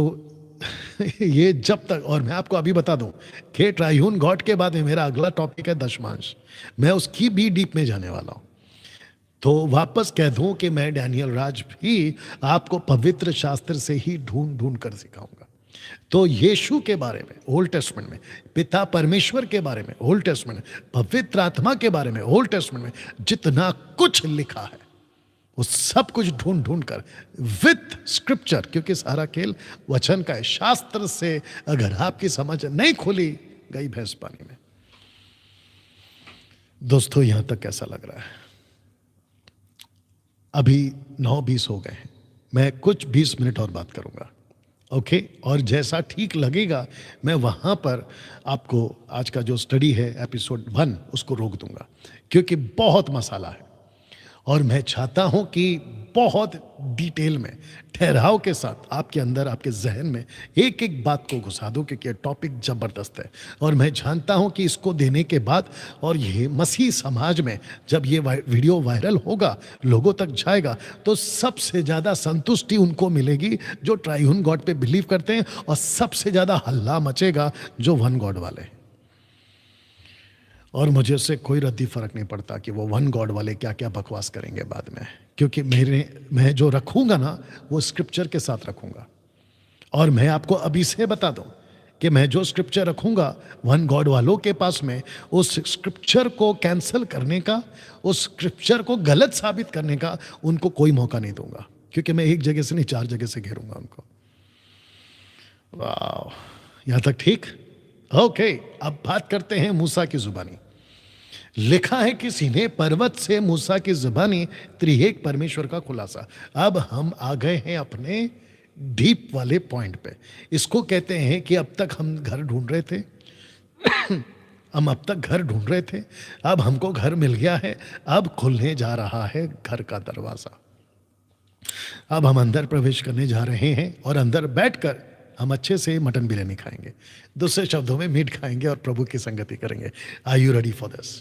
ये जब तक, और मैं आपको अभी बता दूं कि ट्राइयून गॉड के बाद में मेरा अगला टॉपिक है दशमांश। मैं उसकी भी डीप में जाने वाला हूं। तो वापस कह दूं कि मैं डैनियल राज भी आपको पवित्र शास्त्र से ही ढूंढ ढूंढ कर सिखाऊंगा। तो यीशु के बारे में ओल्ड टेस्टमेंट में, पिता परमेश्वर के बारे में ओल्ड टेस्टमेंट में, पवित्र आत्मा के बारे में ओल्ड टेस्टमेंट में जितना कुछ लिखा है वो सब कुछ ढूंढ ढूंढ कर विथ स्क्रिप्चर, क्योंकि सारा खेल वचन का है। शास्त्र से अगर आपकी समझ नहीं खुली, गई भैंस पानी में। दोस्तों यहां तक कैसा लग रहा है? अभी 9:20 हो गए हैं। मैं कुछ 20 मिनट और बात करूंगा। ओके, और जैसा ठीक लगेगा मैं वहाँ पर आपको आज का जो स्टडी है एपिसोड 1 उसको रोक दूंगा, क्योंकि बहुत मसाला है और मैं चाहता हूं कि बहुत डिटेल में ठहराव के साथ आपके अंदर, आपके जहन में एक एक बात को घुसा दूं, क्योंकि ये टॉपिक ज़बरदस्त है और मैं जानता हूं कि इसको देने के बाद और ये मसीह समाज में जब ये वीडियो वायरल होगा, लोगों तक जाएगा, तो सबसे ज़्यादा संतुष्टि उनको मिलेगी जो ट्राइयून गॉड पे बिलीव करते हैं, और सबसे ज़्यादा हल्ला मचेगा जो वन गॉड वाले हैं। और मुझे उससे कोई रद्दी फर्क नहीं पड़ता कि वो वन गॉड वाले क्या क्या बकवास करेंगे बाद में, क्योंकि मैं जो रखूंगा ना वो स्क्रिप्चर के साथ रखूंगा। और मैं आपको अभी से बता दूं कि मैं जो स्क्रिप्चर रखूंगा वन गॉड वालों के पास में, उस स्क्रिप्चर को कैंसिल करने का, उस स्क्रिप्चर को गलत साबित करने का उनको कोई मौका नहीं दूंगा, क्योंकि मैं एक जगह से नहीं 4 जगह से घेरूंगा उनको। वाह, यहां तक ठीक? ओके, अब बात करते हैं मूसा की जुबानी। लिखा है कि सीने पर्वत से मूसा की जुबानी त्रिएक परमेश्वर का खुलासा। अब हम आ गए हैं अपने डीप वाले पॉइंट पे। इसको कहते हैं कि अब तक हम घर ढूंढ रहे थे हम अब तक घर ढूंढ रहे थे, अब हमको घर मिल गया है, अब खुलने जा रहा है घर का दरवाजा। अब हम अंदर प्रवेश करने जा रहे हैं और अंदर बैठकर हम अच्छे से मटन बिरयानी खाएंगे, दूसरे शब्दों में मीट खाएंगे और प्रभु की संगति करेंगे। Are you ready for this?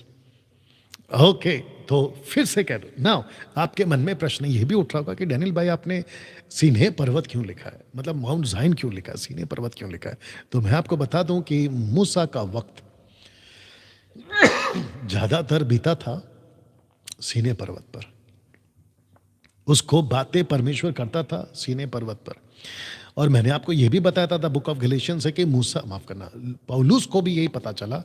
Okay, तो फिर से कह दो नाउ, आपके मन में प्रश्न ये भी उठ रहा होगा कि डैनियल भाई आपने सीने पर्वत क्यों लिखा है, मतलब माउंट जाइन क्यों लिखा है, सीने पर्वत क्यों लिखा है? तो मैं आपको बता दूं कि मूसा का वक्त ज्यादातर बीता था सीने पर्वत पर। उसको बातें परमेश्वर करता था सीने पर्वत पर। और मैंने आपको यह भी बताया था बुक ऑफ गलेशियंस है कि मूसा, माफ करना, पौलुस को भी यही पता चला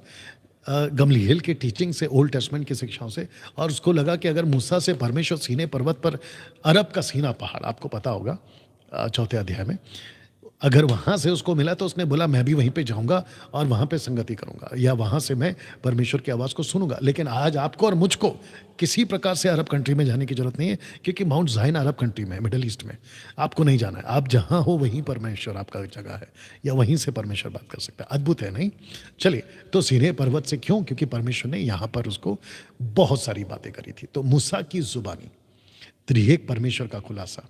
गमलीएल की टीचिंग से, ओल्ड टेस्टमेंट की शिक्षाओं से, और उसको लगा कि अगर मूसा से परमेश्वर सीने पर्वत पर, अरब का सीना पहाड़ आपको पता होगा 4 अध्याय में, अगर वहाँ से उसको मिला तो उसने बोला मैं भी वहीं पे जाऊँगा और वहाँ पे संगति करूँगा, या वहाँ से मैं परमेश्वर की आवाज़ को सुनूंगा। लेकिन आज आपको और मुझको किसी प्रकार से अरब कंट्री में जाने की जरूरत नहीं है, क्योंकि माउंट जाइन अरब कंट्री में, मिडल ईस्ट में। आपको नहीं जाना है, आप जहाँ हो वहीं परमेश्वर आपका जगह है, या वहीं से परमेश्वर बात कर सकता है। अद्भुत है नहीं? चलिए, तो सीने पर्वत से क्यों? क्योंकि परमेश्वर ने यहाँ पर उसको बहुत सारी बातें करी थी। तो मूसा की जुबानी, त्रिएक परमेश्वर का खुलासा।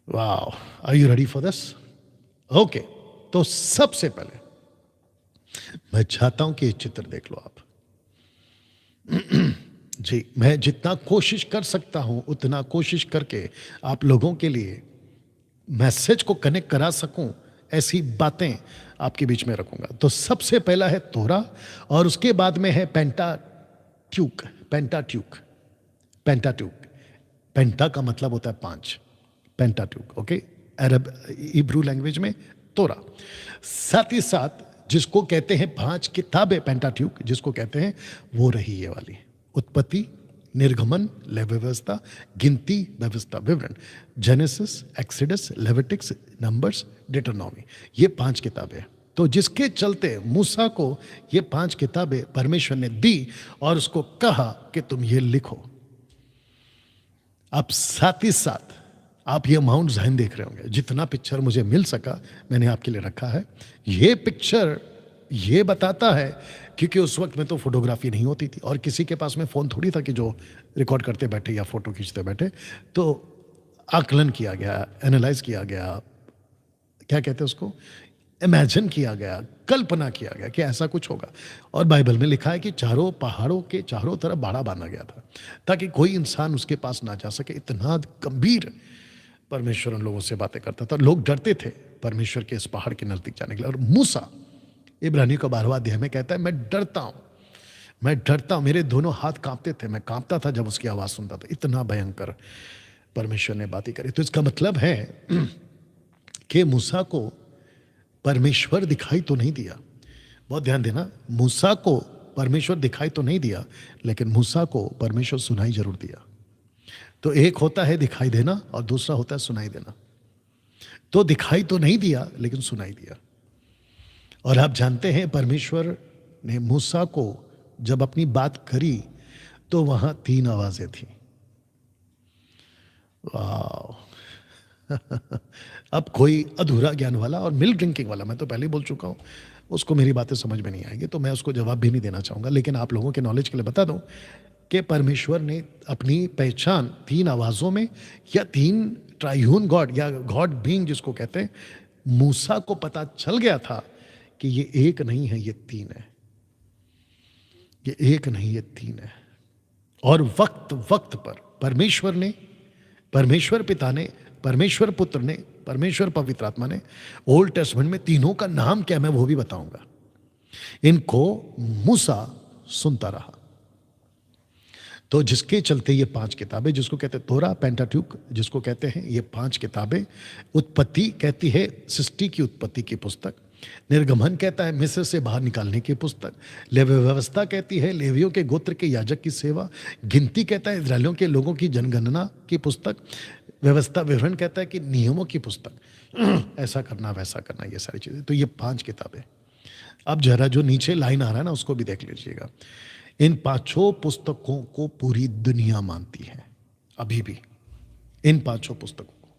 Wow, are you ready for this? Okay, तो सबसे पहले मैं चाहता हूं कि ये चित्र देख लो आप। जी, मैं जितना कोशिश कर सकता हूं उतना कोशिश करके आप लोगों के लिए मैसेज को कनेक्ट करा सकूं, ऐसी बातें आपके बीच में रखूंगा। तो सबसे पहला है तोरा, और उसके बाद में है पेंटाट्यूक। पेंटाट्यूक, पेंटाट्यूक, पेंटा का मतलब होता है 5, पेंटाट्यूक, ओके, अरब इब्रू लैंग्वेज में तोरा। साथ ही साथ जिसको कहते हैं 5 किताबें, पेंटाट्यूक जिसको कहते हैं, वो रही ये वाली, उत्पत्ति, निर्गमन, लय व्यवस्था, गिनती, व्यवस्था, विवरण, जेनेसिस, एक्सोडस, लेविटिक्स, नंबर्स, डिटरनॉमी। ये 5 किताबें। तो जिसके चलते मूसा को ये 5 किताबें परमेश्वर ने दी और उसको कहा कि तुम ये लिखो। अब साथ ही साथ आप ये माउंट जाइन देख रहे होंगे, जितना पिक्चर मुझे मिल सका मैंने आपके लिए रखा है। ये पिक्चर ये बताता है, क्योंकि उस वक्त में तो फोटोग्राफी नहीं होती थी और किसी के पास में फ़ोन थोड़ी था कि जो रिकॉर्ड करते बैठे या फोटो खींचते बैठे। तो आकलन किया गया, एनालाइज किया गया, क्या कहते हैं उसको, इमेजिन किया गया, कल्पना किया गया कि ऐसा कुछ होगा। और बाइबल में लिखा है कि चारों पहाड़ों के चारों तरफ बाड़ा बांधा गया था ताकि कोई इंसान उसके पास ना जा सके। इतना गंभीर परमेश्वर उन लोगों से बातें करता था, लोग डरते थे परमेश्वर के इस पहाड़ के नजदीक जाने के लिए। और मूसा इब्रानी का 12वां अध्याय में कहता है, मैं डरता हूं, मेरे दोनों हाथ कांपते थे, मैं कांपता था जब उसकी आवाज सुनता था। इतना भयंकर परमेश्वर ने बातें करी। तो इसका मतलब है कि मूसा को परमेश्वर दिखाई तो नहीं दिया, बहुत ध्यान देना, मूसा को परमेश्वर दिखाई तो नहीं दिया, लेकिन मूसा को परमेश्वर सुनाई जरूर दिया। तो एक होता है दिखाई देना और दूसरा होता है सुनाई देना। तो दिखाई तो नहीं दिया लेकिन सुनाई दिया। और आप जानते हैं परमेश्वर ने मूसा को जब अपनी बात करी तो वहां 3 आवाजें थी। वाह, अब कोई अधूरा ज्ञान वाला और मिल्क ड्रिंकिंग वाला, मैं तो पहले ही बोल चुका हूँ, उसको मेरी बातें समझ में नहीं आएगी, तो मैं उसको जवाब भी नहीं देना चाहूँगा। लेकिन आप लोगों के नॉलेज के लिए बता दूँ कि परमेश्वर ने अपनी पहचान 3 आवाज़ों में या 3 ट्राइयून गॉड या गॉड बीइंग जिसको कहते हैं, मूसा को पता चल गया था कि ये एक नहीं है, ये 3 है। ये एक नहीं, ये 3 है। और वक्त वक्त पर परमेश्वर पिता ने, परमेश्वर पुत्र ने, परमेश्वर पवित्र आत्मा ने ओल्ड टेस्टमेंट में तीनों का नाम क्या मैं वो भी बताऊंगा। इनको मूसा सुनता रहा। तो जिसके चलते ये 5 किताबें, जिसको कहते हैं तोरा, पेंटाट्यूक जिसको कहते हैं, ये 5 किताबें, उत्पत्ति कहती है सृष्टि की उत्पत्ति की पुस्तक, निर्गमन कहता है मिस्र से बाहर निकालने की पुस्तक, लेवी व्यवस्था कहती है लेवियों के गोत्र के याजक की सेवा, गिनती कहता है इजरायलियों के लोगों की जनगणना की पुस्तक, व्यवस्था विवरण कहता है कि नियमों की पुस्तक, ऐसा करना वैसा करना, ये सारी चीजें। तो ये 5 किताबें। अब जरा जो नीचे लाइन आ रहा है ना उसको भी देख लीजिएगा। इन 5 पुस्तकों को पूरी दुनिया मानती है अभी भी, इन 5 पुस्तकों को।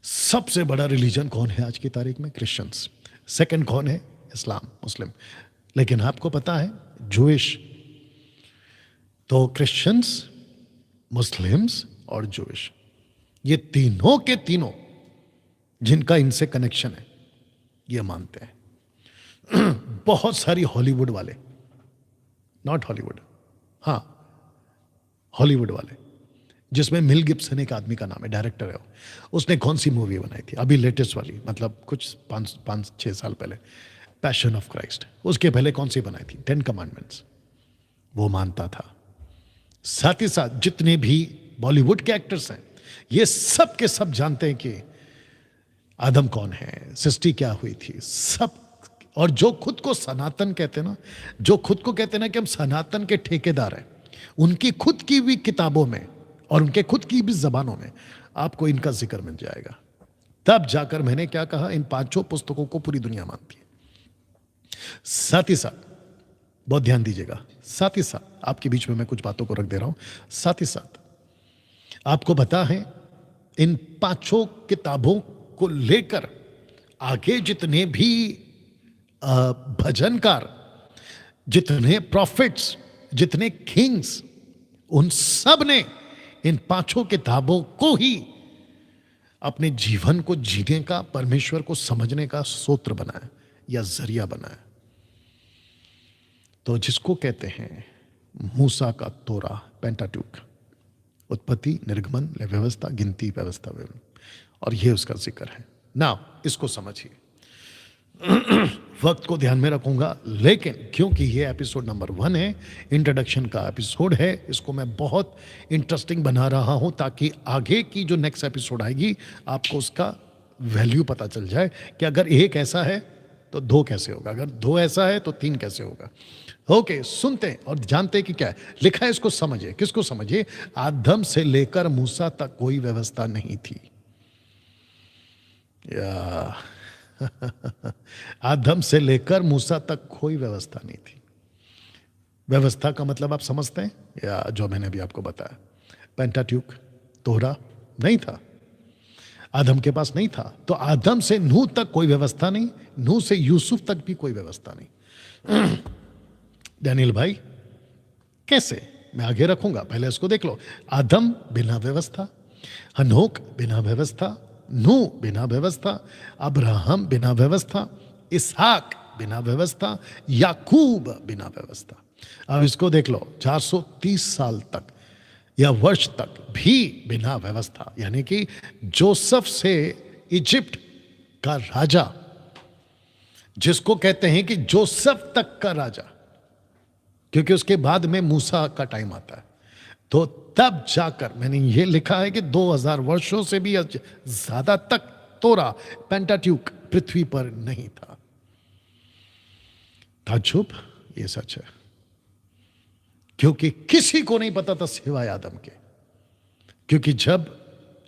सबसे बड़ा रिलीजन कौन है आज की तारीख में? क्रिश्चियंस। सेकंड कौन है? इस्लाम, मुस्लिम। लेकिन आपको पता है जूइश, तो क्रिश्चियंस, मुस्लिम्स और जूइश, ये तीनों के तीनों जिनका इनसे कनेक्शन है ये मानते हैं। बहुत सारी हॉलीवुड वाले, नॉट हॉलीवुड, हाँ हॉलीवुड वाले, जिसमें मिल गिब्सन एक आदमी का नाम है, डायरेक्टर है वो। उसने कौन सी मूवी बनाई थी अभी लेटेस्ट वाली, मतलब कुछ 5-6 साल पहले, पैशन ऑफ क्राइस्ट। उसके पहले कौन सी बनाई थी? 10 कमांडमेंट्स। वो मानता था। साथ ही साथ जितने भी बॉलीवुड के एक्टर्स हैं ये सब के सब जानते हैं कि आदम कौन है, सृष्टि क्या हुई थी, सब। और जो खुद को सनातन कहते हैं ना, जो खुद को कहते हैं ना कि हम सनातन के ठेकेदार हैं, उनकी खुद की भी किताबों में और उनके खुद की भी जबानों में आपको इनका जिक्र मिल जाएगा। तब जाकर मैंने क्या कहा, इन 5 पुस्तकों को पूरी दुनिया मानती है। साथ ही साथ बहुत ध्यान दीजिएगा, साथ ही साथ आपके बीच में मैं कुछ बातों को रख दे रहा हूं। साथ ही साथ आपको पता है इन 5 किताबों को लेकर आगे जितने भी भजनकार, जितने प्रॉफिट्स, जितने किंग्स, उन सब ने इन 5 किताबों को ही अपने जीवन को जीने का, परमेश्वर को समझने का सूत्र बनाया या जरिया बनाया। तो जिसको कहते हैं मूसा का तोरा, पेंटाट्यूक, उत्पत्ति, निर्गमन, व्यवस्था, गिनती, व्यवस्था, विवरण, और ये उसका जिक्र है ना। इसको समझिए। वक्त को ध्यान में रखूंगा, लेकिन क्योंकि ये एपिसोड नंबर 1 है, इंट्रोडक्शन का एपिसोड है, इसको मैं बहुत इंटरेस्टिंग बना रहा हूं ताकि आगे की जो नेक्स्ट एपिसोड आएगी आपको उसका वैल्यू पता चल जाए कि अगर एक ऐसा है तो 2 कैसे होगा, अगर 2 ऐसा है तो 3 कैसे होगा। ओके, सुनते हैं और जानते हैं कि क्या है लिखा है, इसको समझिए। किसको समझिए? आदम से लेकर मूसा तक कोई व्यवस्था नहीं थी। या आदम से लेकर मूसा तक कोई व्यवस्था नहीं थी। व्यवस्था का मतलब आप समझते हैं? या जो मैंने अभी आपको बताया, पेंटाट्यूक, तोरा नहीं था, आदम के पास नहीं था। तो आदम से नूह तक कोई व्यवस्था नहीं, नूह से यूसुफ तक भी कोई व्यवस्था नहीं। डैनियल भाई कैसे? मैं आगे रखूंगा, पहले इसको देख लो। आदम बिना व्यवस्था, हनोक बिना व्यवस्था, नूह बिना व्यवस्था, अब्राहम बिना व्यवस्था, इसहाक बिना व्यवस्था, याकूब बिना व्यवस्था। अब इसको देख लो, 430 साल तक या वर्ष तक भी बिना व्यवस्था, यानी कि जोसेफ से इजिप्ट का राजा, जिसको कहते हैं कि जोसेफ तक का राजा, क्योंकि उसके बाद में मूसा का टाइम आता है, तो तब जाकर मैंने ये लिखा है कि 2000 वर्षों से भी ज्यादा तक तोरा, पेंटाट्यूक पृथ्वी पर नहीं था। ताज्जुब, ये सच है, क्योंकि किसी को नहीं पता था सिवाय आदम के। क्योंकि जब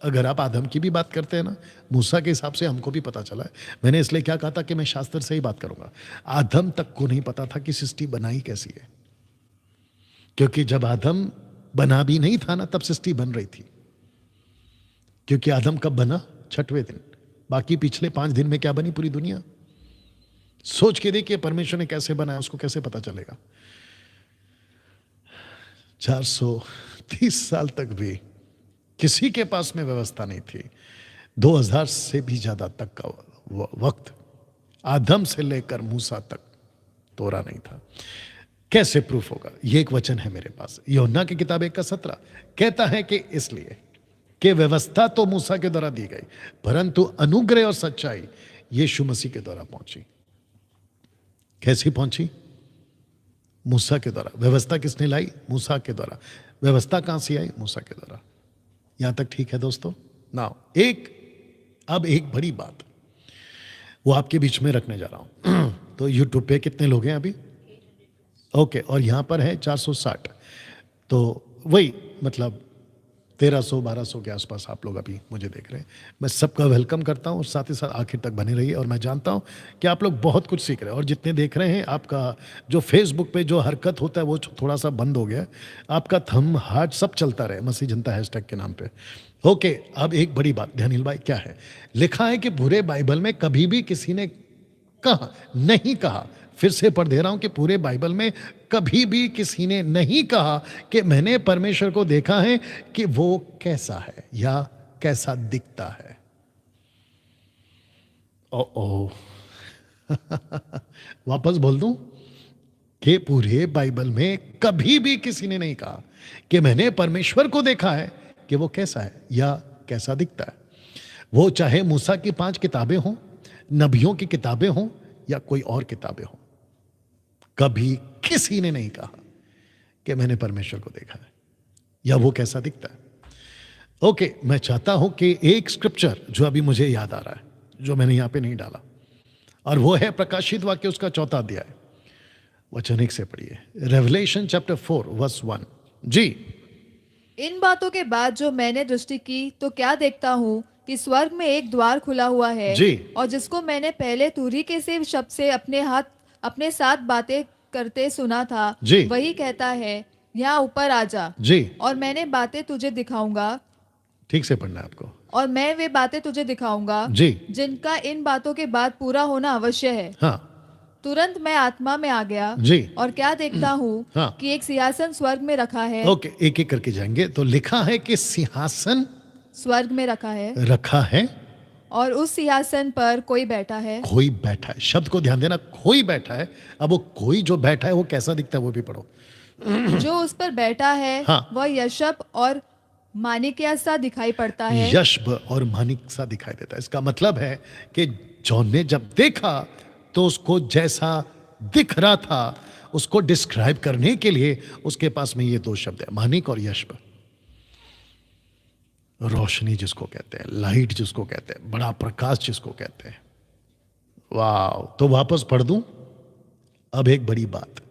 अगर आप आदम की भी बात करते हैं ना, मूसा के हिसाब से हमको भी पता चला है। मैंने इसलिए क्या कहा था कि मैं शास्त्र से ही बात करूंगा। आदम तक को नहीं पता था कि सृष्टि बनाई कैसी है, क्योंकि जब आदम बना भी नहीं था ना तब सृष्टि बन रही थी। क्योंकि आदम कब बना? 6वें दिन। बाकी पिछले 5 दिन में क्या बनी पूरी दुनिया? सोच के देखिए परमेश्वर ने कैसे बनाया, उसको कैसे पता चलेगा? 430 साल तक भी किसी के पास में व्यवस्था नहीं थी। 2000 से भी ज्यादा तक का वक्त, आदम से लेकर मूसा तक तोरा नहीं था। कैसे प्रूफ होगा? ये एक वचन है मेरे पास, यूहन्ना की किताब 1:17 कहता है कि इसलिए कि व्यवस्था तो मूसा के द्वारा दी गई, परंतु अनुग्रह और सच्चाई यीशु मसीह के द्वारा पहुंची। कैसी पहुंची? मूसा के द्वारा। व्यवस्था किसने लाई? मूसा के द्वारा। व्यवस्था कहां से आई? मूसा के द्वारा। यहां तक ठीक है दोस्तों? नाउ अब एक बड़ी बात वो आपके बीच में रखने जा रहा हूं। तो यूट्यूब पे कितने लोग हैं अभी? ओके, और यहां पर है 460। तो वही मतलब 1300-1200 के आसपास आप लोग अभी मुझे देख रहे हैं। मैं सबका वेलकम करता हूं और साथ ही साथ आखिर तक बने रहिए। और मैं जानता हूं कि आप लोग बहुत कुछ सीख रहे हैं। और जितने देख रहे हैं, आपका जो फेसबुक पे जो हरकत होता है वो थोड़ा सा बंद हो गया है। आपका थंब हार्ट सब चलता रहे मसीह जनता हैशटैग के नाम पे। ओके, अब एक बड़ी बात ध्यानिल भाई, क्या है? लिखा है कि पूरे बाइबल में कभी भी किसी ने कहा नहीं कहा, फिर से पढ़ दे रहा हूं कि पूरे बाइबल में कभी भी किसी ने नहीं कहा कि मैंने परमेश्वर को देखा है कि वो कैसा है या कैसा दिखता है। ओ वापस बोल दूं कि पूरे बाइबल में कभी भी किसी ने नहीं कहा कि मैंने परमेश्वर को देखा है कि वो कैसा है या कैसा दिखता है। वो चाहे मूसा की 5 किताबें हों, नबियों की किताबें हों या कोई और किताबें हों, कभी किसी ने नहीं कहा कि मैंने परमेश्वर को देखा है या वो कैसा दिखता है। ओके, मैं चाहता हूं कि एक स्क्रिप्चर जो अभी मुझे याद आ रहा है, जो मैंने यहां पे नहीं डाला, और वो है प्रकाशित वाक्य उसका 4था अध्याय, वचन 1 से पढ़िए। Revelation chapter 4 verse 1। जी। इन बातों के बाद जो मैंने दृष्टि की तो क्या देखता हूँ कि स्वर्ग में एक द्वार खुला हुआ है, जी। और जिसको मैंने पहले तुरी के से शब्द से अपने साथ बातें करते सुना था, जी। वही कहता है, यहाँ ऊपर आ जा, जी, और मैंने बातें तुझे दिखाऊंगा, ठीक से पढ़ना है आपको। और मैं वे बातें तुझे दिखाऊंगा जी। जिनका इन बातों के बाद पूरा होना अवश्य है। हाँ। तुरंत मैं आत्मा में आ गया, जी। और क्या देखता हूँ हाँ। कि एक सिंहासन स्वर्ग में रखा है। ओके, एक एक करके जाएंगे। तो लिखा है कि सिंहासन स्वर्ग में रखा है, रखा है, और उस सिंहासन पर कोई बैठा है। कोई बैठा है। शब्द को ध्यान देना, कोई बैठा है। अब वो कोई जो बैठा है वो कैसा दिखता है वो भी पढ़ो। जो उस पर बैठा है, हाँ। वह यशब और माणिक्य सा दिखाई पड़ता है। यशब और मानिक सा दिखाई देता है। इसका मतलब है कि जॉन ने जब देखा तो उसको जैसा दिख रहा था उसको डिस्क्राइब करने के लिए उसके पास में ये 2 शब्द है, मानिक और यशब। रोशनी जिसको कहते हैं, लाइट जिसको कहते हैं, बड़ा प्रकाश जिसको कहते हैं। वाह! तो वापस पढ़ दूं। अब एक बड़ी बात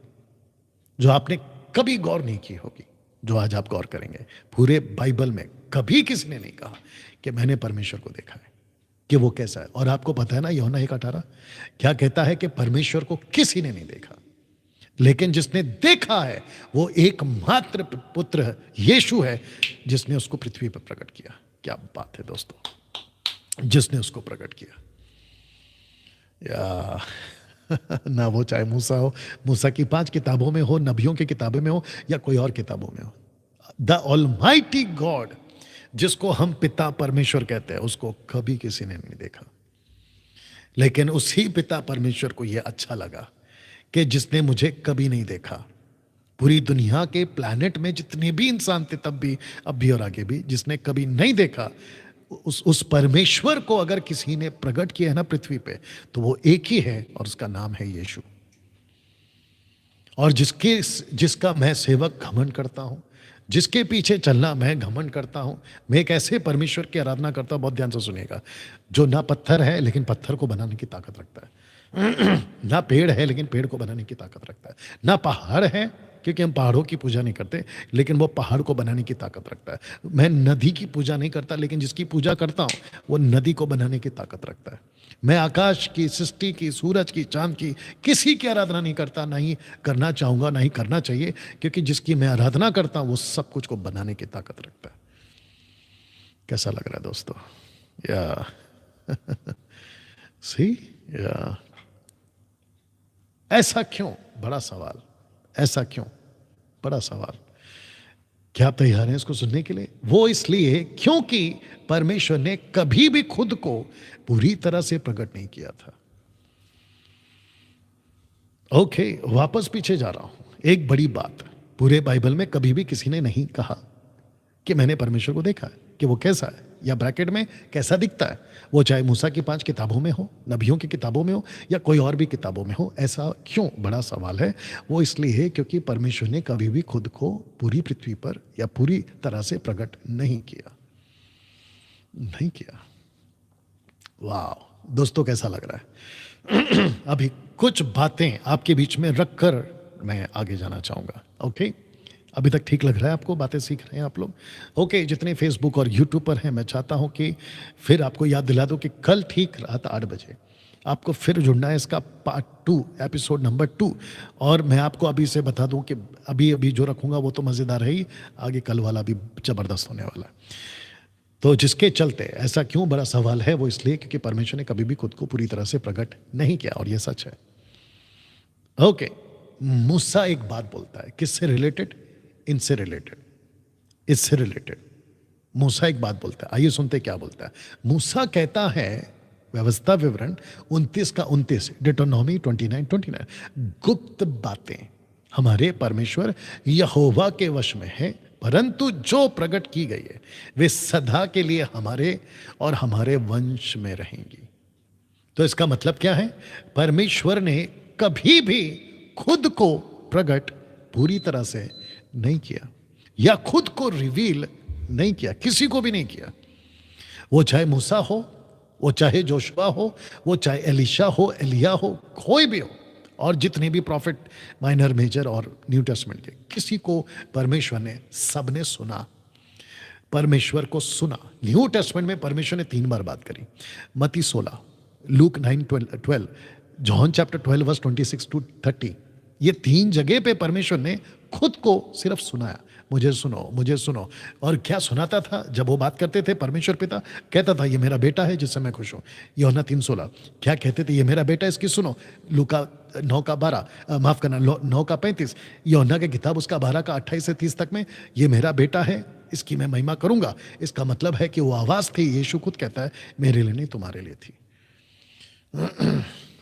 जो आपने कभी गौर नहीं की होगी, जो आज आप गौर करेंगे। पूरे बाइबल में कभी किसी ने नहीं कहा कि मैंने परमेश्वर को देखा है कि वो कैसा है। और आपको पता है ना, यूहन्ना 1:18 क्या कहता है कि परमेश्वर को किसी ने नहीं देखा, लेकिन जिसने देखा है वो एकमात्र पुत्र यीशु है, जिसने उसको पृथ्वी पर प्रकट किया। क्या बात है दोस्तों, जिसने उसको प्रकट किया। या ना वो चाहे मूसा हो, मूसा की 5 किताबों में हो, नबियों की किताबों में हो या कोई और किताबों में हो, द ऑलमाइटी गॉड जिसको हम पिता परमेश्वर कहते हैं, उसको कभी किसी ने नहीं देखा। लेकिन उसी पिता परमेश्वर को यह अच्छा लगा कि जिसने मुझे कभी नहीं देखा। पूरी दुनिया के प्लैनेट में जितने भी इंसान थे तब भी, अब भी और आगे भी, जिसने कभी नहीं देखा, उस परमेश्वर को अगर किसी ने प्रकट किया है ना पृथ्वी पे, तो वो एक ही है और उसका नाम है यीशु। और जिसका मैं सेवक घमंड करता हूं, जिसके पीछे चलना मैं घमंड करता हूं। मैं एक ऐसे परमेश्वर की आराधना करता हूं, बहुत ध्यान से सुनिएगा, जो ना पत्थर है लेकिन पत्थर को बनाने की ताकत रखता है, ना पेड़ है लेकिन पेड़ को बनाने की ताकत रखता है, ना पहाड़ है क्योंकि हम पहाड़ों की पूजा नहीं करते, लेकिन वो पहाड़ को बनाने की ताकत रखता है। मैं नदी की पूजा नहीं करता, लेकिन जिसकी पूजा करता हूं वो नदी को बनाने की ताकत रखता है। मैं आकाश की, सृष्टि की, सूरज की, चांद की, किसी की आराधना नहीं करता, ना ही करना चाहूंगा, ना ही करना चाहिए, क्योंकि जिसकी मैं आराधना करता हूं वो सब कुछ को बनाने की ताकत रखता है। कैसा लग रहा है दोस्तों? या सी, या ऐसा क्यों? बड़ा सवाल। ऐसा क्यों? बड़ा सवाल। क्या आप तैयार हैं इसको सुनने के लिए? वो इसलिए क्योंकि परमेश्वर ने कभी भी खुद को पूरी तरह से प्रकट नहीं किया था। ओके, वापस पीछे जा रहा हूं। एक बड़ी बात, पूरे बाइबल में कभी भी किसी ने नहीं कहा कि मैंने परमेश्वर को देखा है, कि वो कैसा है, या ब्रैकेट में कैसा दिखता है। वो चाहे मूसा की 5 किताबों में हो, नबियों की किताबों में हो, या कोई और भी किताबों में हो। ऐसा क्यों? बड़ा सवाल है। वो इसलिए क्योंकि परमेश्वर ने कभी भी खुद को पूरी पृथ्वी पर या पूरी तरह से प्रकट नहीं किया। नहीं किया। वाह दोस्तों, कैसा लग रहा है? अभी कुछ बातें आपके बीच में रखकर मैं आगे जाना चाहूंगा। ओके, अभी तक ठीक लग रहा है आपको? बातें सीख रहे हैं आप लोग? ओके, जितने फेसबुक और यूट्यूब पर हैं, मैं चाहता हूं कि फिर आपको याद दिला दूं कि कल ठीक रात 8 बजे आपको फिर जुड़ना है, इसका पार्ट 2, एपिसोड नंबर 2। और मैं आपको अभी से बता दूं कि अभी अभी जो रखूंगा वो तो मज़ेदार है ही, आगे कल वाला भी ज़बरदस्त होने वाला है। तो जिसके चलते ऐसा क्यों? बड़ा सवाल है। वो इसलिए क्योंकि परमेश्वर ने कभी भी खुद को पूरी तरह से प्रकट नहीं किया, और ये सच है। ओके, मूसा एक बात बोलता है, किससे रिलेटेड? इनसे रिलेटेड, इससे रिलेटेड। मूसा एक बात बोलता है, आइए सुनते क्या बोलता है। मूसा कहता है, व्यवस्था विवरण 29 का 29, डिटोनॉमी 29:29, गुप्त बातें हमारे परमेश्वर यहोवा के वश में है, परंतु जो प्रकट की गई है वे सदा के लिए हमारे और हमारे वंश में रहेंगी। तो इसका मतलब क्या है? परमेश्वर ने कभी भी खुद को प्रकट पूरी तरह से नहीं किया, या खुद को रिवील नहीं किया, किसी को भी नहीं किया। वो चाहे मूसा हो, वो चाहे जोशुआ हो, वो चाहे एलिशा हो, एलिया हो, कोई भी हो, और जितने भी प्रॉफिट, माइनर, मेजर और न्यू टेस्टमेंट के, किसी को परमेश्वर ने, सबने सुना, परमेश्वर को सुना। न्यू टेस्टमेंट में परमेश्वर ने 3 बार बात करी। मत्ती 16, Luke 9:12, John chapter 12 verse 26 to 30। ये 3 जगह पे परमेश्वर ने खुद को सिर्फ सुनाया, मुझे सुनो, मुझे सुनो। और क्या सुनाता था? जब वो बात करते थे, परमेश्वर पिता कहता था, ये मेरा बेटा है जिससे मैं खुश हूं। यूहन्ना 3:16 क्या कहते थे? ये मेरा बेटा है, इसकी सुनो। लूका 9:12, माफ करना, 9:35, यूहन्ना की किताब उसका 12:28 से 30 तक में, ये मेरा बेटा है, इसकी मैं महिमा करूंगा। इसका मतलब है कि वो आवाज थी, यीशु खुद कहता है, मेरे लिए नहीं, तुम्हारे लिए थी।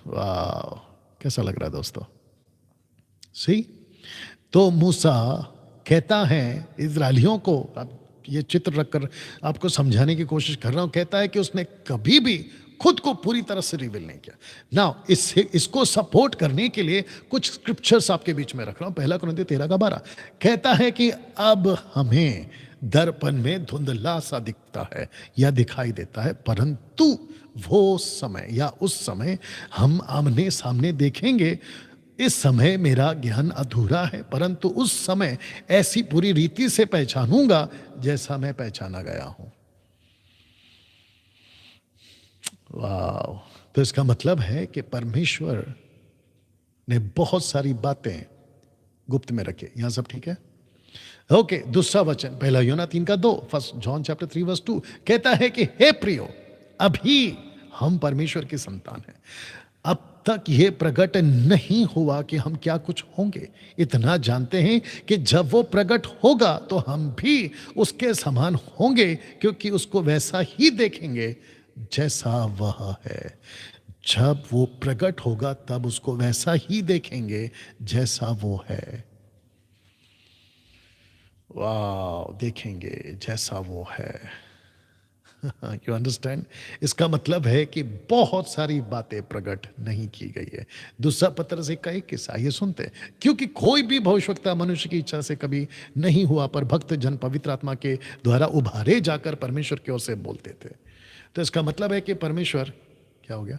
वाह, कैसा लग रहा है दोस्तों? सी, तो मूसा कहता है इजरायलियों को, अब ये चित्र रखकर आपको समझाने की कोशिश कर रहा हूं, कहता है कि उसने कभी भी खुद को पूरी तरह से रिवील नहीं किया। नाउ इसको सपोर्ट करने के लिए कुछ स्क्रिप्चर्स आपके बीच में रख रहा हूं। 1 कुरिन्थियों 13:12 कहता है कि अब हमें दर्पण में धुंधला सा दिखता है या दिखाई देता है, परंतु वो समय या उस समय हम आमने सामने देखेंगे। इस समय मेरा ज्ञान अधूरा है, परंतु उस समय ऐसी पूरी रीति से पहचानूंगा जैसा मैं पहचाना गया हूं। वाह, तो इसका मतलब है कि परमेश्वर ने बहुत सारी बातें गुप्त में रखे। यहां सब ठीक है? ओके, दूसरा वचन 1 यूहन्ना 3:2, 1 जॉन चैप्टर 3 वर्स 2 कहता है कि हे प्रियो, अभी हम परमेश्वर की संतान हैं, अब तक ये प्रकट नहीं हुआ कि हम क्या कुछ होंगे। इतना जानते हैं कि जब वो प्रकट होगा तो हम भी उसके समान होंगे, क्योंकि उसको वैसा ही देखेंगे जैसा वह है। जब वो प्रकट होगा तब उसको वैसा ही देखेंगे जैसा वो है। वाह, देखेंगे जैसा वो है। You understand? इसका मतलब है कि बहुत सारी बातें प्रकट नहीं की गई है। दूसरा पत्र से कई किस्सा ये सुनते हैं, क्योंकि कोई भी भविष्यवक्ता मनुष्य की इच्छा से कभी नहीं हुआ, पर भक्त जन पवित्र आत्मा के द्वारा उभारे जाकर परमेश्वर की ओर से बोलते थे। तो इसका मतलब है कि परमेश्वर, क्या हो गया?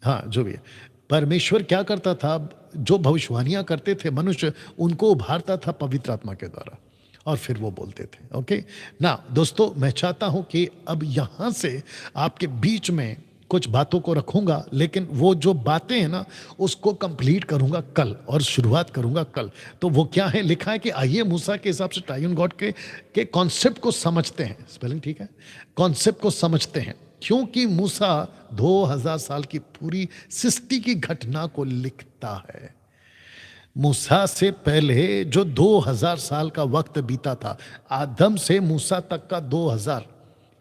हाँ, जो भी है, परमेश्वर क्या करता था? जो भविष्यवाणियां करते थे मनुष्य, उनको उभारता था पवित्र आत्मा के द्वारा, और फिर वो बोलते थे। ओके ना दोस्तों, मैं चाहता हूं कि अब यहां से आपके बीच में कुछ बातों को रखूंगा, लेकिन वो जो बातें हैं ना उसको कंप्लीट करूंगा कल और शुरुआत करूंगा कल। तो वो क्या है, लिखा है कि आइए मूसा के हिसाब से ट्राइयून गॉड के कॉन्सेप्ट को समझते हैं। स्पेलिंग ठीक है, कॉन्सेप्ट को समझते हैं, क्योंकि मूसा 2000 साल की पूरी सृष्टि की घटना को लिखता है। मूसा से पहले जो 2000 साल का वक्त बीता था, आदम से मूसा तक का 2000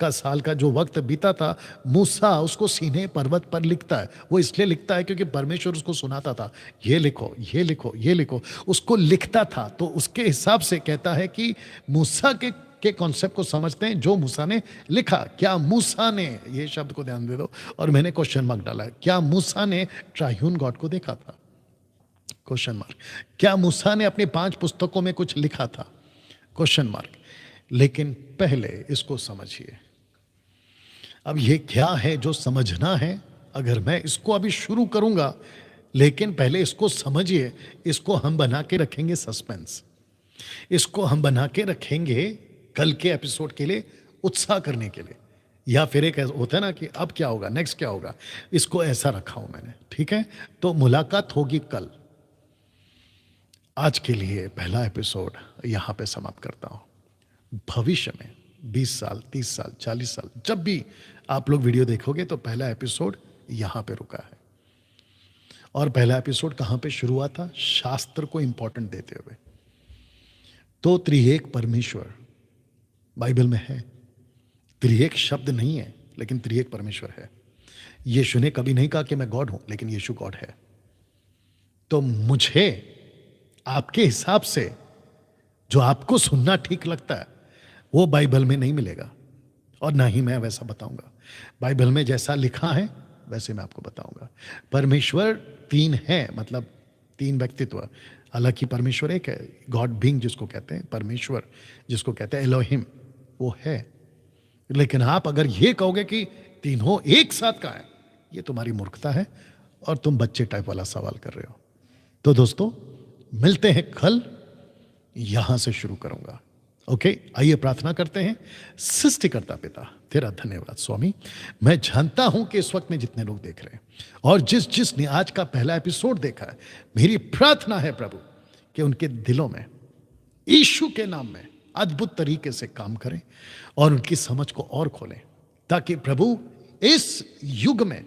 का साल का जो वक्त बीता था, मूसा उसको सीने पर्वत पर लिखता है। वो इसलिए लिखता है क्योंकि परमेश्वर उसको सुनाता था, ये लिखो, ये लिखो, ये लिखो, उसको लिखता था। तो उसके हिसाब से कहता है कि मूसा के कॉन्सेप्ट को समझते हैं जो मूसा ने लिखा। क्या मूसा ने, ये शब्द को ध्यान दे दो और मैंने क्वेश्चन मार्क डाला है, क्या मूसा ने ट्राइयून गॉड को देखा था? Question mark. क्या मूसा ने अपनी 5 पुस्तकों में कुछ लिखा था? Question mark. लेकिन पहले इसको समझिए। अब ये क्या है जो समझना है? अगर मैं इसको अभी शुरू करूंगा, लेकिन पहले इसको समझिए। इसको हम बना के रखेंगे सस्पेंस, इसको हम बना के रखेंगे कल के एपिसोड के लिए उत्साह करने के लिए, या फिर एक होता है ना कि अब क्या होगा, नेक्स्ट क्या होगा, इसको ऐसा रखा हूं मैंने। ठीक है, तो मुलाकात होगी कल। आज के लिए पहला एपिसोड यहां पे समाप्त करता हूं। भविष्य में 20 साल, 30 साल, 40 साल जब भी आप लोग वीडियो देखोगे तो पहला एपिसोड यहां पे रुका है। और पहला एपिसोड कहां पे शुरू हुआ था? शास्त्र को इंपॉर्टेंट देते हुए। तो त्रिएक परमेश्वर बाइबल में है। त्रिएक शब्द नहीं है, लेकिन त्रिएक परमेश्वर है। यीशु ने कभी नहीं कहा कि मैं गॉड हूं, लेकिन यीशु गॉड है। तो मुझे आपके हिसाब से जो आपको सुनना ठीक लगता है वो बाइबल में नहीं मिलेगा, और ना ही मैं वैसा बताऊंगा। बाइबल में जैसा लिखा है वैसे मैं आपको बताऊंगा। परमेश्वर 3 है, मतलब 3 व्यक्तित्व। हालांकि परमेश्वर एक है, गॉड बीइंग जिसको कहते हैं, परमेश्वर जिसको कहते हैं एलोहिम, वो है। लेकिन आप अगर ये कहोगे कि तीनों एक साथ का है, ये तुम्हारी मूर्खता है और तुम बच्चे टाइप वाला सवाल कर रहे हो। तो दोस्तों मिलते हैं कल, यहां से शुरू करूंगा। ओके, आइए प्रार्थना करते हैं। सृष्टिकर्ता पिता, तेरा धन्यवाद स्वामी। मैं जानता हूं कि इस वक्त में जितने लोग देख रहे हैं और जिसने आज का पहला एपिसोड देखा है, मेरी प्रार्थना है प्रभु कि उनके दिलों में यीशु के नाम में अद्भुत तरीके से काम करें और उनकी समझ को और खोलें, ताकि प्रभु इस युग में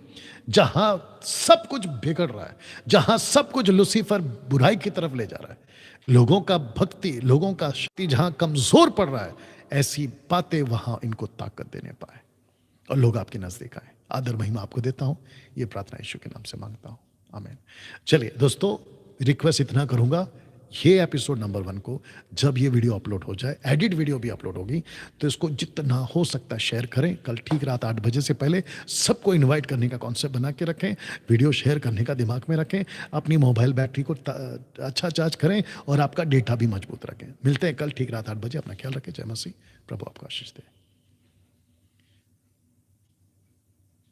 जहां सब कुछ बिगड़ रहा है, जहां सब कुछ लूसीफर बुराई की तरफ ले जा रहा है, लोगों का भक्ति, लोगों का शक्ति जहां कमजोर पड़ रहा है, ऐसी बातें वहां इनको ताकत देने पाए और लोग आपके नजदीक आए। आदर महिमा आपको देता हूं, ये प्रार्थना यीशु के नाम से मांगता हूं, आमीन। चलिए दोस्तों, रिक्वेस्ट इतना करूंगा, ये एपिसोड नंबर 1 को जब ये वीडियो अपलोड हो जाए, एडिट वीडियो भी अपलोड होगी, तो इसको जितना हो सकता है शेयर करें। कल ठीक रात 8 बजे से पहले सबको इनवाइट करने का कॉन्सेप्ट बना के रखें, वीडियो शेयर करने का दिमाग में रखें, अपनी मोबाइल बैटरी को अच्छा चार्ज करें और आपका डेटा भी मजबूत रखें। मिलते हैं कल ठीक रात 8 बजे। अपना ख्याल रखें। जय मसीह। प्रभु आपको आशीष दे।